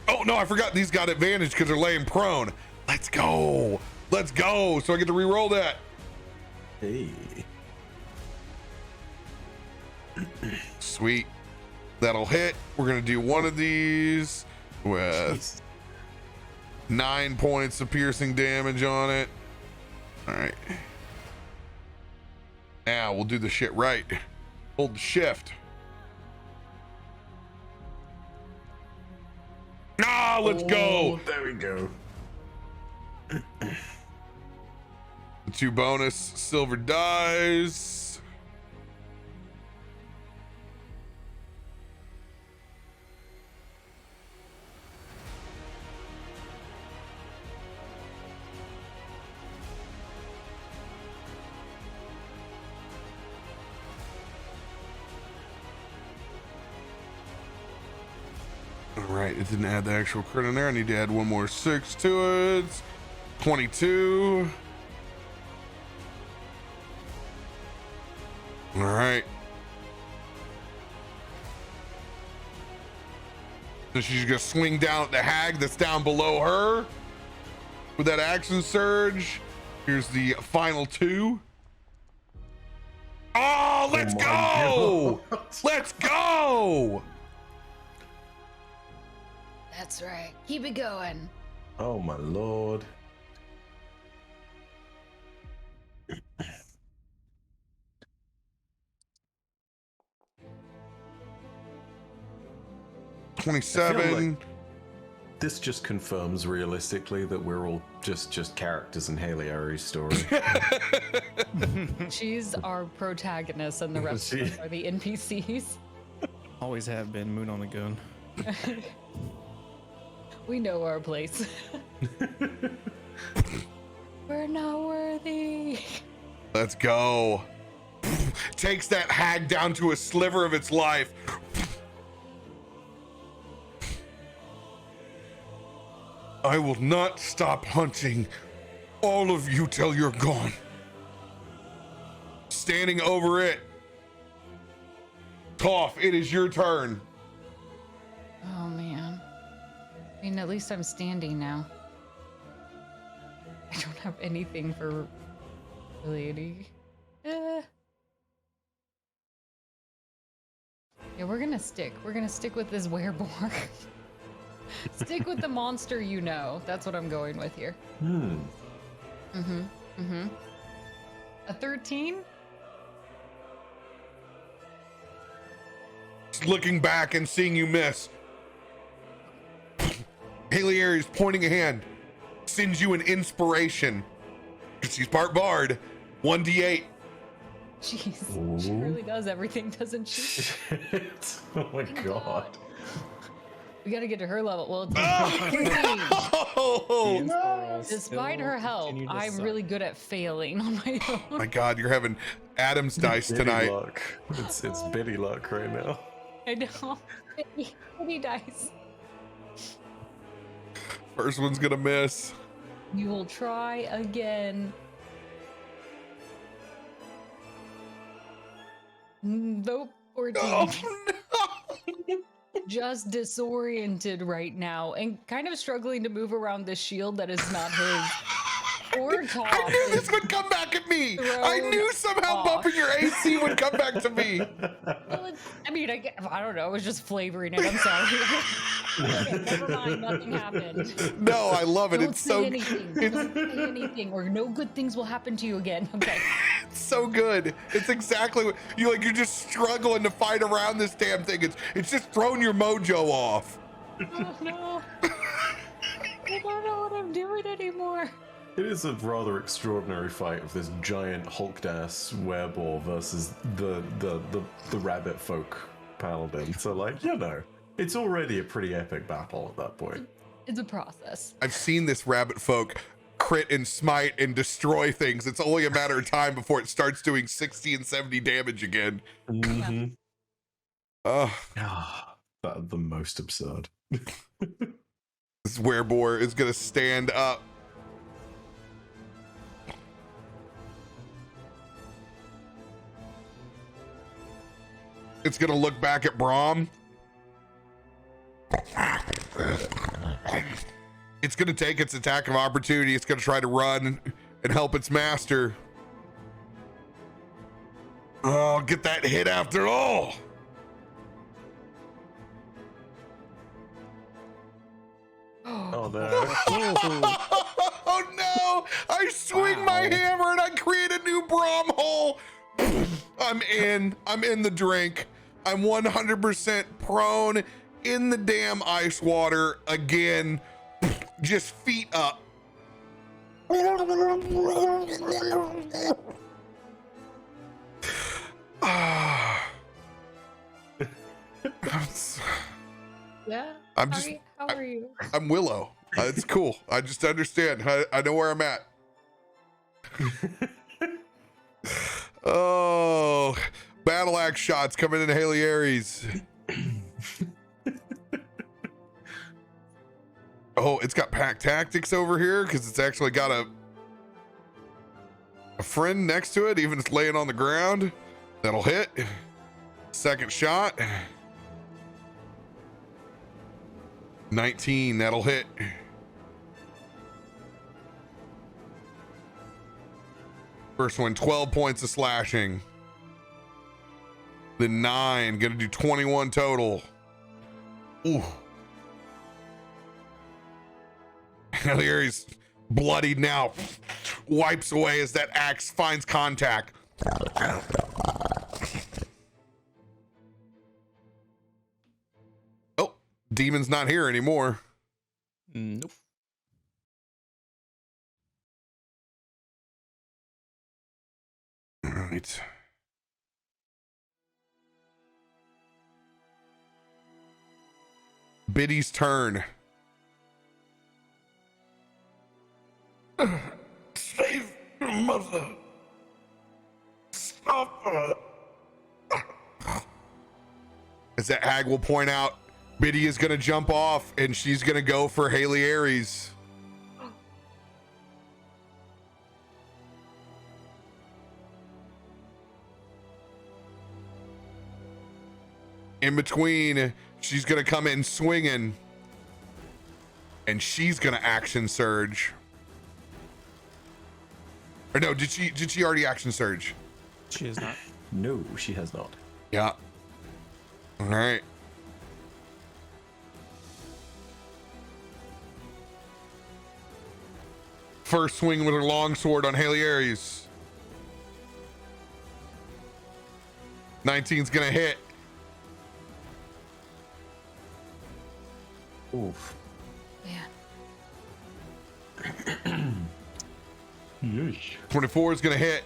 Oh no, I forgot these got advantage because they're laying prone. Let's go. Let's go. So I get to re-roll that. Hey. Sweet. That'll hit. We're gonna do one of these with 9 points of piercing damage on it. All right. Now we'll do the shit right. Hold the shift. Ah, let's go. There we go. The 2 bonus silver dies. All right, it didn't add the actual crit in there. I need to add 1 more 6 to it. 22. All right. So she's gonna swing down at the hag that's down below her with that action surge. Here's the final two. Oh, let's go! Let's go! That's right. Keep it going. Oh my lord. I feel 27. like this just confirms realistically that we're all just characters in Haley Aries' story. She's our protagonist, and the rest of us are the NPCs. Always have been. Moon on the gun. We know our place. We're not worthy. Let's go. Takes that hag down to a sliver of its life. I will not stop hunting all of you till you're gone. Standing over it. Toph, it is your turn. Oh man. I mean, at least I'm standing now. I don't have anything for really any. Yeah, we're gonna stick. We're gonna stick with this wereborg. Stick with the monster you know. That's what I'm going with here. A 13? Looking back and seeing you miss. Haley Aries pointing a hand. Sends you an inspiration. She's part bard. 1d8. Jeez. She really does everything, doesn't she? Oh my god. We gotta get to her level. Well, Oh, despite her help, I'm really good at failing on my own. my god, you're having Adam's dice Biddy tonight. luck. It's biddy luck right now. I know. He dies. First one's gonna miss. You will try again. Nope. 14. Oh no! Just disoriented right now and kind of struggling to move around this shield that is not his. Or top. I knew this would come back at me. I knew somehow bumping your AC would come back to me. Well, I mean, I don't know. I was just flavoring it. I'm sorry. Okay, never mind. Nothing happened. No, I love it. Don't It's say so anything. Don't say anything, or no good things will happen to you again. Okay. It's so good. It's exactly what you're just struggling to fight around this damn thing. It's just thrown your mojo off. Oh no. I don't know what I'm doing anymore. It is a rather extraordinary fight of this giant hulked ass wereball versus the rabbit folk paladin. So like, it's already a pretty epic battle at that point. It's a process. I've seen this rabbit folk crit and smite and destroy things. It's only a matter of time before it starts doing 60 and 70 damage again. Mm-hmm. Oh, The most absurd. this werebore is gonna stand up. It's gonna look back at Brahm. It's gonna take its attack of opportunity. It's gonna try to run and help its master. Oh, get that hit after all. Oh no. Oh no! I swing my hammer and I create a new Brahm hole. I'm in the drink. I'm 100% prone in the damn ice water again. Just feet up. Yeah. How are you? I'm Willow. It's cool. I just understand. I know where I'm at. Oh, battle axe shots coming in Haley Aries. Oh, it's got pack tactics over here because it's actually got a friend next to it, even if it's laying on the ground. That'll hit. Second shot. 19, that'll hit. First one, 12 points of slashing. Then 9, gonna do 21 total. Ooh. Larry's bloodied now. Wipes away as that axe finds contact. Oh, demon's not here anymore. Nope. All right. Biddy's turn. Save your mother. Stop her. As that hag will point out, Biddy is going to jump off and she's going to go for Haley Aries. In between, she's going to come in swinging and she's going to action surge. Or no, did she already action surge? She is not. No, she has not. Yeah. All right. First swing with her longsword on Haley Aries. 19's gonna hit. Oof. Man. Yeesh. 24 is gonna hit.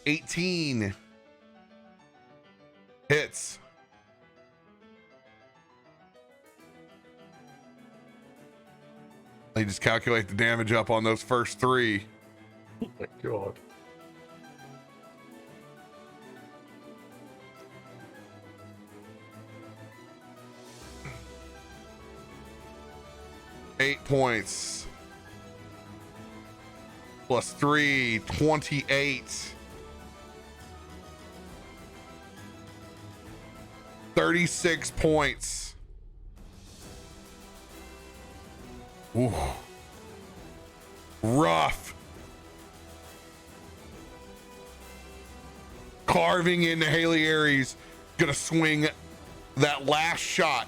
$18 hits. They just calculate the damage up on those first 3. Oh my god. Eight points. Plus 3, 28. 36 points. Ooh. Rough. Carving into Haley Aries. Gonna swing that last shot.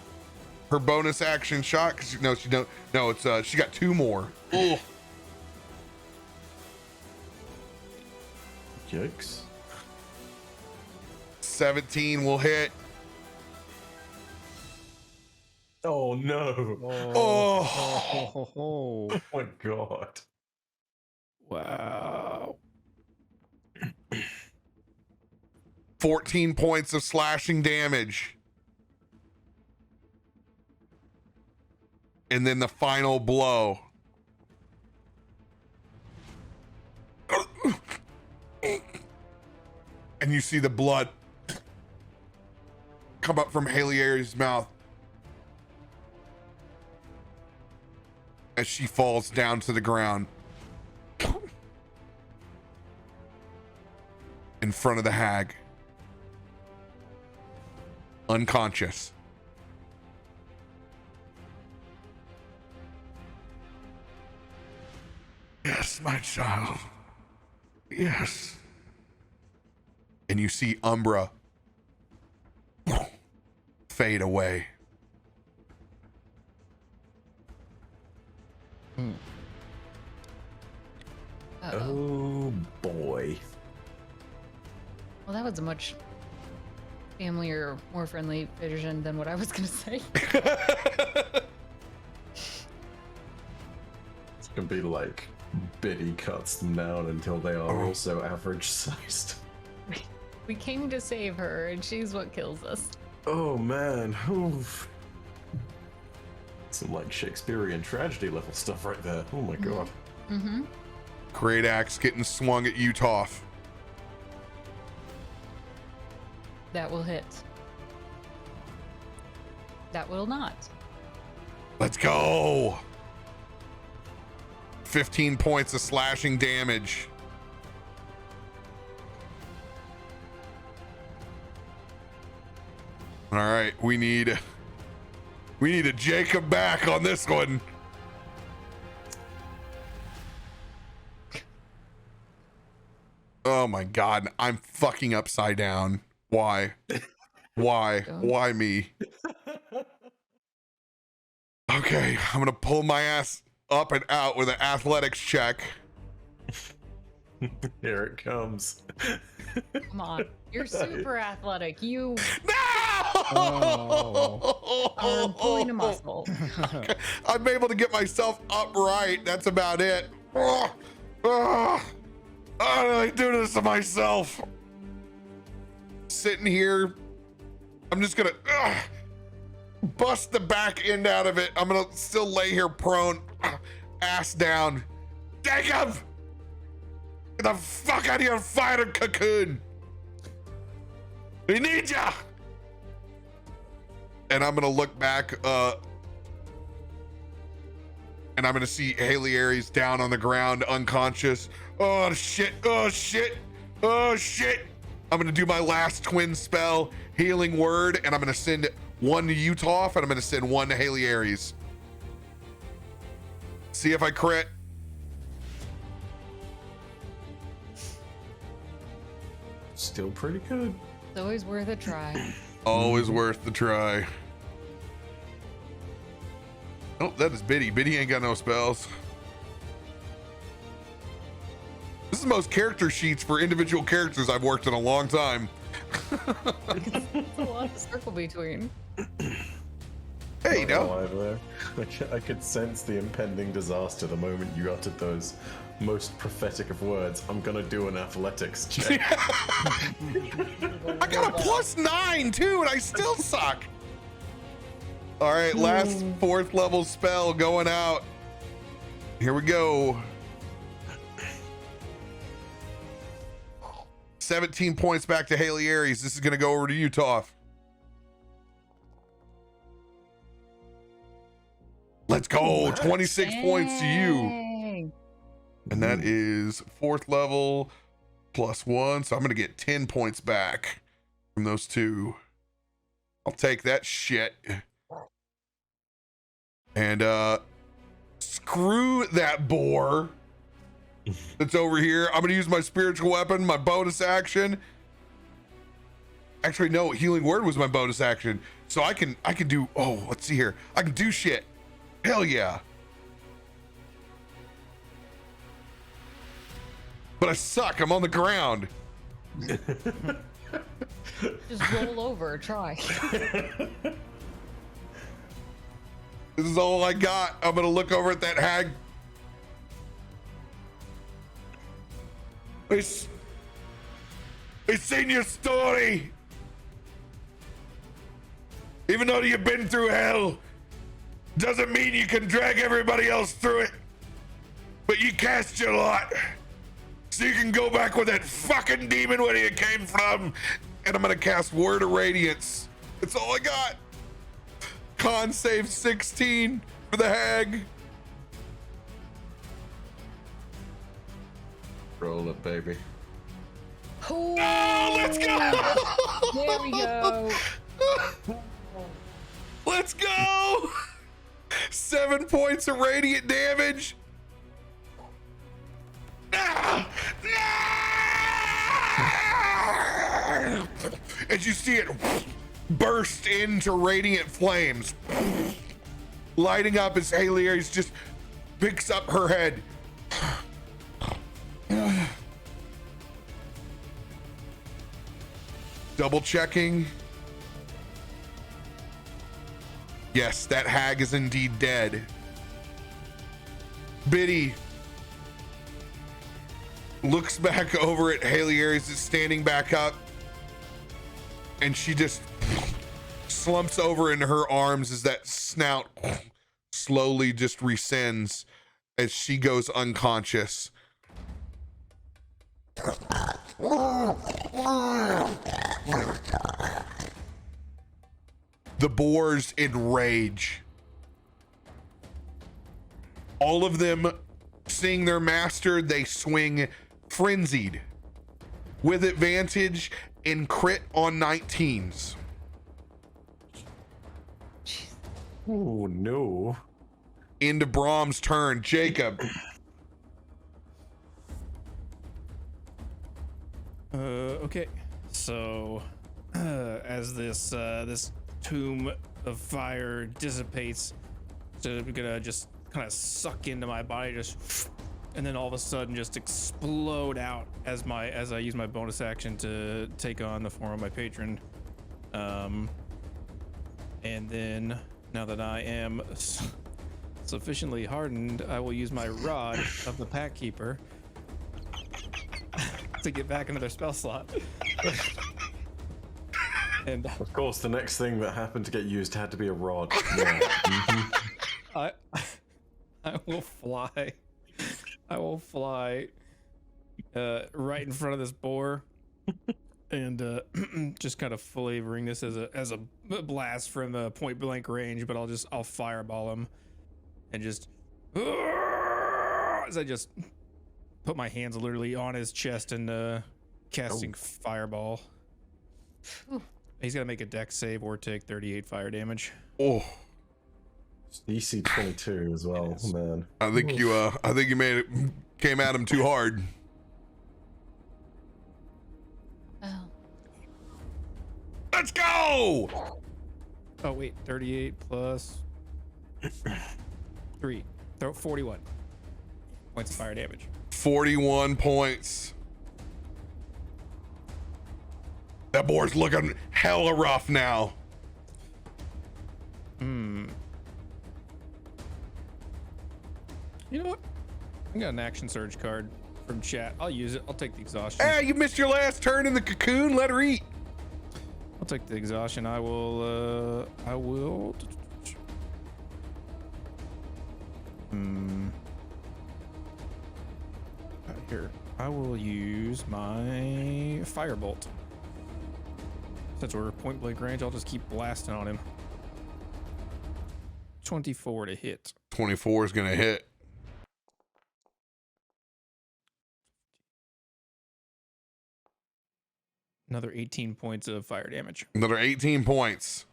Her bonus action shot. Cause no, she don't. No, it's she got 2 more. Ugh. Yikes. 17 will hit. Oh no. Oh. Oh my god. Wow. 14 points of slashing damage. And then the final blow. And you see the blood come up from Haley Aries' mouth as she falls down to the ground in front of the hag, unconscious. Yes, my child. Yes. And you see Umbra fade away. Uh-oh. Oh boy. Well, that was a much family or more friendly vision than what I was gonna say. It's gonna be like Biddy cuts them down until they are also average sized. We came to save her, and she's what kills us. Oh man. Oof. Some like Shakespearean tragedy level stuff right there. Oh my god. Mm-hmm. Great axe getting swung at you, Toph. That will hit. That will not. Let's go. 15 points of slashing damage. All right, we need a Jacob back on this one. Oh my God, I'm fucking upside down. Why? Why me? Okay, I'm gonna pull my ass up and out with an athletics check. Here it comes. Come on. You're super athletic. You No! are pulling a muscle. I'm able to get myself upright. That's about it. How did I do this to myself? Sitting here, I'm just gonna bust the back end out of it. I'm gonna still lay here prone, ass down. Jacob! Get the fuck out of your fighter cocoon! We need ya! And I'm gonna look back, and I'm gonna see Haley Aries down on the ground, unconscious. Oh shit, oh shit, oh shit. I'm gonna do my last twin spell, Healing Word, and I'm gonna send one to Utah, and I'm gonna send one to Haley Aries. See if I crit. Still pretty good. It's always worth a try. Always worth the try. Oh, that is Biddy. Biddy ain't got no spells. This is the most character sheets for individual characters I've worked in a long time. It's a lot to circle between. Hey, Not now. gonna lie, though. I could sense the impending disaster the moment you uttered those most prophetic of words. I'm gonna do an athletics check. I got a +9 too, and I still suck. All right, last 4th level spell going out. Here we go. 17 points back to Haley Aries. This is going to go over to Utah. Let's go. 26 points to you. Dang. And that is 4th level +1. So I'm going to get 10 points back from those two. I'll take that shit. And screw that boar that's over here. I'm gonna use my spiritual weapon, my bonus action. Actually, no, Healing Word was my bonus action. So I can do, oh, let's see here. I can do shit. Hell yeah. But I suck. I'm on the ground. Just roll over. Try. This is all I got. I'm gonna look over at that hag. I seen your story. Even though you've been through hell, doesn't mean you can drag everybody else through it. But you cast your lot, so you can go back with that fucking demon where you came from. And I'm gonna cast Word of Radiance. That's all I got. Con save 16 for the hag. Roll it, baby. Oh, Let's go. there we go. Let's go. 7 points of radiant damage. As you see it burst into radiant flames, lighting up as Haley Aries just picks up her head. Double checking. Yes, that hag is indeed dead. Biddy looks back over at Haley Aries is standing back up, and she just slumps over in her arms as that snout slowly just rescinds as she goes unconscious. The boars in rage. All of them seeing their master, they swing frenzied with advantage and crit on 19s. Oh no. Into Brahm's turn. Jacob. Okay. So, as this tomb of fire dissipates, so I'm gonna just kind of suck into my body, and then all of a sudden just explode out as I use my bonus action to take on the form of my patron. And then now that I am sufficiently hardened, I will use my rod of the Pack Keeper to get back another spell slot. And Of course, the next thing that happened to get used had to be a rod. Yeah. I will fly. I will fly right in front of this boar, and just kind of flavoring this as a blast from point blank range. But I'll fireball him, and just as I just put my hands literally on his chest and casting fireball. Ooh. He's got to make a dex save or take 38 fire damage. Oh, DC 22 as well, Yes. man. I think you came at him too hard. Oh. Let's go. Oh wait, 38 plus 3, 41 points of fire damage. 41 points. That board's looking hella rough now. You know what? I got an action surge card from chat. I'll use it. I'll take the exhaustion. Hey, you missed your last turn in the cocoon. Let her eat. I'll take the exhaustion. I will. Here. I will use my firebolt. Since we're point blank range, I'll just keep blasting on him. 24 to hit. 24 is gonna hit. Another 18 points of fire damage. Another 18 points.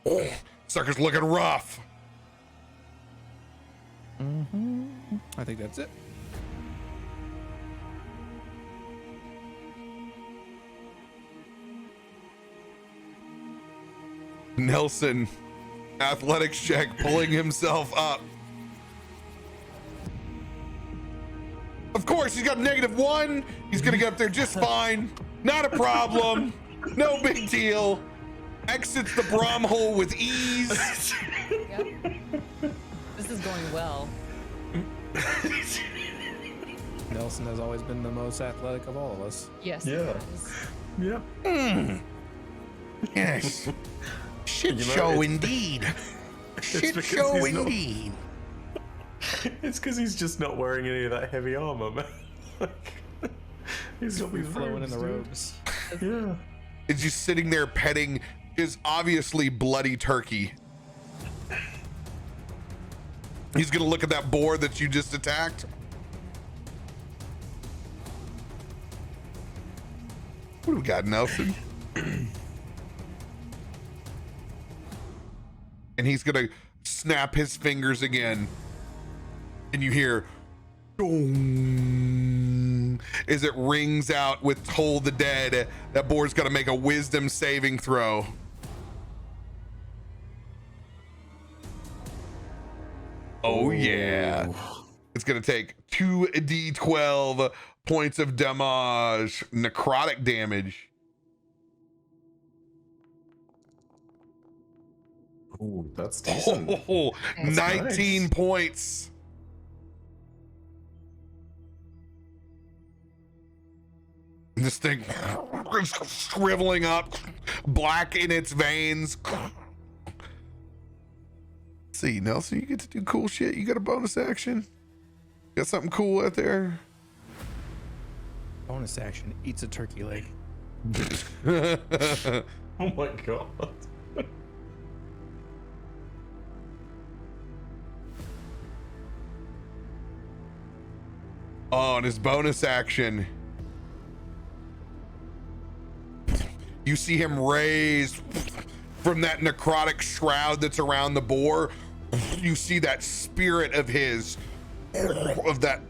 Oh, sucker's looking rough. I think that's it. Nelson, athletics check, pulling himself up. Of course, he's got -1. He's gonna get up there just fine. Not a problem. No big deal. Exits the Brom hole with ease. Yep. This is going well. Nelson has always been the most athletic of all of us. Yes. Yeah. it is. Yep. Yes. Shit You know, show it's- indeed. Shit because show he's not- indeed. It's because he's just not wearing any of that heavy armor, man. Like, he's got We these flowing in the robes, robes. dude. Yeah. Is just sitting there petting his obviously bloody turkey. He's gonna look at that boar that you just attacked. What do we got, Nelson? And he's gonna snap his fingers again. And you hear dong, as it rings out with Toll the Dead. That board's got to make a wisdom saving throw. Oh yeah. It's gonna take 2d12 points of damage, necrotic damage. Ooh, that's decent. Oh, That's 19 nice. points. This thing is shriveling up, black in its veins. See, Nelson, you get to do cool shit. You got a bonus action. Got something cool out there. Bonus action eats a turkey leg. Oh my god. Oh, and his bonus action. You see him raise from that necrotic shroud that's around the boar, you see that spirit of his, of that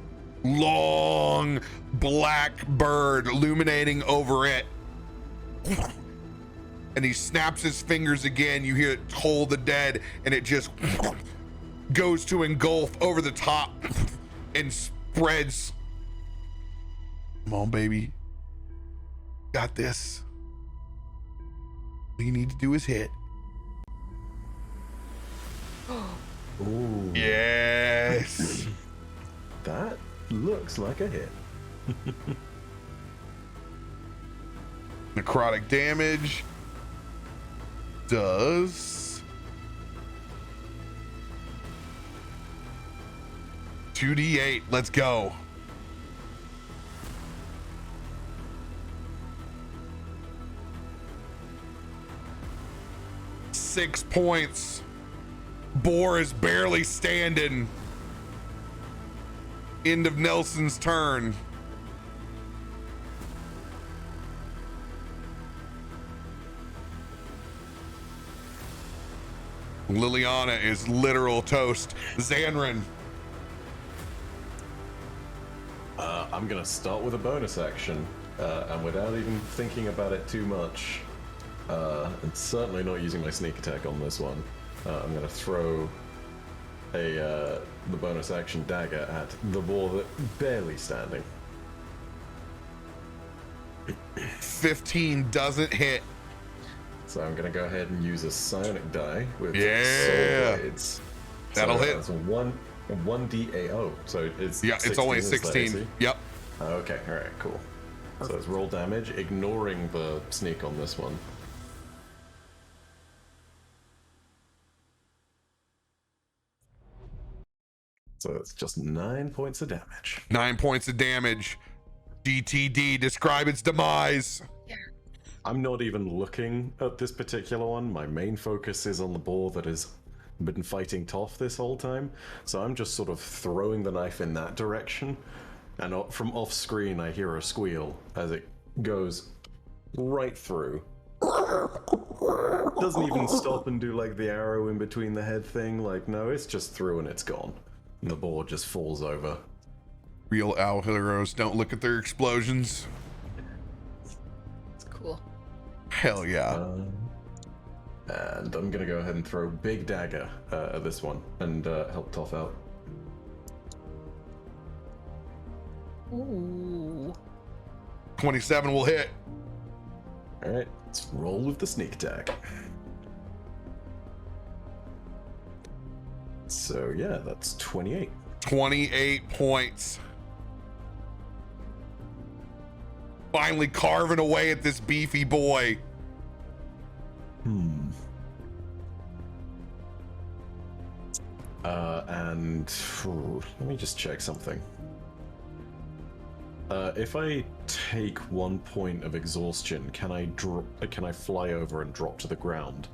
long black bird illuminating over it. And he snaps his fingers again. You hear it toll the dead, and it just goes to engulf over the top and spreads. Come on, baby. Got this. All you need to do is hit. Ooh, Yes. that looks like a hit. Necrotic damage does 2d8. Let's go. Six points. Boar is barely standing. End of Nelson's turn. Liliana is literal toast. Xanrin. I'm gonna start with a bonus action, and without even thinking about it too much, and certainly not using my sneak attack on this one, I'm gonna throw the bonus action dagger at the boar that barely standing. 15 doesn't hit. So I'm gonna go ahead and use a psionic die with Yeah. soul blades. That'll hit. That's 1d8. Oh, so it's Yeah, it's only 16, is that 16. AC? Yep. Okay, all right, cool. So it's roll damage, ignoring the sneak on this one. So it's just 9 points of damage. 9 points of damage. DTD, describe its demise. I'm not even looking at this particular one. My main focus is on the boar that has been fighting Toph this whole time. So I'm just sort of throwing the knife in that direction. And from off screen, I hear a squeal as it goes right through. Doesn't even stop and do like the arrow in between the head thing. Like, no, it's just through and it's gone. And the boar just falls over. Real owl heroes don't look at their explosions. It's cool. Hell yeah. And I'm gonna go ahead and throw big dagger at this one and help Toph out. Ooh. 27 will hit. All right, let's roll with the sneak attack. So yeah, that's 28. 28 points. Finally carving away at this beefy boy. And let me just check something. If I take 1 point of exhaustion, can I fly over and drop to the ground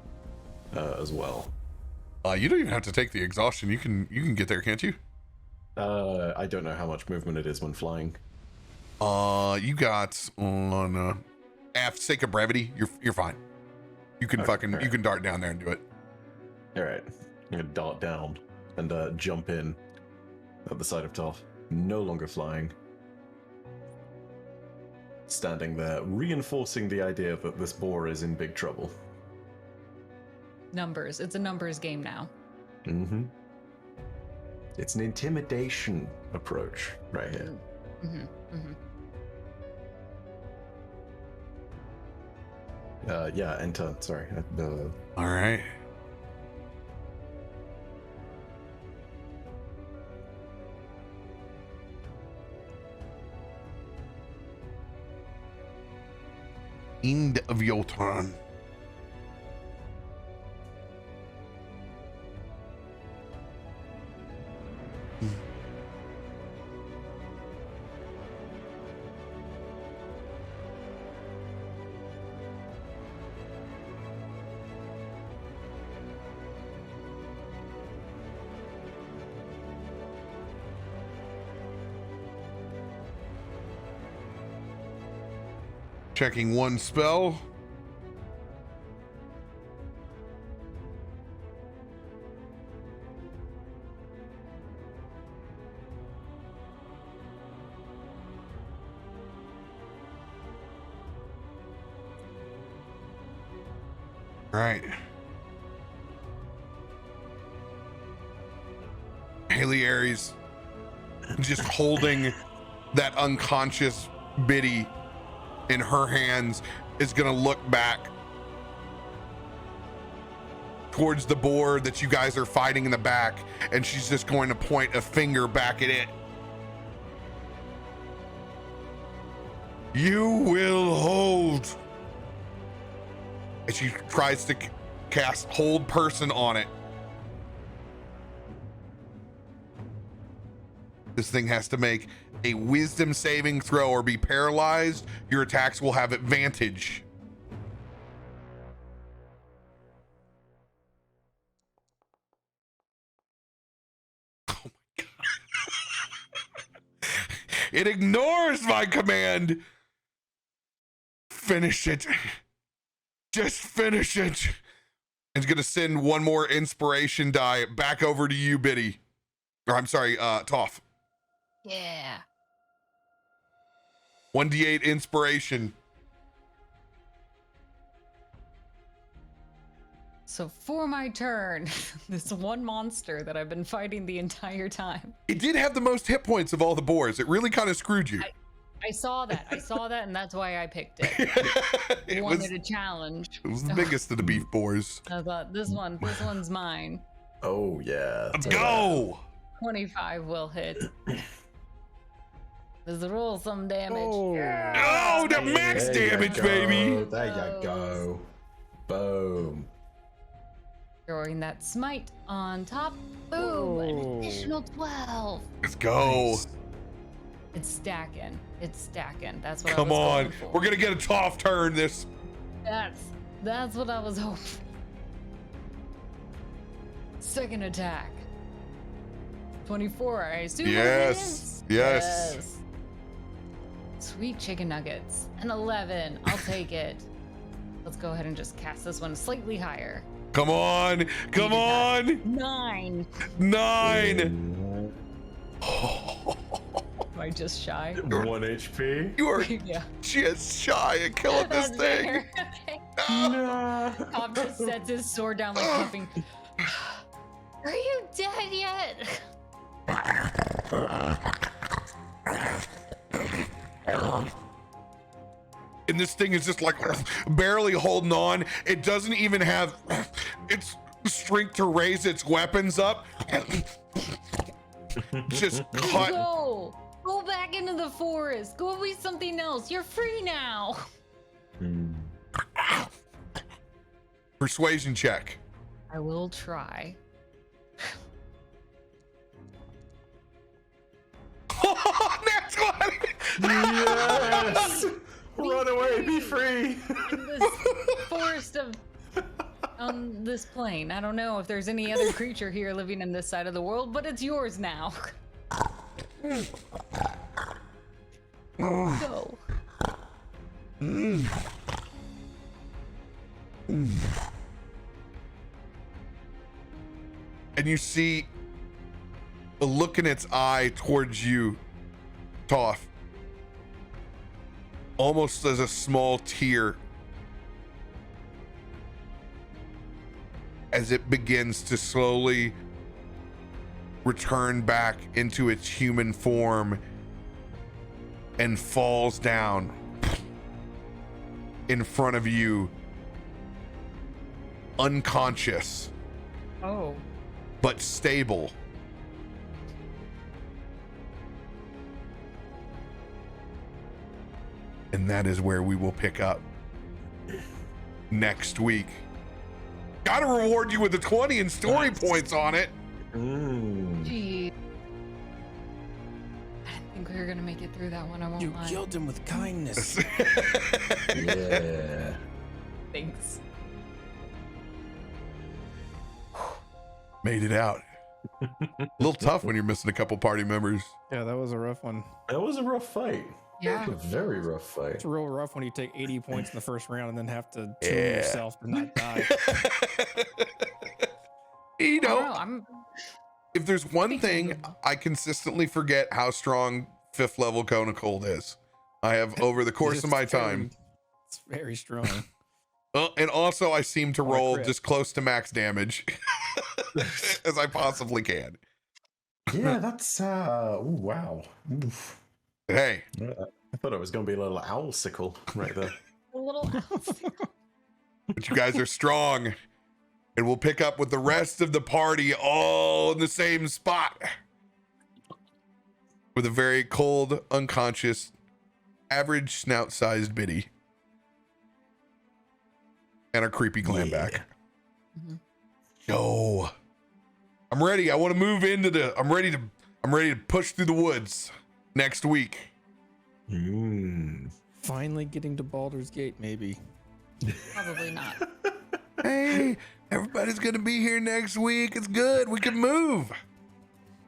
as well? You don't even have to take the exhaustion. You can get there, can't you? I don't know how much movement it is when flying. You got on for sake of brevity, you're fine. You can you can dart down there and do it. All right, I'm gonna dart down and jump in at the side of Toph. No longer flying. Standing there, reinforcing the idea that this boar is in big trouble. Numbers. It's a numbers game now. Mm-hmm. It's an intimidation approach right here. Mm-hmm. Mm-hmm. Yeah, end turn. Sorry. All right. End of your turn. Checking one spell. All right. Haley Aries just holding that unconscious Biddy in her hands is gonna look back towards the boar that you guys are fighting in the back, and she's just going to point a finger back at it. You will hold. And she tries to cast hold person on it. This thing has to make a wisdom saving throw or be paralyzed. Your attacks will have advantage. Oh my God. It ignores my command. Finish it. Just finish it. It's gonna send one more inspiration die back over to you, Biddy. Or I'm sorry, Toph. Yeah. 1d8 inspiration. So for my turn, this one monster that I've been fighting the entire time. It did have the most hit points of all the boars. It really kind of screwed you. I saw that. I saw that, and that's why I picked it. it Wanted a challenge. was the biggest of the beef boars. I thought this one's mine. Oh yeah. Let's go. 25 will hit. Let's roll some damage. Oh, the max There you damage, go. baby. There you go. Boom. Throwing that smite on top. Boom. An Whoa. additional 12. Let's go. It's stacking. It's stacking. That's what Come I was on. going for. We're going to get a Toph turn this. That's what I was hoping. Second attack. 24, I assume. Yes. Yes. Sweet chicken nuggets. An 11. I'll take it. Let's go ahead and just cast this one slightly higher. Come on. Come on. 9. 9. Am I just shy? 1 HP. You are Yeah. just shy of killing this That's thing. fair. Okay. No. Cobb just sets his sword down like puffing. Are you dead yet? And this thing is just like barely holding on. It doesn't even have its strength to raise its weapons up. Just caught. Go back into the forest. Go be something else. You're free now. Persuasion check. I will try. That's what. Yes. Run away. Be free. In this forest of on this plane. I don't know if there's any other creature here living in this side of the world, but it's yours now. Go. And you see a look in its eye towards you, Toph. Almost as a small tear as it begins to slowly return back into its human form and falls down in front of you, unconscious Oh. but stable. And that is where we will pick up next week. Gotta reward you with the 20 and story points on it. Gee. I didn't think we were gonna make it through that one. I won't You lie. killed him with kindness. Yeah. Thanks. Made it out. A little tough when you're missing a couple party members. Yeah, that was a rough one. That was a rough fight. Yeah. A very rough fight. It's real rough when you take 80 points in the first round and then have to Yeah. kill yourself to not die. You I don't know, know. I'm if there's one thing I consistently forget how strong 5th level Cone of Cold is. I have over the course of my time. It's very strong. And also, I seem to roll crit. just close to max damage as I possibly can. Yeah, that's wow. Oof. Hey, I thought it was going to be a little owl sickle right there. A little but you guys are strong, and we'll pick up with the rest of the party all in the same spot with a very cold, unconscious, average snout-sized Biddy and a creepy glamback. Mhm. Yo, I'm ready. I want to move into the. I'm ready to push through the woods next week. Finally getting to Baldur's Gate, maybe. Probably not. Hey, everybody's gonna be here next week. It's good. We can move.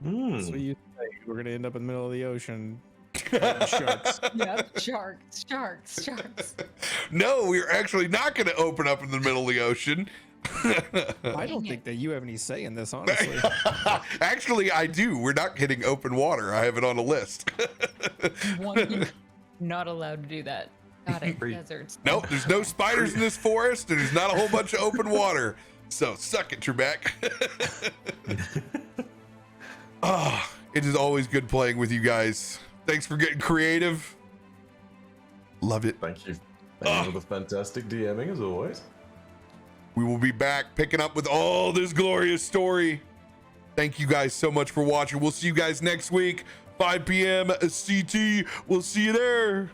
So you say we're gonna end up in the middle of the ocean. fighting sharks. Yep. Sharks. No, we're actually not gonna open up in the middle of the ocean. I don't think that you have any say in this, honestly. Actually, I do. We're not hitting open water. I have it on a list. Not allowed to do that. Got it. Deserts. Nope, there's no spiders in this forest, and there's not a whole bunch of open water. So suck it, Trebek. Ah, it is always good playing with you guys. Thanks for getting creative. Love it. Thank you. Thank you for the fantastic DMing as always. We will be back picking up with all this glorious story. Thank you guys so much for watching. We'll see you guys next week, 5 p.m. CT. We'll see you there.